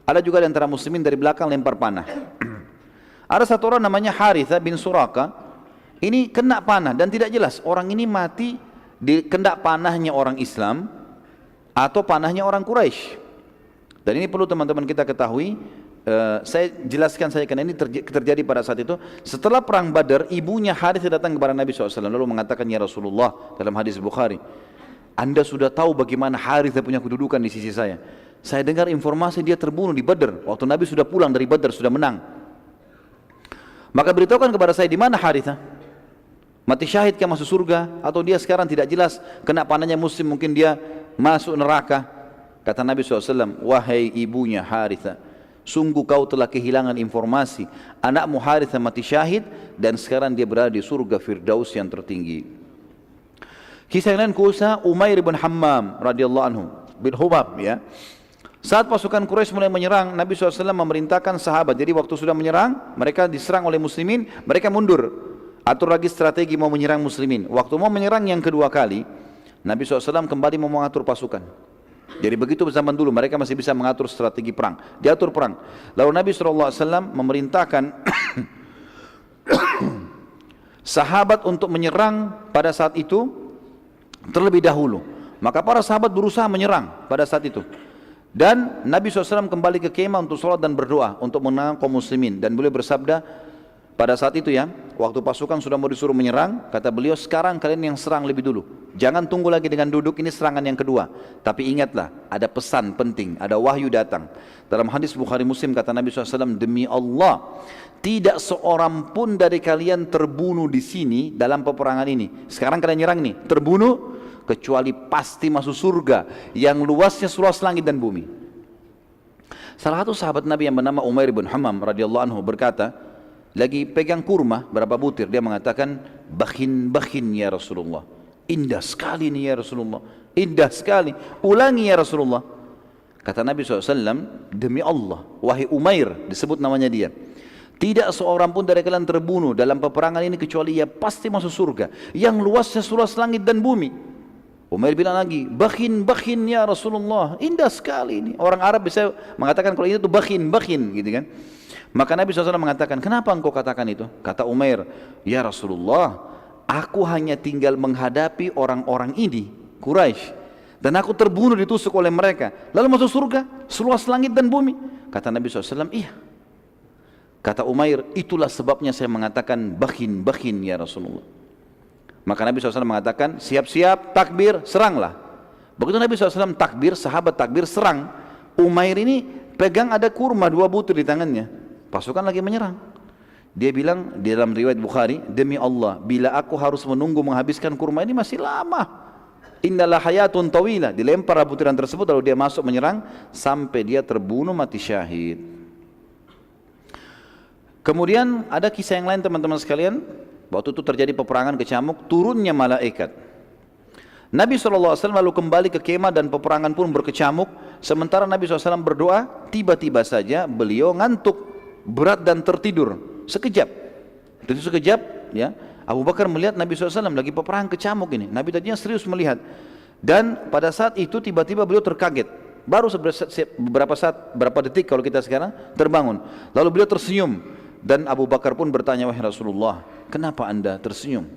S1: Ada juga di antara muslimin dari belakang lempar panah. Ada satu orang namanya Haritha bin Suraka, ini kena panah dan tidak jelas orang ini mati di kena panahnya orang Islam atau panahnya orang Quraisy. Dan ini perlu teman-teman kita ketahui. Saya jelaskan saja karena ini terjadi pada saat itu. Setelah perang Badar, ibunya Harithah datang kepada Nabi SAW lalu mengatakan, ya Rasulullah, dalam hadis Bukhari, Anda sudah tahu bagaimana Harithah punya kedudukan di sisi saya. Saya dengar informasi dia terbunuh di Badar waktu Nabi sudah pulang dari Badar, sudah menang. Maka beritahukan kepada saya, di mana Harithah? Mati syahid ke masuk surga atau dia sekarang tidak jelas kena panahnya muslim, mungkin dia masuk neraka. Kata Nabi SAW, wahai ibunya Harithah, sungguh kau telah kehilangan informasi. Anakmu Harithah mati syahid dan sekarang dia berada di surga Firdaus yang tertinggi. Kisah yang lain kisah Umair bin Hammam radhiyallahu anhu bin Hubab, ya. Saat pasukan Quraisy mulai menyerang, Nabi SAW memerintahkan sahabat. Jadi waktu sudah menyerang, mereka diserang oleh muslimin, mereka mundur. Atur lagi strategi mau menyerang muslimin. Waktu mau menyerang yang kedua kali, Nabi SAW kembali mau mengatur pasukan. Jadi begitu zaman dulu mereka masih bisa mengatur strategi perang, diatur perang. Lalu Nabi SAW memerintahkan sahabat untuk menyerang pada saat itu terlebih dahulu. Maka para sahabat berusaha menyerang pada saat itu. Dan Nabi SAW kembali ke kemah untuk sholat dan berdoa untuk menang kaum muslimin. Dan beliau bersabda pada saat itu, ya, waktu pasukan sudah mau disuruh menyerang, kata beliau, sekarang kalian yang serang lebih dulu. Jangan tunggu lagi dengan duduk, ini serangan yang kedua. Tapi ingatlah, ada pesan penting, ada wahyu datang. Dalam hadis Bukhari Muslim kata Nabi SAW, demi Allah, tidak seorang pun dari kalian terbunuh di sini dalam peperangan ini. Sekarang kalian nyerang nih, terbunuh, kecuali pasti masuk surga yang luasnya seluas langit dan bumi. Salah satu sahabat Nabi yang bernama Umair bin Hammam radhiyallahu anhu berkata, lagi pegang kurma berapa butir, dia mengatakan, bakhin ya Rasulullah, indah sekali ini ya Rasulullah, indah sekali, ulangi ya Rasulullah. Kata Nabi SAW, demi Allah, wahai Umair, disebut namanya dia, tidak seorang pun dari kalian terbunuh dalam peperangan ini kecuali ia pasti masuk surga yang luasnya seluas langit dan bumi. Umair bilang lagi, bakhin ya Rasulullah, indah sekali ini. Orang Arab bisa mengatakan kalau itu bakhin gitu kan. Maka Nabi SAW mengatakan, kenapa engkau katakan itu? Kata Umair, ya Rasulullah, aku hanya tinggal menghadapi orang-orang ini, Quraisy, dan aku terbunuh ditusuk oleh mereka, lalu masuk surga seluas langit dan bumi. Kata Nabi SAW, iya. Kata Umair, itulah sebabnya saya mengatakan bakhin ya Rasulullah. Maka Nabi SAW mengatakan, siap-siap, takbir, seranglah. Begitu Nabi SAW takbir, sahabat takbir, serang. Umair ini pegang ada kurma 2 butir di tangannya. Pasukan lagi menyerang. Dia bilang di dalam riwayat Bukhari, demi Allah, bila aku harus menunggu menghabiskan kurma ini masih lama. Innalah hayatun tawila. Dilempar butiran tersebut lalu dia masuk menyerang sampai dia terbunuh mati syahid. Kemudian ada kisah yang lain teman-teman sekalian. Waktu itu terjadi peperangan kecamuk, turunnya malaikat. Nabi SAW lalu kembali ke kemah dan peperangan pun berkecamuk. Sementara Nabi SAW berdoa, tiba-tiba saja beliau ngantuk, berat dan tertidur sekejap. Itu sekejap, ya. Abu Bakar melihat Nabi SAW lagi peperangan kecamuk ini. Nabi tadinya serius melihat. Dan pada saat itu tiba-tiba beliau terkaget. Baru beberapa detik kalau kita sekarang terbangun. Lalu beliau tersenyum. Dan Abu Bakar pun bertanya, wahai Rasulullah, kenapa anda tersenyum?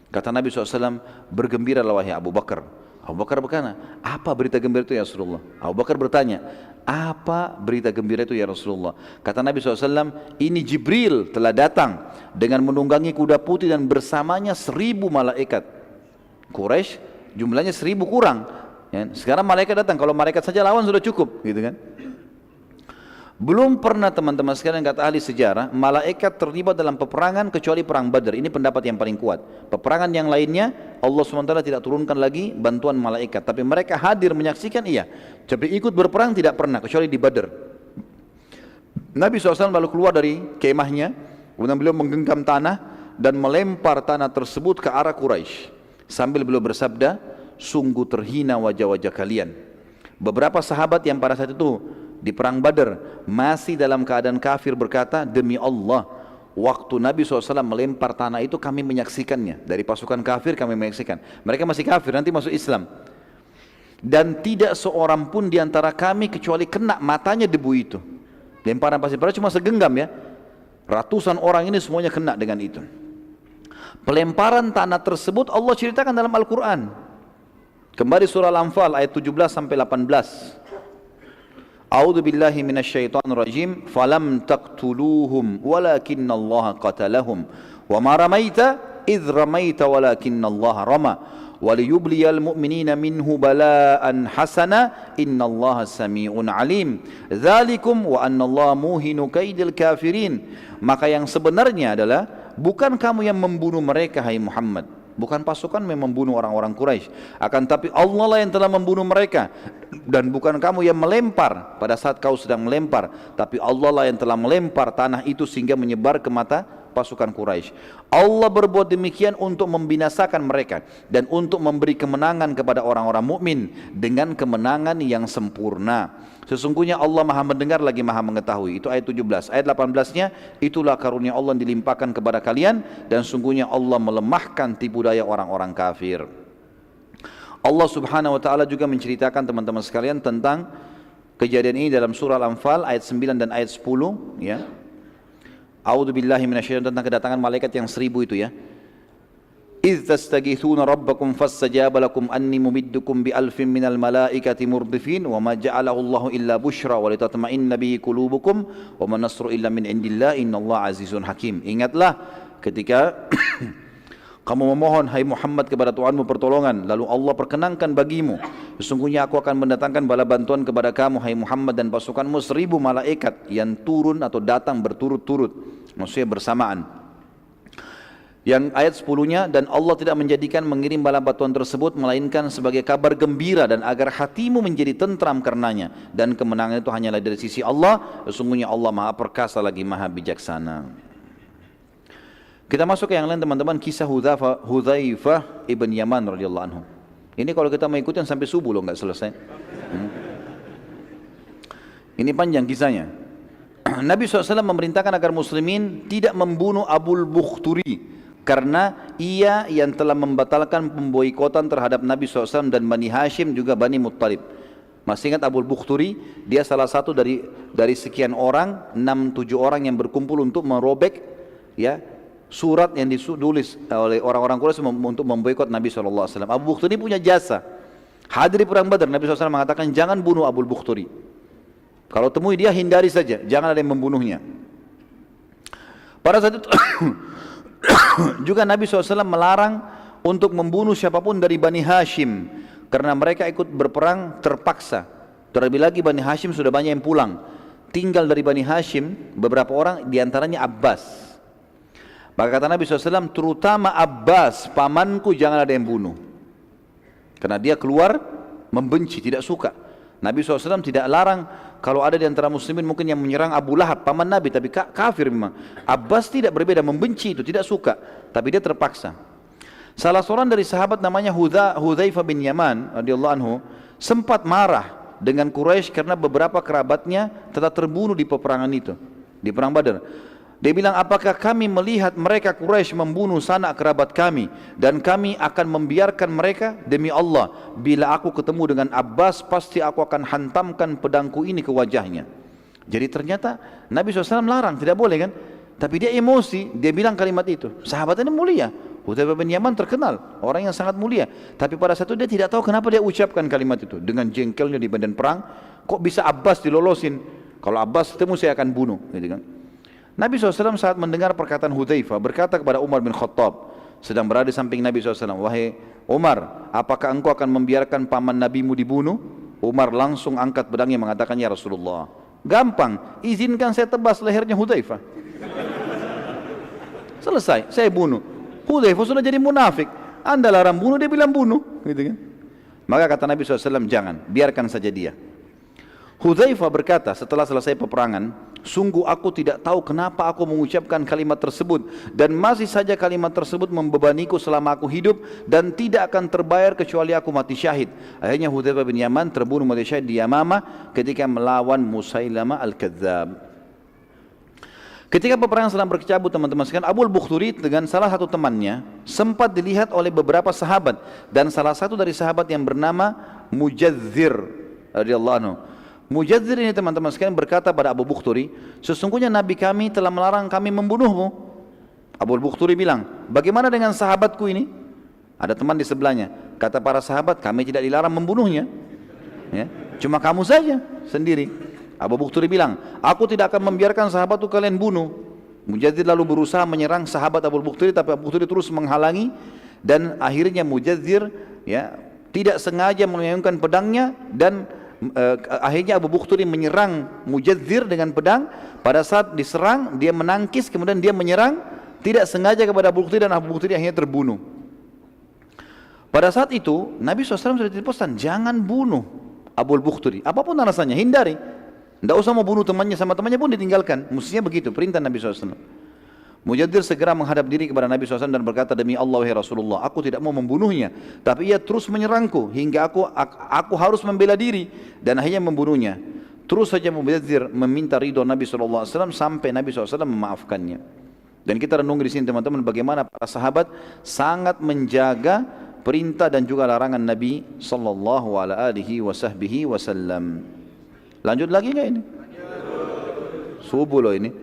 S1: Kata Nabi SAW, bergembiralah wahai Abu Bakar. Abu Bakar berkata, apa berita gembira itu ya Rasulullah? Abu Bakar bertanya, apa berita gembira itu ya Rasulullah? Kata Nabi SAW, ini Jibril telah datang dengan menunggangi kuda putih dan bersamanya 1000 malaikat. Quraisy jumlahnya 1000 kurang. Ya, sekarang malaikat datang, kalau malaikat saja lawan sudah cukup, gitu kan? Belum pernah teman-teman sekalian, kata ahli sejarah, malaikat terlibat dalam peperangan kecuali perang Badar. Ini pendapat yang paling kuat. Peperangan yang lainnya Allah SWT tidak turunkan lagi bantuan malaikat, tapi mereka hadir menyaksikan, iya. Tapi ikut berperang tidak pernah kecuali di Badar. Nabi SAW lalu keluar dari kemahnya, kemudian beliau menggenggam tanah dan melempar tanah tersebut ke arah Quraisy sambil beliau bersabda, sungguh terhina wajah-wajah kalian. Beberapa sahabat yang pada saat itu di perang Badar masih dalam keadaan kafir berkata, demi Allah, waktu Nabi SAW melempar tanah itu kami menyaksikannya. Dari pasukan kafir kami menyaksikan. Mereka masih kafir, nanti masuk Islam. dan tidak seorang pun di antara kami kecuali kena matanya debu itu. Lemparan pasir padahal cuma segenggam ya. Ratusan orang ini semuanya kena dengan itu. Pelemparan tanah tersebut Allah ceritakan dalam Al-Quran. Kembali surah Al-Anfal ayat 17 sampai 18. A'udzu billahi minasyaitonir rajim. Falam taqtuluhum walakinnallaha qatalahum wa ma ramaita idz ramaita walakinnallaha rama waliyubliyal mu'minina minhu bala'an hasana innallaha sami'un alim. Dzalikum wa annallaha muhinu kaidil kafirin. Maka yang sebenarnya adalah bukan kamu yang membunuh mereka hai Muhammad, bukan pasukan yang membunuh orang-orang Quraisy, akan tapi Allah lah yang telah membunuh mereka, dan bukan kamu yang melempar pada saat kau sedang melempar, tapi Allah lah yang telah melempar tanah itu sehingga menyebar ke mata pasukan Quraisy. Allah berbuat demikian untuk membinasakan mereka dan untuk memberi kemenangan kepada orang-orang mukmin dengan kemenangan yang sempurna. Sesungguhnya Allah Maha mendengar lagi Maha mengetahui. Itu ayat 17. Ayat 18-nya, itulah karunia Allah yang dilimpahkan kepada kalian dan sungguhnya Allah melemahkan tipu daya orang-orang kafir. Allah Subhanahu wa taala juga menceritakan teman-teman sekalian tentang kejadian ini dalam surah Al-Anfal ayat 9 dan ayat 10 ya. A'udzu billahi minasyaitonir tentang kedatangan malaikat yang 1000 itu ya. إذ تستغيثون ربكم فاستجاب لكم أني ممدكم بألف من الملائكة مردفين وما جعله الله إلا بشرى ولتطمئن به قلوبكم وما النصر إلا من عند الله إن الله عزيز حكيم. Ingatlah ketika kamu memohon hai Muhammad kepada Tuhanmu pertolongan, lalu Allah perkenankan bagimu, sesungguhnya aku akan mendatangkan bala bantuan kepada kamu hai Muhammad dan pasukanmu 1000 malaikat yang turun atau datang berturut-turut, maksudnya bersamaan. Yang ayat 10-nya, dan Allah tidak menjadikan mengirim bala bantuan tersebut melainkan sebagai kabar gembira dan agar hatimu menjadi tentram karenanya, dan kemenangan itu hanyalah dari sisi Allah, sesungguhnya Allah Maha perkasa lagi Maha bijaksana. Kita masuk ke yang lain teman-teman, kisah Hudzaifah ibn Yaman radhiyallahu anhu. Ini kalau kita mau ikutin sampai subuh loh, nggak selesai. Ini panjang kisahnya. Nabi SAW memerintahkan agar muslimin tidak membunuh Abul Bukhturi karena ia yang telah membatalkan pemboikotan terhadap Nabi SAW dan Bani Hashim juga Bani Muttalib. Masih ingat Abul Bukhturi? Dia salah satu dari sekian orang, 6-7 orang yang berkumpul untuk merobek ya surat yang ditulis oleh orang-orang Quraisy untuk memboikot Nabi SAW. Abu Bukhturi punya jasa. Hadir di perang Badar, Nabi SAW mengatakan jangan bunuh Abul Bukhturi. Kalau temui dia hindari saja, jangan ada yang membunuhnya. Pada saat itu juga Nabi SAW melarang untuk membunuh siapapun dari Bani Hashim karena mereka ikut berperang terpaksa. Terlebih lagi Bani Hashim sudah banyak yang pulang. Tinggal dari Bani Hashim beberapa orang, diantaranya Abbas. Maka kata Nabi SAW, terutama Abbas pamanku jangan ada yang bunuh, karena dia keluar membenci, tidak suka. Nabi SAW tidak larang. Kalau ada di antara muslimin mungkin yang menyerang Abu Lahab, paman Nabi, tapi kafir memang. Abbas tidak berbeda, membenci itu, tidak suka, tapi dia terpaksa. Salah seorang dari sahabat namanya Hudzaifah bin Yaman radhiyallahu anhu sempat marah dengan Quraisy karena beberapa kerabatnya telah terbunuh di peperangan itu, di perang Badar. Dia bilang, apakah kami melihat mereka Quraisy membunuh sanak kerabat kami dan kami akan membiarkan mereka? Demi Allah, bila aku ketemu dengan Abbas pasti aku akan hantamkan pedangku ini ke wajahnya. Jadi ternyata Nabi SAW larang, tidak boleh kan? Tapi dia emosi, dia bilang kalimat itu. Sahabat ini mulia, Hudzaifah bin Yaman terkenal, orang yang sangat mulia. Tapi pada saat itu dia tidak tahu kenapa dia ucapkan kalimat itu. Dengan jengkelnya di medan perang, kok bisa Abbas dilolosin? Kalau Abbas ketemu saya akan bunuh, gitu kan? Nabi SAW saat mendengar perkataan Hudzaifah berkata kepada Umar bin Khattab, sedang berada di samping Nabi SAW, wahai Umar, apakah engkau akan membiarkan paman nabimu dibunuh? Umar langsung angkat pedangnya mengatakan, ya Rasulullah, gampang, izinkan saya tebas lehernya Hudzaifah. Selesai, saya bunuh. Hudzaifah sudah jadi munafik, anda larang bunuh, dia bilang bunuh, gitu kan? Maka kata Nabi SAW, jangan, biarkan saja dia. Hudzaifah berkata setelah selesai peperangan, sungguh aku tidak tahu kenapa aku mengucapkan kalimat tersebut dan masih saja kalimat tersebut membebaniku selama aku hidup dan tidak akan terbayar kecuali aku mati syahid. Akhirnya Hudzaifah bin Yaman terbunuh mati syahid di Yamamah ketika melawan Musailamah al-Kadzdzab. Ketika peperangan sedang berkecamuk teman-teman sekalian, Abu al-Bukhturi dengan salah satu temannya sempat dilihat oleh beberapa sahabat, dan salah satu dari sahabat yang bernama Mujadzir radhiyallahu anhu. Mujadzir ini teman-teman sekalian berkata pada Abu Bukhturi, sesungguhnya Nabi kami telah melarang kami membunuhmu. Abu al-Bukhturi bilang, bagaimana dengan sahabatku ini? Ada teman di sebelahnya. Kata para sahabat, kami tidak dilarang membunuhnya, ya, cuma kamu saja sendiri. Abu Bukhturi bilang, aku tidak akan membiarkan sahabatku kalian bunuh. Mujadzir lalu berusaha menyerang sahabat Abu Bukhturi, tapi Abu Bukhturi terus menghalangi, dan akhirnya Mujadzir, ya, tidak sengaja melayangkan pedangnya, dan akhirnya Abu Bukhturi menyerang Mujadzir dengan pedang. Pada saat diserang dia menangkis, kemudian dia menyerang tidak sengaja kepada Abu Bukhturi, dan Abu Bukhturi akhirnya terbunuh. Pada saat itu Nabi SAW sudah dipesan, jangan bunuh Abu Bukhturi, apapun alasannya, hindari. Tidak usah mau bunuh temannya, sama temannya pun ditinggalkan. Mestinya begitu perintah Nabi SAW. Mujadzir segera menghadap diri kepada Nabi SAW dan berkata, demi Allah ya Rasulullah, aku tidak mau membunuhnya, tapi ia terus menyerangku hingga aku harus membela diri, dan akhirnya membunuhnya. Terus saja Mujadzir meminta ridho Nabi SAW sampai Nabi SAW memaafkannya. Dan kita renung di sini teman-teman, bagaimana para sahabat sangat menjaga perintah dan juga larangan Nabi SAW. Lanjut lagi nggak ini? Subuh loh ini.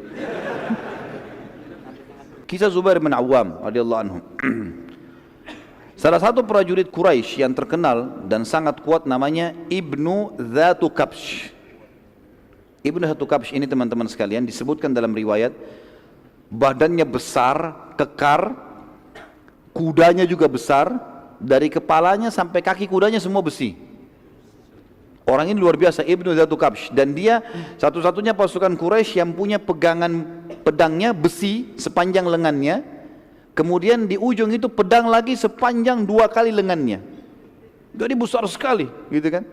S1: Kisah Zubair bin Awam radhiyallahu anhu. Salah satu prajurit Quraisy yang terkenal dan sangat kuat namanya Ibnu Dzatu Kabsh. Ibnu Dzatu Kabsh ini teman-teman sekalian disebutkan dalam riwayat, badannya besar, kekar, kudanya juga besar, dari kepalanya sampai kaki kudanya semua besi. Orang ini luar biasa, Ibnu Dzatu Kabsh, dan dia satu-satunya pasukan Quraisy yang punya pegangan pedangnya besi sepanjang lengannya, kemudian di ujung itu pedang lagi sepanjang 2 kali lengannya. Jadi besar sekali, gitu kan?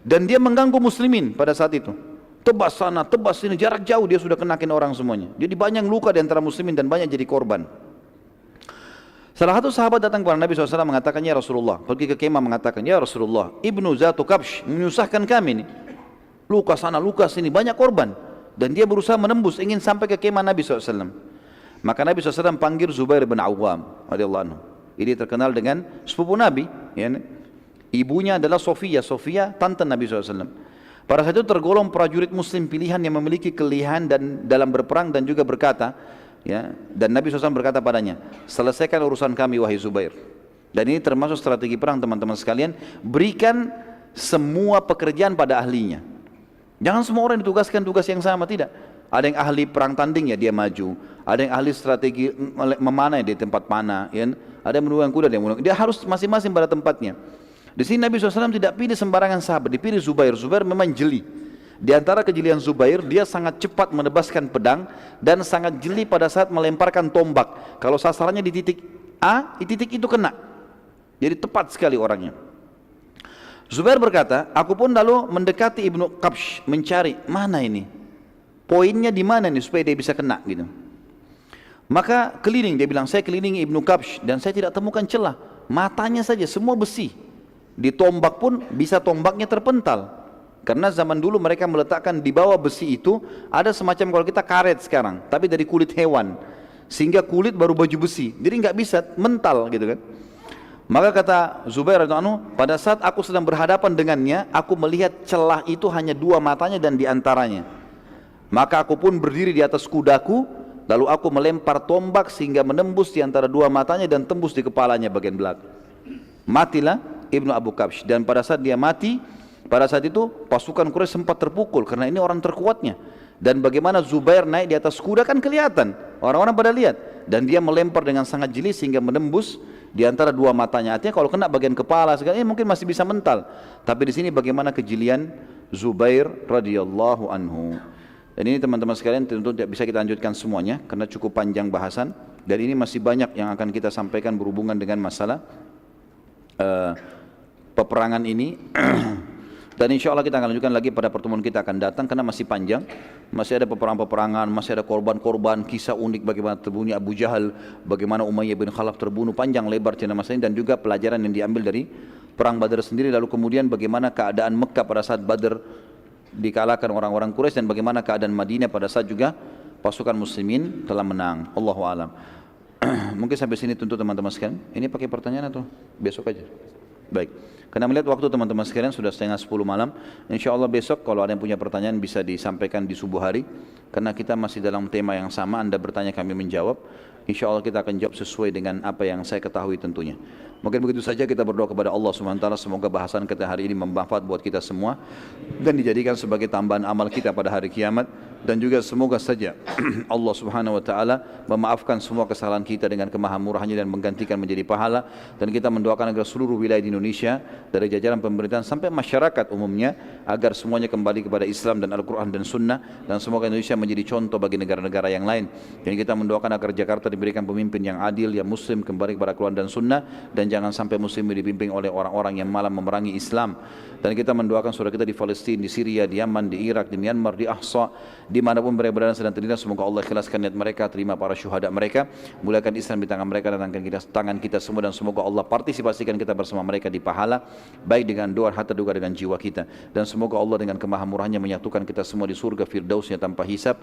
S1: Dan dia mengganggu muslimin pada saat itu. Tebas sana, tebas sini, jarak jauh dia sudah kenakin orang semuanya. Jadi banyak luka di antara muslimin dan banyak jadi korban. Salah satu sahabat datang kepada Nabi SAW mengatakan, ya Rasulullah, pergi ke kemah mengatakan, ya Rasulullah, Ibnu Dzatu Kabsh menyusahkan kami nih. Luka sana, luka sini, banyak korban. Dan dia berusaha menembus, ingin sampai ke kemah Nabi SAW. Maka Nabi SAW panggil Zubair bin Awam radhiyallahu anhu. Ini terkenal dengan sepupu Nabi, ya. Ibunya adalah Sofia, tante Nabi SAW. Pada saat itu tergolong prajurit muslim pilihan yang memiliki kelihan dan dalam berperang dan juga berkata, ya, dan Nabi SAW berkata padanya, selesaikan urusan kami wahai Zubair. Dan ini termasuk strategi perang teman-teman sekalian, berikan semua pekerjaan pada ahlinya. Jangan semua orang ditugaskan tugas yang sama, tidak. Ada yang ahli perang tanding, ya dia maju. Ada yang ahli strategi memanah di tempat panah, ya. Ada yang menunggang kuda, dia harus masing-masing pada tempatnya. Di sini Nabi SAW tidak pilih sembarangan sahabat, dipilih Zubair. Zubair memang jeli. Di antara kejelian Zubair, dia sangat cepat menebaskan pedang dan sangat jeli pada saat melemparkan tombak. Kalau sasarannya di titik A, di titik itu kena. Jadi tepat sekali orangnya. Zubair berkata, aku pun lalu mendekati Ibnu Kabsh, mencari mana ini, poinnya di mana nih supaya dia bisa kena gitu. Maka keliling, dia bilang, saya kelilingi Ibnu Kabsh dan saya tidak temukan celah. Matanya saja semua besi. Di tombak pun bisa tombaknya terpental. Karena zaman dulu mereka meletakkan di bawah besi itu ada semacam kalau kita karet sekarang, tapi dari kulit hewan, sehingga kulit baru baju besi, jadi nggak bisa mental gitu kan. Maka kata Zubair radhiyallahu anhu, pada saat aku sedang berhadapan dengannya, aku melihat celah itu hanya 2 matanya dan diantaranya. Maka aku pun berdiri di atas kudaku, lalu aku melempar tombak sehingga menembus di antara 2 matanya dan tembus di kepalanya bagian belakang. Matilah Ibnu Abu Kabsh, dan pada saat dia mati, pada saat itu pasukan Quraisy sempat terpukul karena ini orang terkuatnya. Dan bagaimana Zubair naik di atas kuda kan kelihatan, orang-orang pada lihat. Dan dia melempar dengan sangat jeli sehingga menembus di antara 2 matanya. Artinya kalau kena bagian kepala segala mungkin masih bisa mental. Tapi di sini bagaimana kejelian Zubair radhiyallahu anhu. Dan ini teman-teman sekalian tentu tidak bisa kita lanjutkan semuanya karena cukup panjang bahasan. Dan ini masih banyak yang akan kita sampaikan berhubungan dengan masalah peperangan ini. Dan insya Allah kita akan lanjutkan lagi pada pertemuan kita akan datang karena masih panjang, masih ada peperangan-peperangan, masih ada korban-korban, kisah unik bagaimana terbunuh Abu Jahal, bagaimana Umayyah bin Khalaf terbunuh, panjang lebar cerita masa ini, dan juga pelajaran yang diambil dari perang Badar sendiri. Lalu kemudian bagaimana keadaan Mekah pada saat Badar dikalahkan orang-orang Quraisy dan bagaimana keadaan Madinah pada saat juga pasukan muslimin telah menang. Allahu a'lam. Mungkin sampai sini untuk teman-teman sekalian. Ini pakai pertanyaan atau besok aja? Baik. Karena melihat waktu teman-teman sekalian sudah setengah 10 malam. Insya Allah besok kalau ada yang punya pertanyaan bisa disampaikan di subuh hari. Karena kita masih dalam tema yang sama, Anda bertanya kami menjawab. Insya Allah kita akan jawab sesuai dengan apa yang saya ketahui tentunya. Mungkin begitu saja, kita berdoa kepada Allah SWT. Semoga bahasan kita hari ini bermanfaat buat kita semua. Dan dijadikan sebagai tambahan amal kita pada hari kiamat. Dan juga semoga saja Allah Subhanahu wa taala memaafkan semua kesalahan kita dengan kemahamurahannya dan menggantikan menjadi pahala. Dan kita mendoakan agar seluruh wilayah di Indonesia dari jajaran pemerintahan sampai masyarakat umumnya agar semuanya kembali kepada Islam dan Al-Quran dan Sunnah, dan semoga Indonesia menjadi contoh bagi negara-negara yang lain. Dan kita mendoakan agar Jakarta diberikan pemimpin yang adil, yang muslim, kembali kepada Al-Quran dan Sunnah, dan jangan sampai muslim dipimpin oleh orang-orang yang malah memerangi Islam. Dan kita mendoakan saudara kita di Palestina, di Syria, di Yaman, di Irak, di Myanmar, di Ahsa, dimanapun mereka berada sedang terlindas, semoga Allah ikhlaskan niat mereka, terima para syuhada mereka, muliakan Islam di tangan mereka dan tangan kita semua, dan semoga Allah partisipasikan kita bersama mereka di pahala, baik dengan doa, harta juga dengan jiwa kita. Dan semoga Allah dengan kemahamurahannya menyatukan kita semua di surga firdausnya tanpa hisab,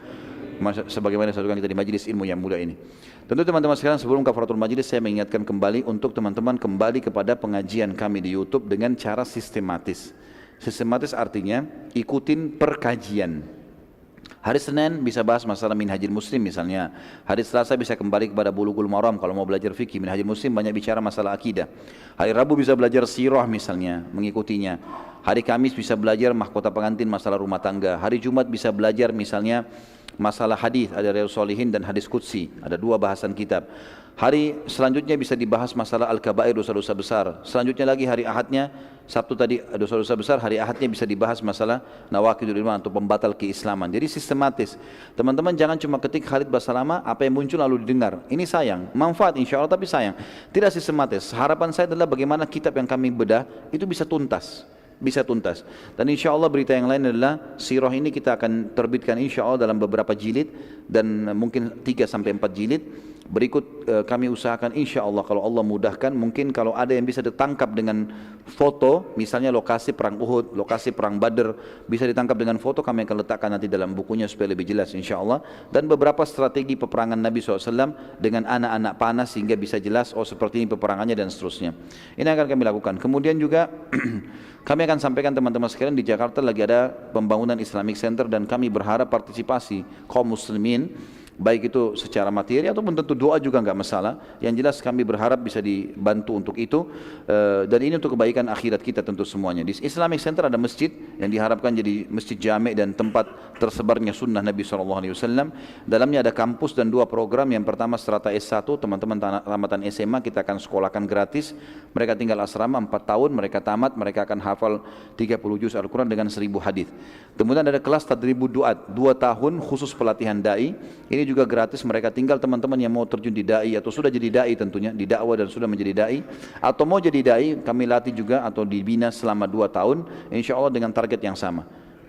S1: sebagaimana disatukan kita di majlis ilmu yang mulia ini. Tentu teman-teman sekalian, sebelum kafaratul majlis saya mengingatkan kembali untuk teman-teman kembali kepada pengajian kami di YouTube dengan cara sistematis. Sistematis artinya ikutin perkajian. Hari Senin bisa bahas masalah Minhajul Muslim misalnya. Hari Selasa bisa kembali kepada Bulughul Maram kalau mau belajar fikih. Minhajul Muslim banyak bicara masalah akidah. Hari Rabu bisa belajar sirah misalnya, mengikutinya. Hari Kamis bisa belajar mahkota pengantin, masalah rumah tangga. Hari Jumat bisa belajar misalnya masalah hadis, ada Riyadhus Shalihin dan hadis qudsi, ada 2 bahasan kitab. Hari selanjutnya bisa dibahas masalah al-kabair, dosa-dosa besar. Selanjutnya lagi hari Ahadnya, Sabtu tadi dosa-dosa besar, hari Ahadnya bisa dibahas masalah nawaqidul iman atau pembatal keislaman. Jadi sistematis. Teman-teman jangan cuma ketik Khalid Basalamah, apa yang muncul lalu didengar. Ini sayang, manfaat insya Allah tapi sayang. Tidak sistematis. Harapan saya adalah bagaimana kitab yang kami bedah itu bisa tuntas. Dan insya Allah berita yang lain adalah sirah ini kita akan terbitkan insya Allah dalam beberapa jilid, dan mungkin 3-4 jilid. Berikut kami usahakan insya Allah kalau Allah mudahkan, mungkin kalau ada yang bisa ditangkap dengan foto, misalnya lokasi perang Uhud, lokasi perang Badr, bisa ditangkap dengan foto, kami akan letakkan nanti dalam bukunya supaya lebih jelas insya Allah. Dan beberapa strategi peperangan Nabi SAW dengan anak-anak panah sehingga bisa jelas, oh seperti ini peperangannya dan seterusnya. Ini akan kami lakukan. Kemudian juga kami akan sampaikan teman-teman sekalian, di Jakarta lagi ada pembangunan Islamic Center, dan kami berharap partisipasi kaum muslimin, baik itu secara materi ataupun tentu doa juga enggak masalah. Yang jelas kami berharap bisa dibantu untuk itu, dan ini untuk kebaikan akhirat kita tentu semuanya. Di Islamic Center ada masjid yang diharapkan jadi masjid jami' dan tempat tersebarnya sunnah Nabi SAW. Dalamnya ada kampus dan 2 program. Yang pertama strata S1, teman-teman tamatan SMA kita akan sekolahkan gratis. Mereka tinggal asrama 4 tahun, mereka tamat, mereka akan hafal 30 juz Al-Quran dengan 1000 hadis. Kemudian ada kelas tadribud duat 2 tahun khusus pelatihan da'i. Ini juga gratis, mereka tinggal teman-teman yang mau terjun di da'i atau sudah jadi da'i tentunya, di dakwah dan sudah menjadi da'i, atau mau jadi da'i, kami latih juga atau dibina selama 2 tahun, insya Allah dengan target yang sama.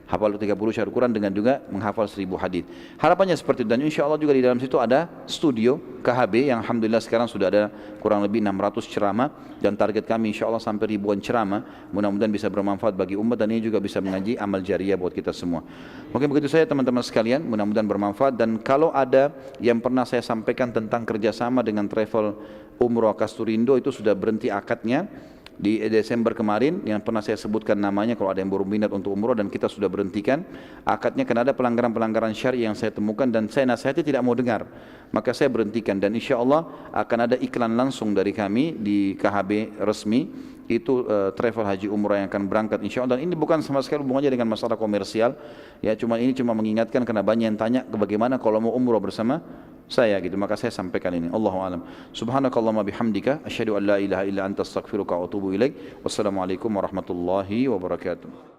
S1: Hafal 30 syair Quran dengan juga menghafal 1000 hadis. Harapannya seperti itu, dan insya Allah juga di dalam situ ada studio KHB yang alhamdulillah sekarang sudah ada kurang lebih 600 ceramah, dan target kami insya Allah sampai ribuan ceramah. Mudah-mudahan bisa bermanfaat bagi umat, dan ini juga bisa mengaji amal jariah buat kita semua. Mungkin begitu saja teman-teman sekalian, mudah-mudahan bermanfaat. Dan kalau ada yang pernah saya sampaikan tentang kerjasama dengan travel Umroh Kasturindo, itu sudah berhenti akadnya di Desember kemarin, yang pernah saya sebutkan namanya kalau ada yang baru minat untuk umroh, dan kita sudah berhentikan akadnya karena ada pelanggaran-pelanggaran syar'i yang saya temukan dan saya nasihati tidak mau dengar, maka saya berhentikan. Dan insya Allah akan ada iklan langsung dari kami di KHB resmi, itu travel haji umrah yang akan berangkat insya Allah. Dan ini bukan sama sekali hubungannya dengan masalah komersial ya, ini cuma mengingatkan karena banyak yang tanya bagaimana kalau mau umrah bersama saya gitu, maka saya sampaikan ini. Allahu a'lam. Subhanakallahumma bihamdika asyhadu an la ilaha illa anta astaghfiruka wa atubu ilaik. Wassalamualaikum warahmatullahi wabarakatuh.